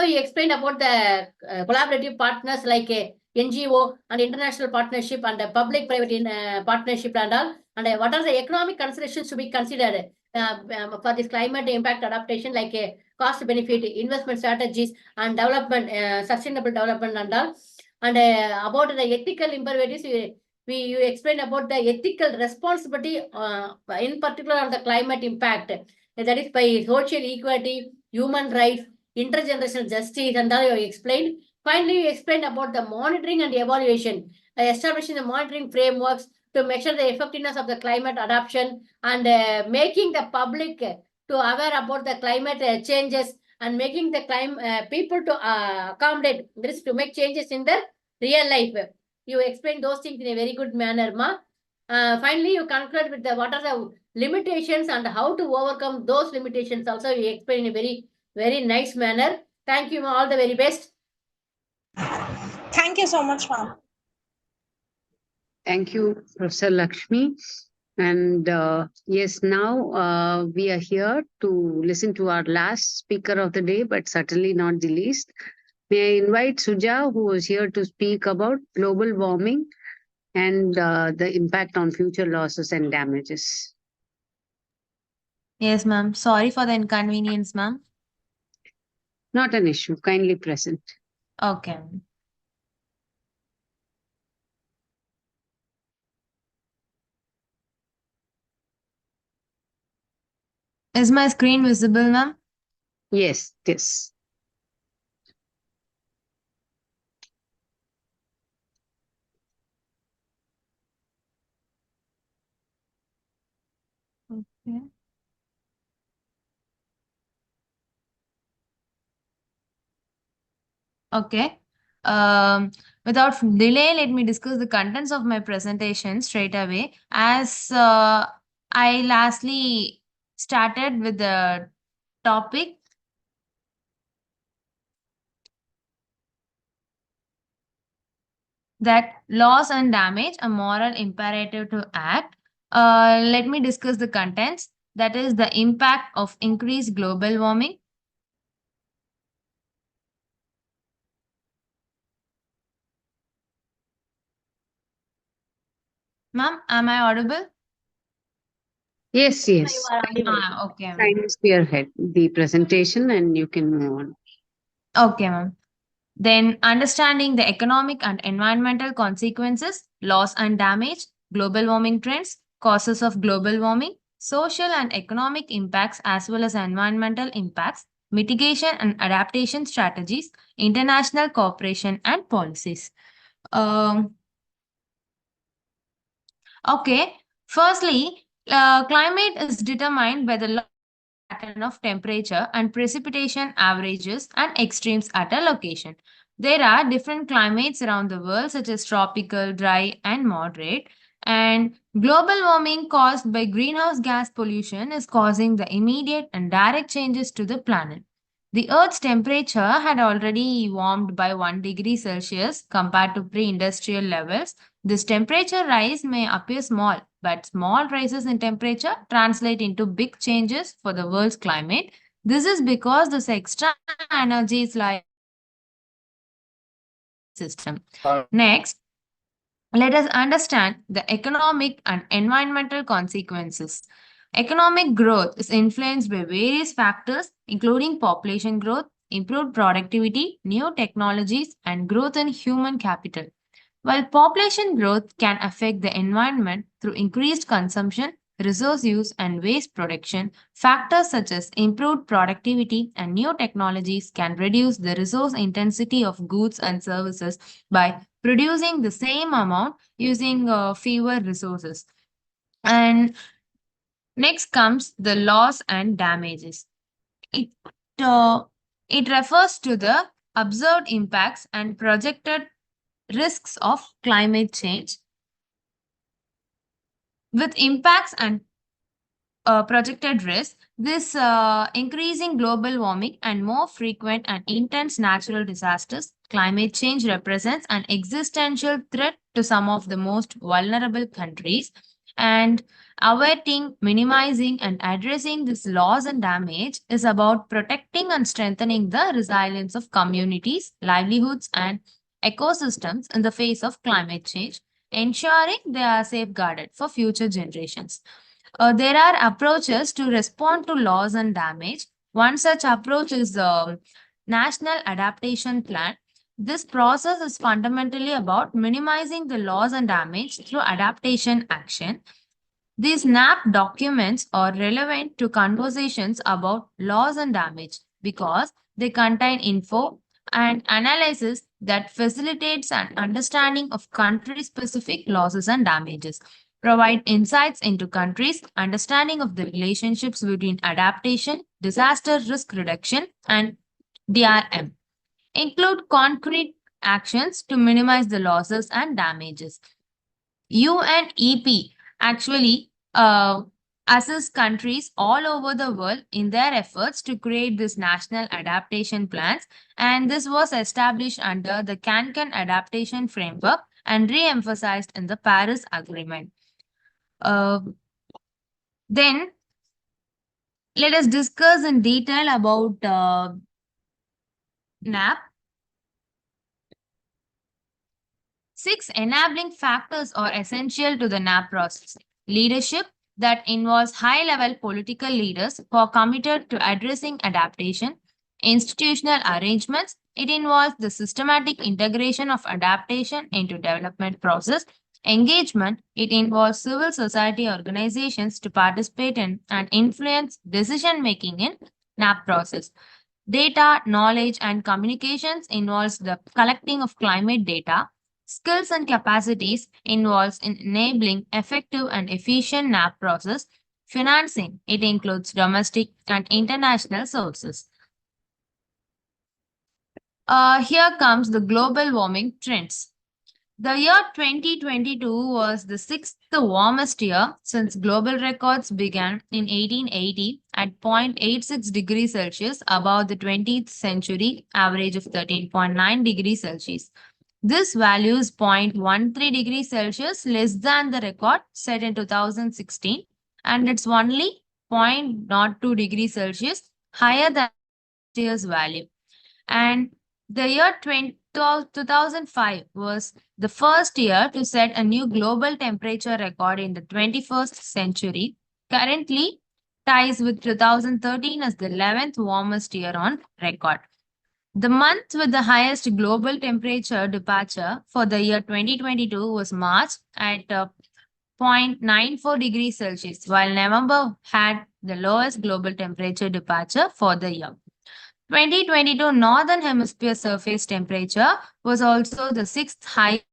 he explained about the collaborative partners like NGO and international partnership and public-private partnership and all. And what are the economic considerations to be considered for this climate impact adaptation, like cost benefit, investment strategies, and development, sustainable development and all. And about the ethical imperatives, you explained about the ethical responsibility, in particular on the climate impact. That is by social equality, human rights, intergenerational justice, and all you explained. Finally, you explained about the monitoring and evaluation, establishing the monitoring frameworks to measure the effectiveness of the climate adaptation and making the public to aware about the climate changes and making the people to accommodate this to make changes in their real life. You explained those things in a very good manner, Ma. Finally, you conclude with what are the limitations and how to overcome those limitations. Also, you explain in a very nice manner. Thank you, Ma. All the very best. Thank you so much, ma'am. Thank you, Professor Lakshmi. And yes, now we are here to listen to our last speaker of the day, but certainly not the least. May I invite Suja, who is here to speak about global warming and the impact on future losses and damages. Yes, ma'am. Sorry for the inconvenience, ma'am. Not an issue. Kindly present. Okay. Is my screen visible, ma'am? Yes, yes. Okay. Okay. Without delay, let me discuss the contents of my presentation straight away. As I lastly started with the topic, that loss and damage, a moral imperative to act. Let me discuss the contents. That is the impact of increased global warming. Ma'am, am I audible? Yes, yes. Okay. Kindly spearhead the presentation and you can move on. Okay, ma'am. Then understanding the economic and environmental consequences, loss and damage, global warming trends, causes of global warming, social and economic impacts as well as environmental impacts, mitigation and adaptation strategies, international cooperation and policies. Okay, firstly, climate is determined by the pattern of temperature and precipitation averages and extremes at a location. There are different climates around the world, such as tropical, dry, and moderate. And global warming caused by greenhouse gas pollution is causing the immediate and direct changes to the planet. The Earth's temperature had already warmed by 1 degree Celsius compared to pre-industrial levels. This temperature rise may appear small, but small rises in temperature translate into big changes for the world's climate. This is because this extra energy is like system. Next, let us understand the economic and environmental consequences. Economic growth is influenced by various factors, including population growth, improved productivity, new technologies, and growth in human capital. While population growth can affect the environment through increased consumption, resource use, and waste production, factors such as improved productivity and new technologies can reduce the resource intensity of goods and services by producing the same amount using fewer resources. And next comes the loss and damages. It refers to the observed impacts and projected risks of climate change with impacts and projected risk, this increasing global warming and more frequent and intense natural disasters, climate change represents an existential threat to some of the most vulnerable countries. And averting, minimizing, and addressing this loss and damage is about protecting and strengthening the resilience of communities, livelihoods, and ecosystems in the face of climate change, ensuring they are safeguarded for future generations. There are approaches to respond to loss and damage. One such approach is the National Adaptation Plan. This process is fundamentally about minimizing the loss and damage through adaptation action. These NAP documents are relevant to conversations about loss and damage because they contain info and analysis that facilitates an understanding of country-specific losses and damages, provide insights into countries' understanding of the relationships between adaptation, disaster risk reduction, and DRM, include concrete actions to minimize the losses and damages. UNEP actually assists countries all over the world in their efforts to create these national adaptation plans, and this was established under the Cancun Adaptation Framework and re-emphasized in the Paris Agreement. Then let us discuss in detail about NAP. 6 enabling factors are essential to the NAP process. Leadership that involves high-level political leaders who are committed to addressing adaptation. Institutional arrangements. It involves the systematic integration of adaptation into development process. Engagement. It involves civil society organizations to participate in and influence decision-making in NAP process. Data, knowledge, and communications involves the collecting of climate data. Skills and capacities involves in enabling effective and efficient NAP process. Financing, it includes domestic and international sources. Here comes the global warming trends. The year 2022 was the 6th warmest year since global records began in 1880 at 0.86 degrees Celsius above the 20th century average of 13.9 degrees Celsius. This value is 0.13 degrees Celsius less than the record set in 2016, and it's only 0.02 degrees Celsius higher than last year's value. And the year 2005 was the first year to set a new global temperature record in the 21st century, currently ties with 2013 as the 11th warmest year on record. The month with the highest global temperature departure for the year 2022 was March at 0.94 degrees Celsius, while November had the lowest global temperature departure for the year. 2022 Northern Hemisphere surface temperature was also the 6th highest.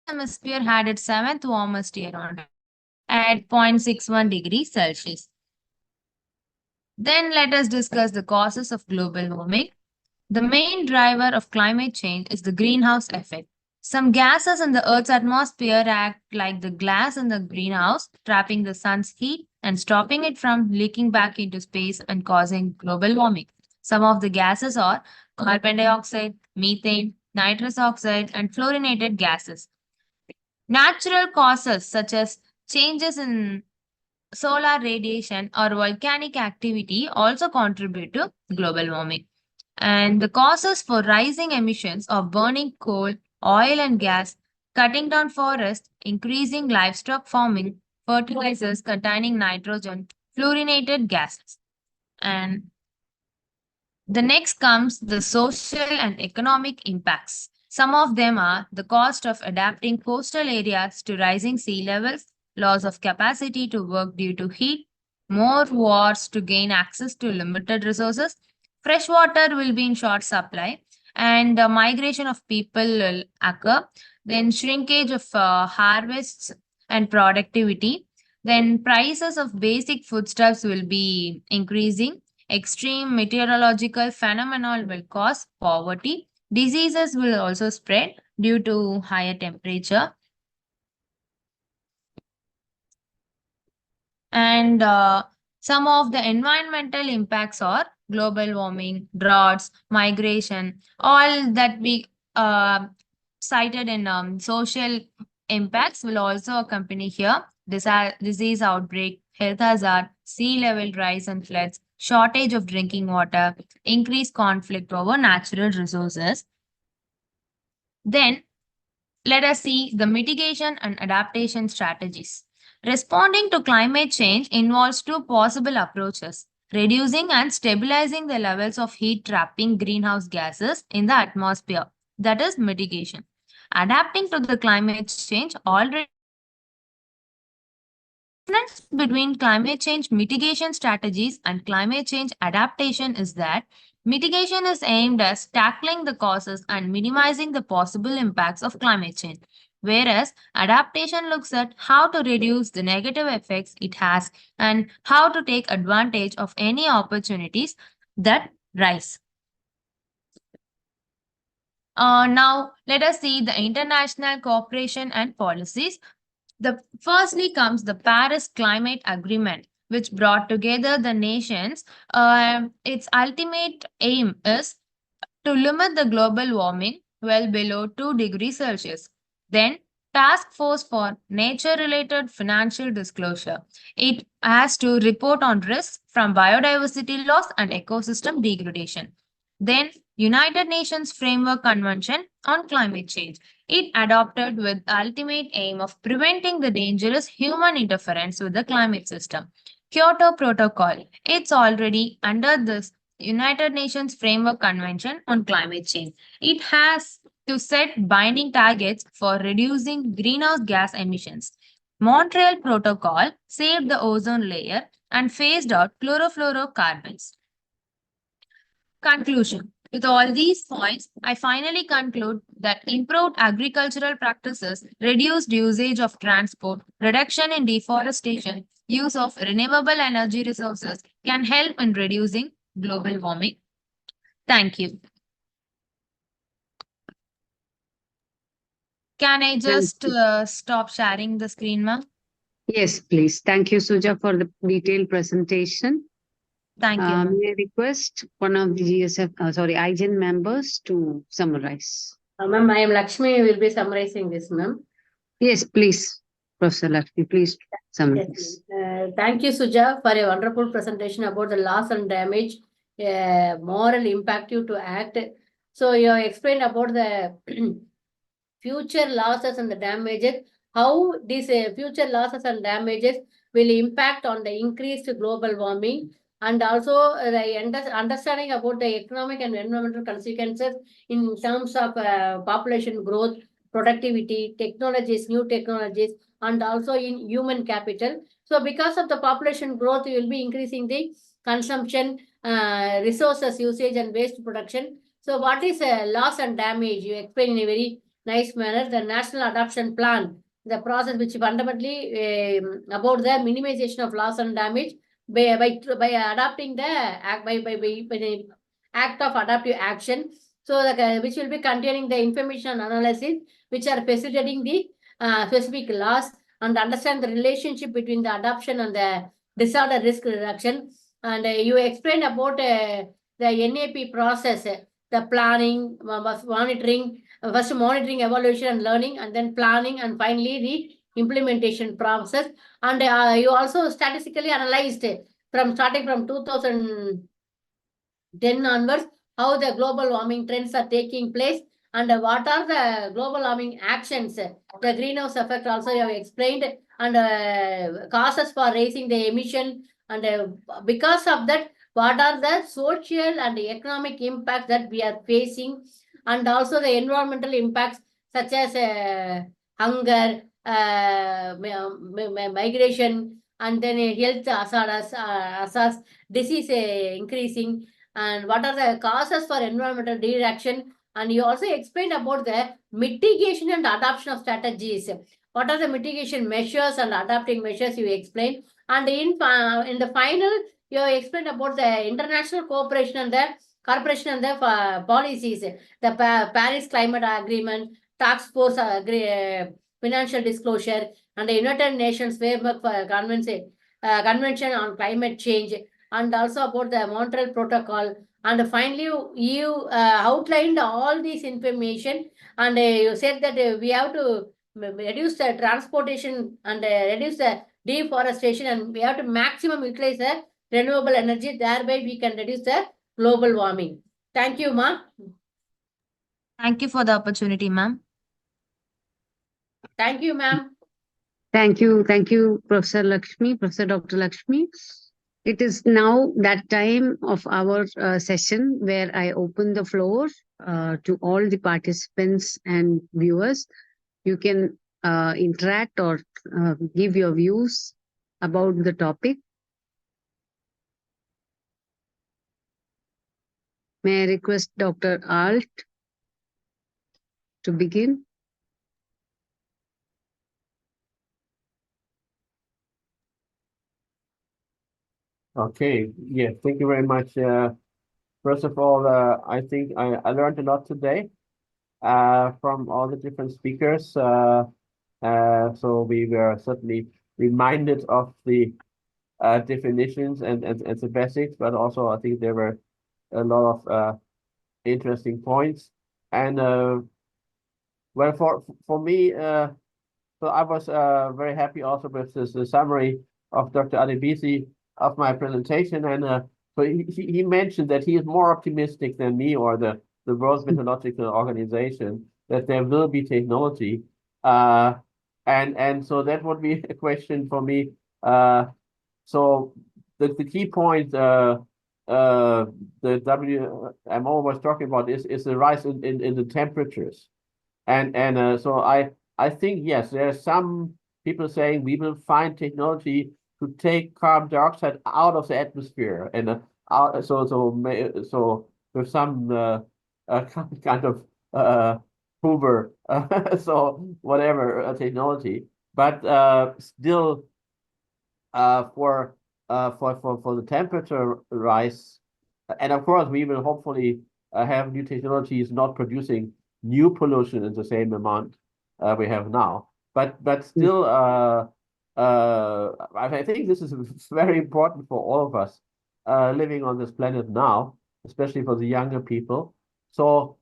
Hemisphere had its 7th warmest year on at 0.61 degrees Celsius. Then let us discuss the causes of global warming. The main driver of climate change is the greenhouse effect. Some gases in the Earth's atmosphere act like the glass in the greenhouse, trapping the sun's heat and stopping it from leaking back into space and causing global warming. Some of the gases are carbon dioxide, methane, nitrous oxide, and fluorinated gases. Natural causes such as changes in solar radiation or volcanic activity also contribute to global warming. And the causes for rising emissions of burning coal, oil and gas, cutting down forests, increasing livestock farming, fertilizers containing nitrogen, fluorinated gases. And the next comes the social and economic impacts. Some of them are the cost of adapting coastal areas to rising sea levels, loss of capacity to work due to heat, more wars to gain access to limited resources, fresh water will be in short supply, and the migration of people will occur, then shrinkage of harvests and productivity, then prices of basic foodstuffs will be increasing, extreme meteorological phenomena will cause poverty, diseases will also spread due to higher temperature. And some of the environmental impacts are global warming, droughts, migration, all that we cited in social impacts will also accompany here. Disease outbreak, health hazard, sea level rise and floods, shortage of drinking water, increased conflict over natural resources. Then let us see the mitigation and adaptation strategies. Responding to climate change involves two possible approaches: reducing and stabilizing the levels of heat trapping greenhouse gases in the atmosphere, that is mitigation. Adapting to the climate change already. The difference between climate change mitigation strategies and climate change adaptation is that mitigation is aimed at tackling the causes and minimizing the possible impacts of climate change, whereas adaptation looks at how to reduce the negative effects it has and how to take advantage of any opportunities that rise. Now, let us see the international cooperation and policies. Firstly comes the Paris Climate Agreement, which brought together the nations. Its ultimate aim is to limit the global warming well below 2 degrees Celsius. Then, Task Force for Nature-Related Financial Disclosure. It has to report on risks from biodiversity loss and ecosystem degradation. Then, United Nations Framework Convention on Climate Change. It adopted with the ultimate aim of preventing the dangerous human interference with the climate system. Kyoto Protocol. It's already under this United Nations Framework Convention on Climate Change. It has to set binding targets for reducing greenhouse gas emissions. Montreal Protocol saved the ozone layer and phased out chlorofluorocarbons. Conclusion. With all these points, I finally conclude that improved agricultural practices, reduced usage of transport, reduction in deforestation, use of renewable energy resources can help in reducing global warming. Thank you. Can I just stop sharing the screen, ma'am? Yes, please. Thank you, Suja, for the detailed presentation. Thank you. May I request one of the IGEN members to summarize? Ma'am, I am Lakshmi, will be summarizing this, ma'am. Yes, please. Professor Lakshmi, please summarize. Yes, thank you, Suja, for a wonderful presentation about the loss and damage, moral imperative to act. So you have explained about the future losses and the damages, how these future losses and damages will impact on the increased global warming, and also the understanding about the economic and environmental consequences in terms of population growth, productivity, technologies, new technologies, and also in human capital. So because of the population growth, you will be increasing the consumption, resources usage, and waste production. So what is loss and damage? You explain in a very nice manner. The National Adoption Plan, the process which fundamentally about the minimization of loss and damage by adopting the act by the act of adaptive action. So the which will be containing the information analysis which are facilitating the specific loss, and understand the relationship between the adoption and the disorder risk reduction. And you explained about the NAP process, the planning, monitoring, first monitoring, evaluation, and learning, and then planning, and finally the implementation process. And you also statistically analyzed starting from 2010 onwards how the global warming trends are taking place, and what are the global warming actions, the greenhouse effect also you have explained, and causes for raising the emission, and because of that, what are the social and economic impacts that we are facing, and also the environmental impacts such as hunger, migration, and then health hazards, disease increasing, and what are the causes for environmental degradation. And you also explained about the mitigation and adoption of strategies. What are the mitigation measures and adapting measures you explained. And in the final, you explained about the international cooperation and the corporation and the policies, the Paris Climate Agreement, Task Force financial disclosure, and the United Nations Framework for Convention on Climate Change, and also about the Montreal Protocol. And finally, you outlined all this information, and you said that we have to reduce the transportation and reduce the deforestation, and we have to maximum utilize the renewable energy. Thereby, we can reduce the global warming. Thank you, Ma. Thank you for the opportunity, ma'am. Thank you, ma'am. Thank you, Professor Lakshmi, Professor Dr. Lakshmi. It is now that time of our session where I open the floor to all the participants and viewers. You can interact or give your views about the topic. May I request Dr. Alt to begin? Okay, yeah, thank you very much. First of all, I think I learned a lot today from all the different speakers. So we were certainly reminded of the definitions and the basics, but also I think there were a lot of interesting points. And well, for me, so I was very happy also with the summary of Dr. Adebisi of my presentation. And so he mentioned that he is more optimistic than me or the World Meteorological Organization, that there will be technology. And so that would be a question for me. So the key point the WMO was talking about is the rise in the temperatures. And so I think, yes, there are some people saying we will find technology to take carbon dioxide out of the atmosphere, and so with some kind of Hoover, so whatever technology, but still for the temperature rise, and of course we will hopefully have new technologies not producing new pollution in the same amount we have now, but still I think this is very important for all of us living on this planet now, especially for the younger people. So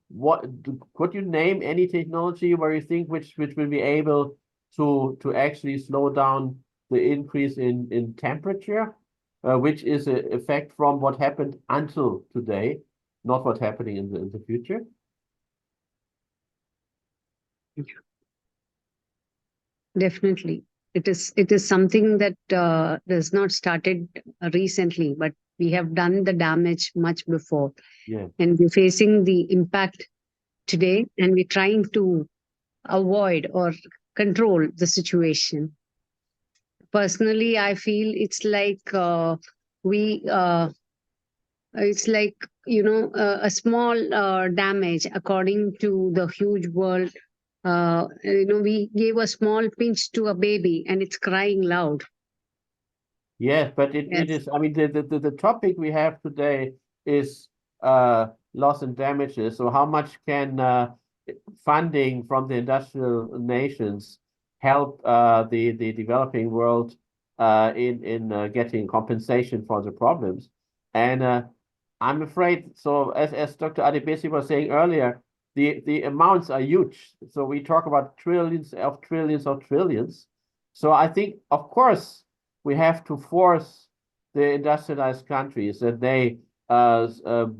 could you name any technology where you think which will be able to actually slow down the increase in temperature, which is an effect from what happened until today, not what's happening in the future? Definitely. It is something that does not started recently, but we have done the damage much before. Yeah. And we're facing the impact today, and we're trying to avoid or control the situation. Personally, I feel it's like it's like, a small damage according to the huge world. We gave a small pinch to a baby and it's crying loud. Yes, but it is, I mean, the topic we have today is loss and damages. So how much can funding from the industrial nations help the developing world in getting compensation for the problems? And I'm afraid, so as Dr. Adebisi was saying earlier, the amounts are huge. So we talk about trillions of trillions of trillions. So I think, of course, we have to force the industrialized countries that they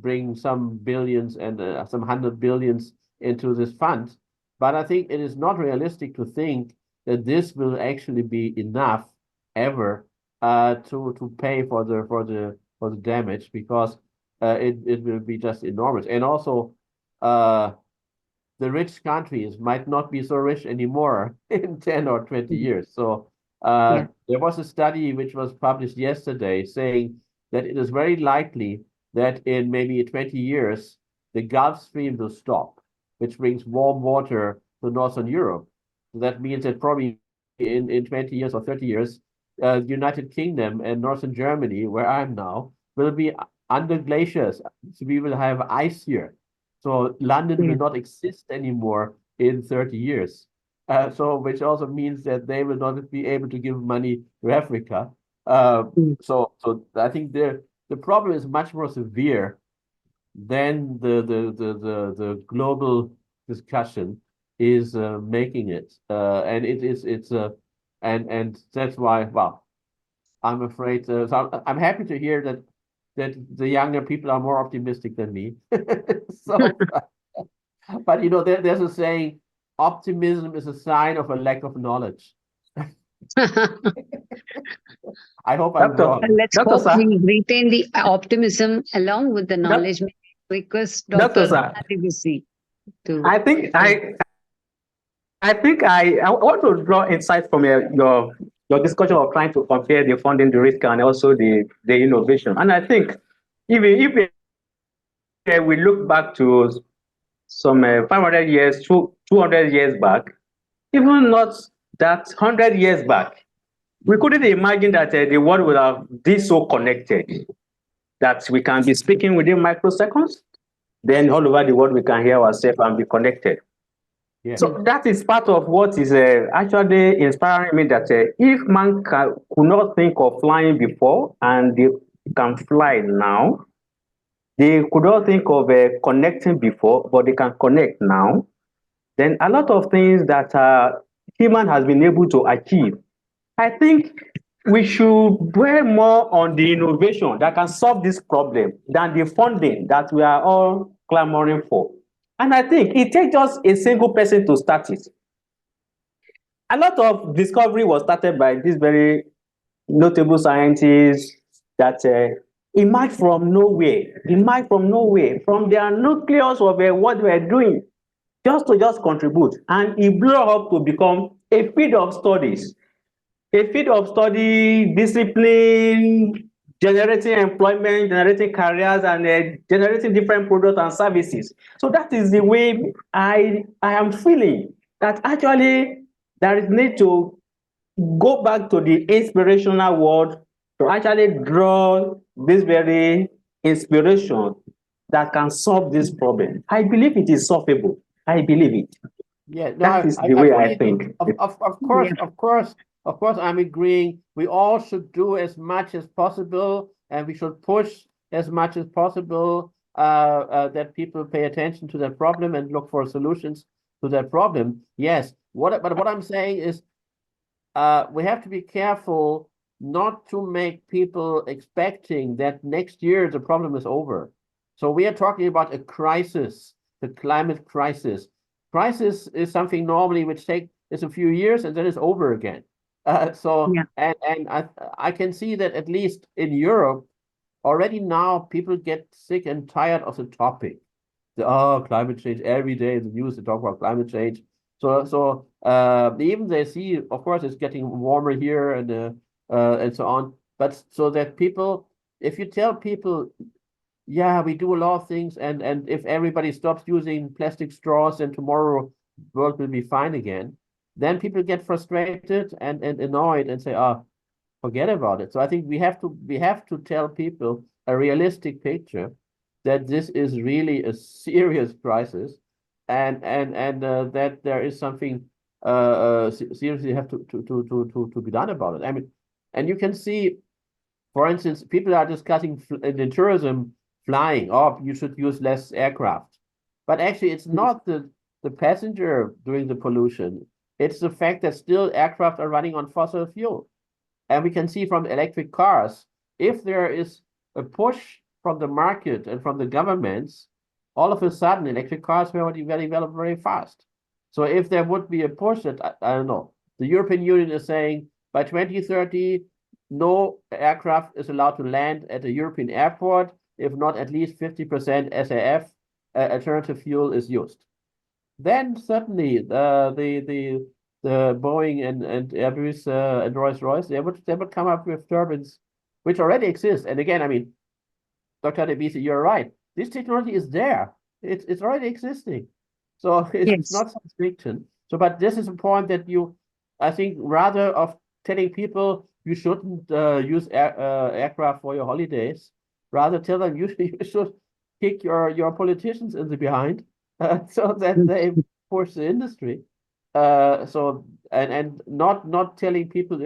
bring some billions and some 100 billions into this fund. But I think it is not realistic to think that this will actually be enough ever to pay for the damage, because it will be just enormous. And also the rich countries might not be so rich anymore in 10 or 20 years. So there was a study which was published yesterday saying that it is very likely that in maybe 20 years, the Gulf Stream will stop, which brings warm water to Northern Europe. So that means that probably in 20 years or 30 years, the United Kingdom and Northern Germany, where I'm now, will be under glaciers. So we will have ice here. So London will not exist anymore in 30 years. So which also means that they will not be able to give money to Africa. So I think the problem is much more severe than the global discussion is making it, and and that's why, well, I'm afraid. So I'm happy to hear that the younger people are more optimistic than me. So, but you know, there's a saying, optimism is a sign of a lack of knowledge. I hope I'm wrong. Let's hope we retain the optimism along with the knowledge. May I request Dr. Adivasi to. I think I want to draw insight from your discussion of trying to compare the funding, the risk, and also the innovation. And I think if we look back to some 500 years, 200 years back, even not that 100 years back, we couldn't imagine that the world would have been so connected that we can be speaking within microseconds. Then all over the world we can hear ourselves and be connected. Yeah. So that is part of what is actually inspiring me, that if man could not think of flying before and they can fly now, they could not think of connecting before, but they can connect now, then a lot of things that human has been able to achieve, I think we should dwell more on the innovation that can solve this problem than the funding that we are all clamoring for. And I think it takes just a single person to start it. A lot of discovery was started by these very notable scientists that emerged from nowhere, from their nucleus of what they were doing, just to contribute. And it blew up to become a field of studies, discipline, generating employment, generating careers, and generating different products and services. So that is the way I am feeling, that actually there is need to go back to the inspirational world to actually draw this very inspiration that can solve this problem. I believe it is solvable. I believe it. Yeah, no, that is the way I think. Of course, I'm agreeing. We all should do as much as possible, and we should push as much as possible that people pay attention to that problem and look for solutions to that problem. Yes, but what I'm saying is, we have to be careful not to make people expecting that next year the problem is over. So we are talking about a crisis, the climate crisis. Crisis is something normally which is a few years and then it's over again. And I can see that at least in Europe, already now people get sick and tired of the topic. Climate change, every day in the news they talk about climate change. So even they see, of course, it's getting warmer here and so on. But so that people, if you tell people, yeah, we do a lot of things, and if everybody stops using plastic straws, then tomorrow the world will be fine again, then people get frustrated and annoyed and say, forget about it. So I think we have to tell people a realistic picture that this is really a serious crisis, and that there is something seriously have to be done about it. I mean, and you can see, for instance, people are discussing in tourism flying. You should use less aircraft, but actually it's not the passenger doing the pollution. It's the fact that still aircraft are running on fossil fuel. And we can see from electric cars, if there is a push from the market and from the governments, all of a sudden electric cars will develop very fast. So if there would be a push that, I don't know, the European Union is saying by 2030, no aircraft is allowed to land at a European airport if not at least 50% SAF alternative fuel is used. Then certainly the Boeing and Airbus and Rolls-Royce, they would come up with turbines which already exist. And again, I mean, Dr. Adebisi, you're right. This technology is there. It's already existing. So it's not science fiction. So, but this is a point that I think, rather of telling people you shouldn't use aircraft for your holidays, rather tell them you should kick your politicians in the behind so that they push the industry. So and not telling people,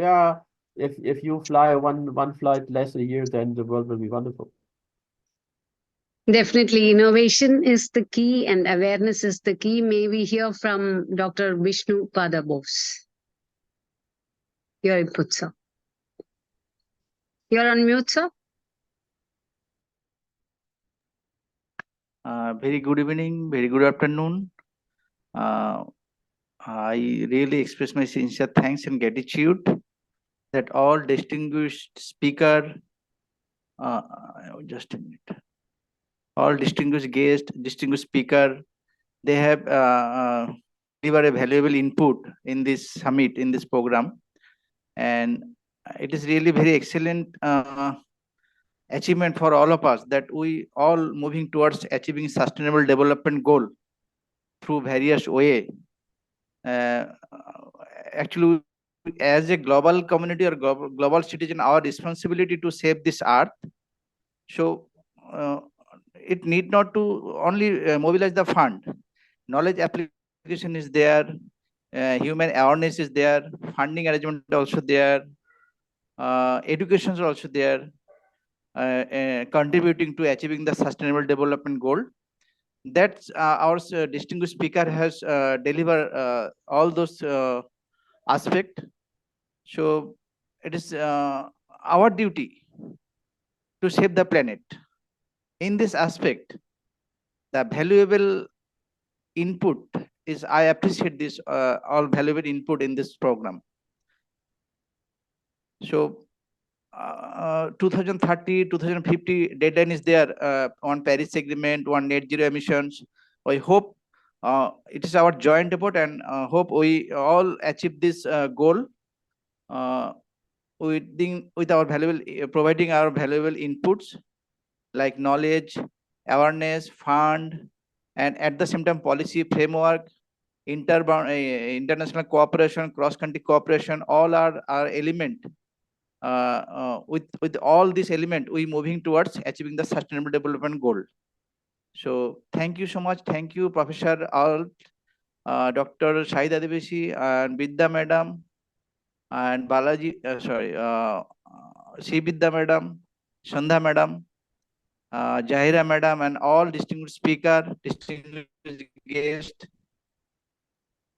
if you fly one flight less a year, then the world will be wonderful. Definitely, innovation is the key and awareness is the key. May we hear from Dr. Vishnu Padabose? Your input, sir. You're on mute, sir. Very good evening, very good afternoon. I really express my sincere thanks and gratitude that all distinguished speaker, just a minute, all distinguished guests, distinguished speaker, they have delivered a valuable input in this summit, in this program. And it is really very excellent achievement for all of us that we all moving towards achieving sustainable development goal through various way. Actually, as a global community or global citizen, our responsibility to save this earth. So it need not to only mobilize the fund. Knowledge application is there, human awareness is there, funding arrangement also there, education is also there, contributing to achieving the sustainable development goal. That's our distinguished speaker has delivered all those aspects. So it is our duty to save the planet. In this aspect, the valuable input is, I appreciate this all valuable input in this program. So 2030, 2050 deadline is there on Paris Agreement, on net zero emissions. I hope it is our joint effort and hope we all achieve this goal with our valuable, providing our valuable inputs like knowledge, awareness, fund, and at the same time policy framework, international cooperation, cross-country cooperation, all are element. With all this element, we moving towards achieving the sustainable development goal. So thank you so much. Thank you, Professor Alt, Dr. Shahida Devesi and Vidya Madam and Balaji, Srividhya Madam, Sandha Madam, Jahira Madam, and all distinguished speaker, distinguished guest.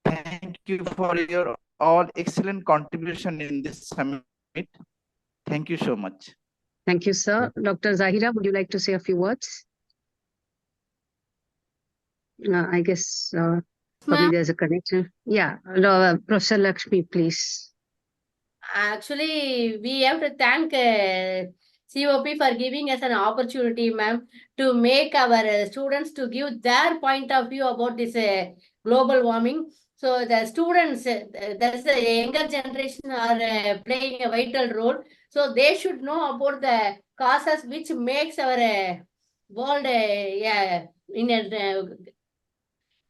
Thank you for your all excellent contribution in this summit. Thank you so much. Thank you, sir. Dr. Zahira, would you like to say a few words? I guess probably there's a connection. Yeah, Professor Lakshmi, please. Actually, we have to thank COP for giving us an opportunity, ma'am, to make our students to give their point of view about this global warming. So the students, that's the younger generation are playing a vital role. So they should know about the causes which makes our world in a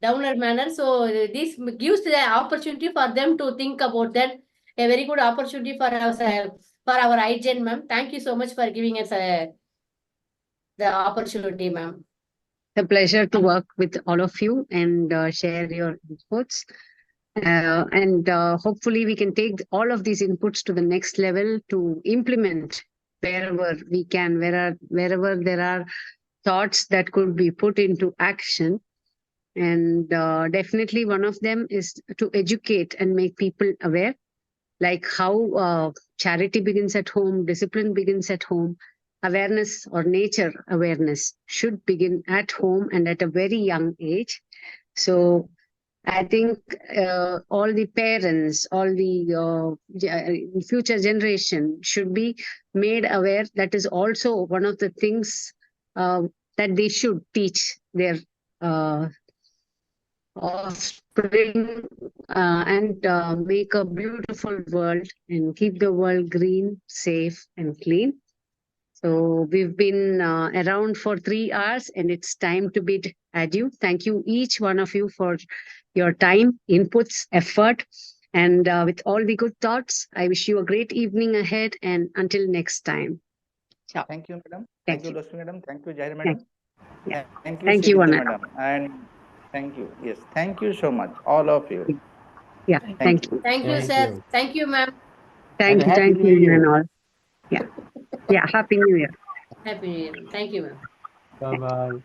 downer manner. So this gives the opportunity for them to think about that. A very good opportunity for us, for our IGEN, ma'am. Thank you so much for giving us the opportunity, ma'am. A pleasure to work with all of you and share your inputs. And hopefully we can take all of these inputs to the next level to implement wherever we can, wherever there are thoughts that could be put into action. And definitely one of them is to educate and make people aware, like how charity begins at home, discipline begins at home, awareness or nature awareness should begin at home and at a very young age. So I think all the parents, all the future generation should be made aware. That is also one of the things that they should teach their offspring and make a beautiful world and keep the world green, safe, and clean. So we've been around for 3 hours and it's time to bid adieu. Thank you, each one of you, for your time, inputs, effort, and with all the good thoughts. I wish you a great evening ahead and until next time. Ciao. Thank you, madam. Thank you, Lakshmi madam. Thank you, Jahira madam. Yeah. Thank you, Thank you, Srividhya Anna. madam. And thank you. Yes, thank you so much, all of you. Yeah, thank you. Thank you, sir. Thank you, ma'am. Thank you. Happy Thank New you, Year. and all. Yeah. Yeah. Happy New Year. Happy New Year. Thank you, ma'am. Bye bye.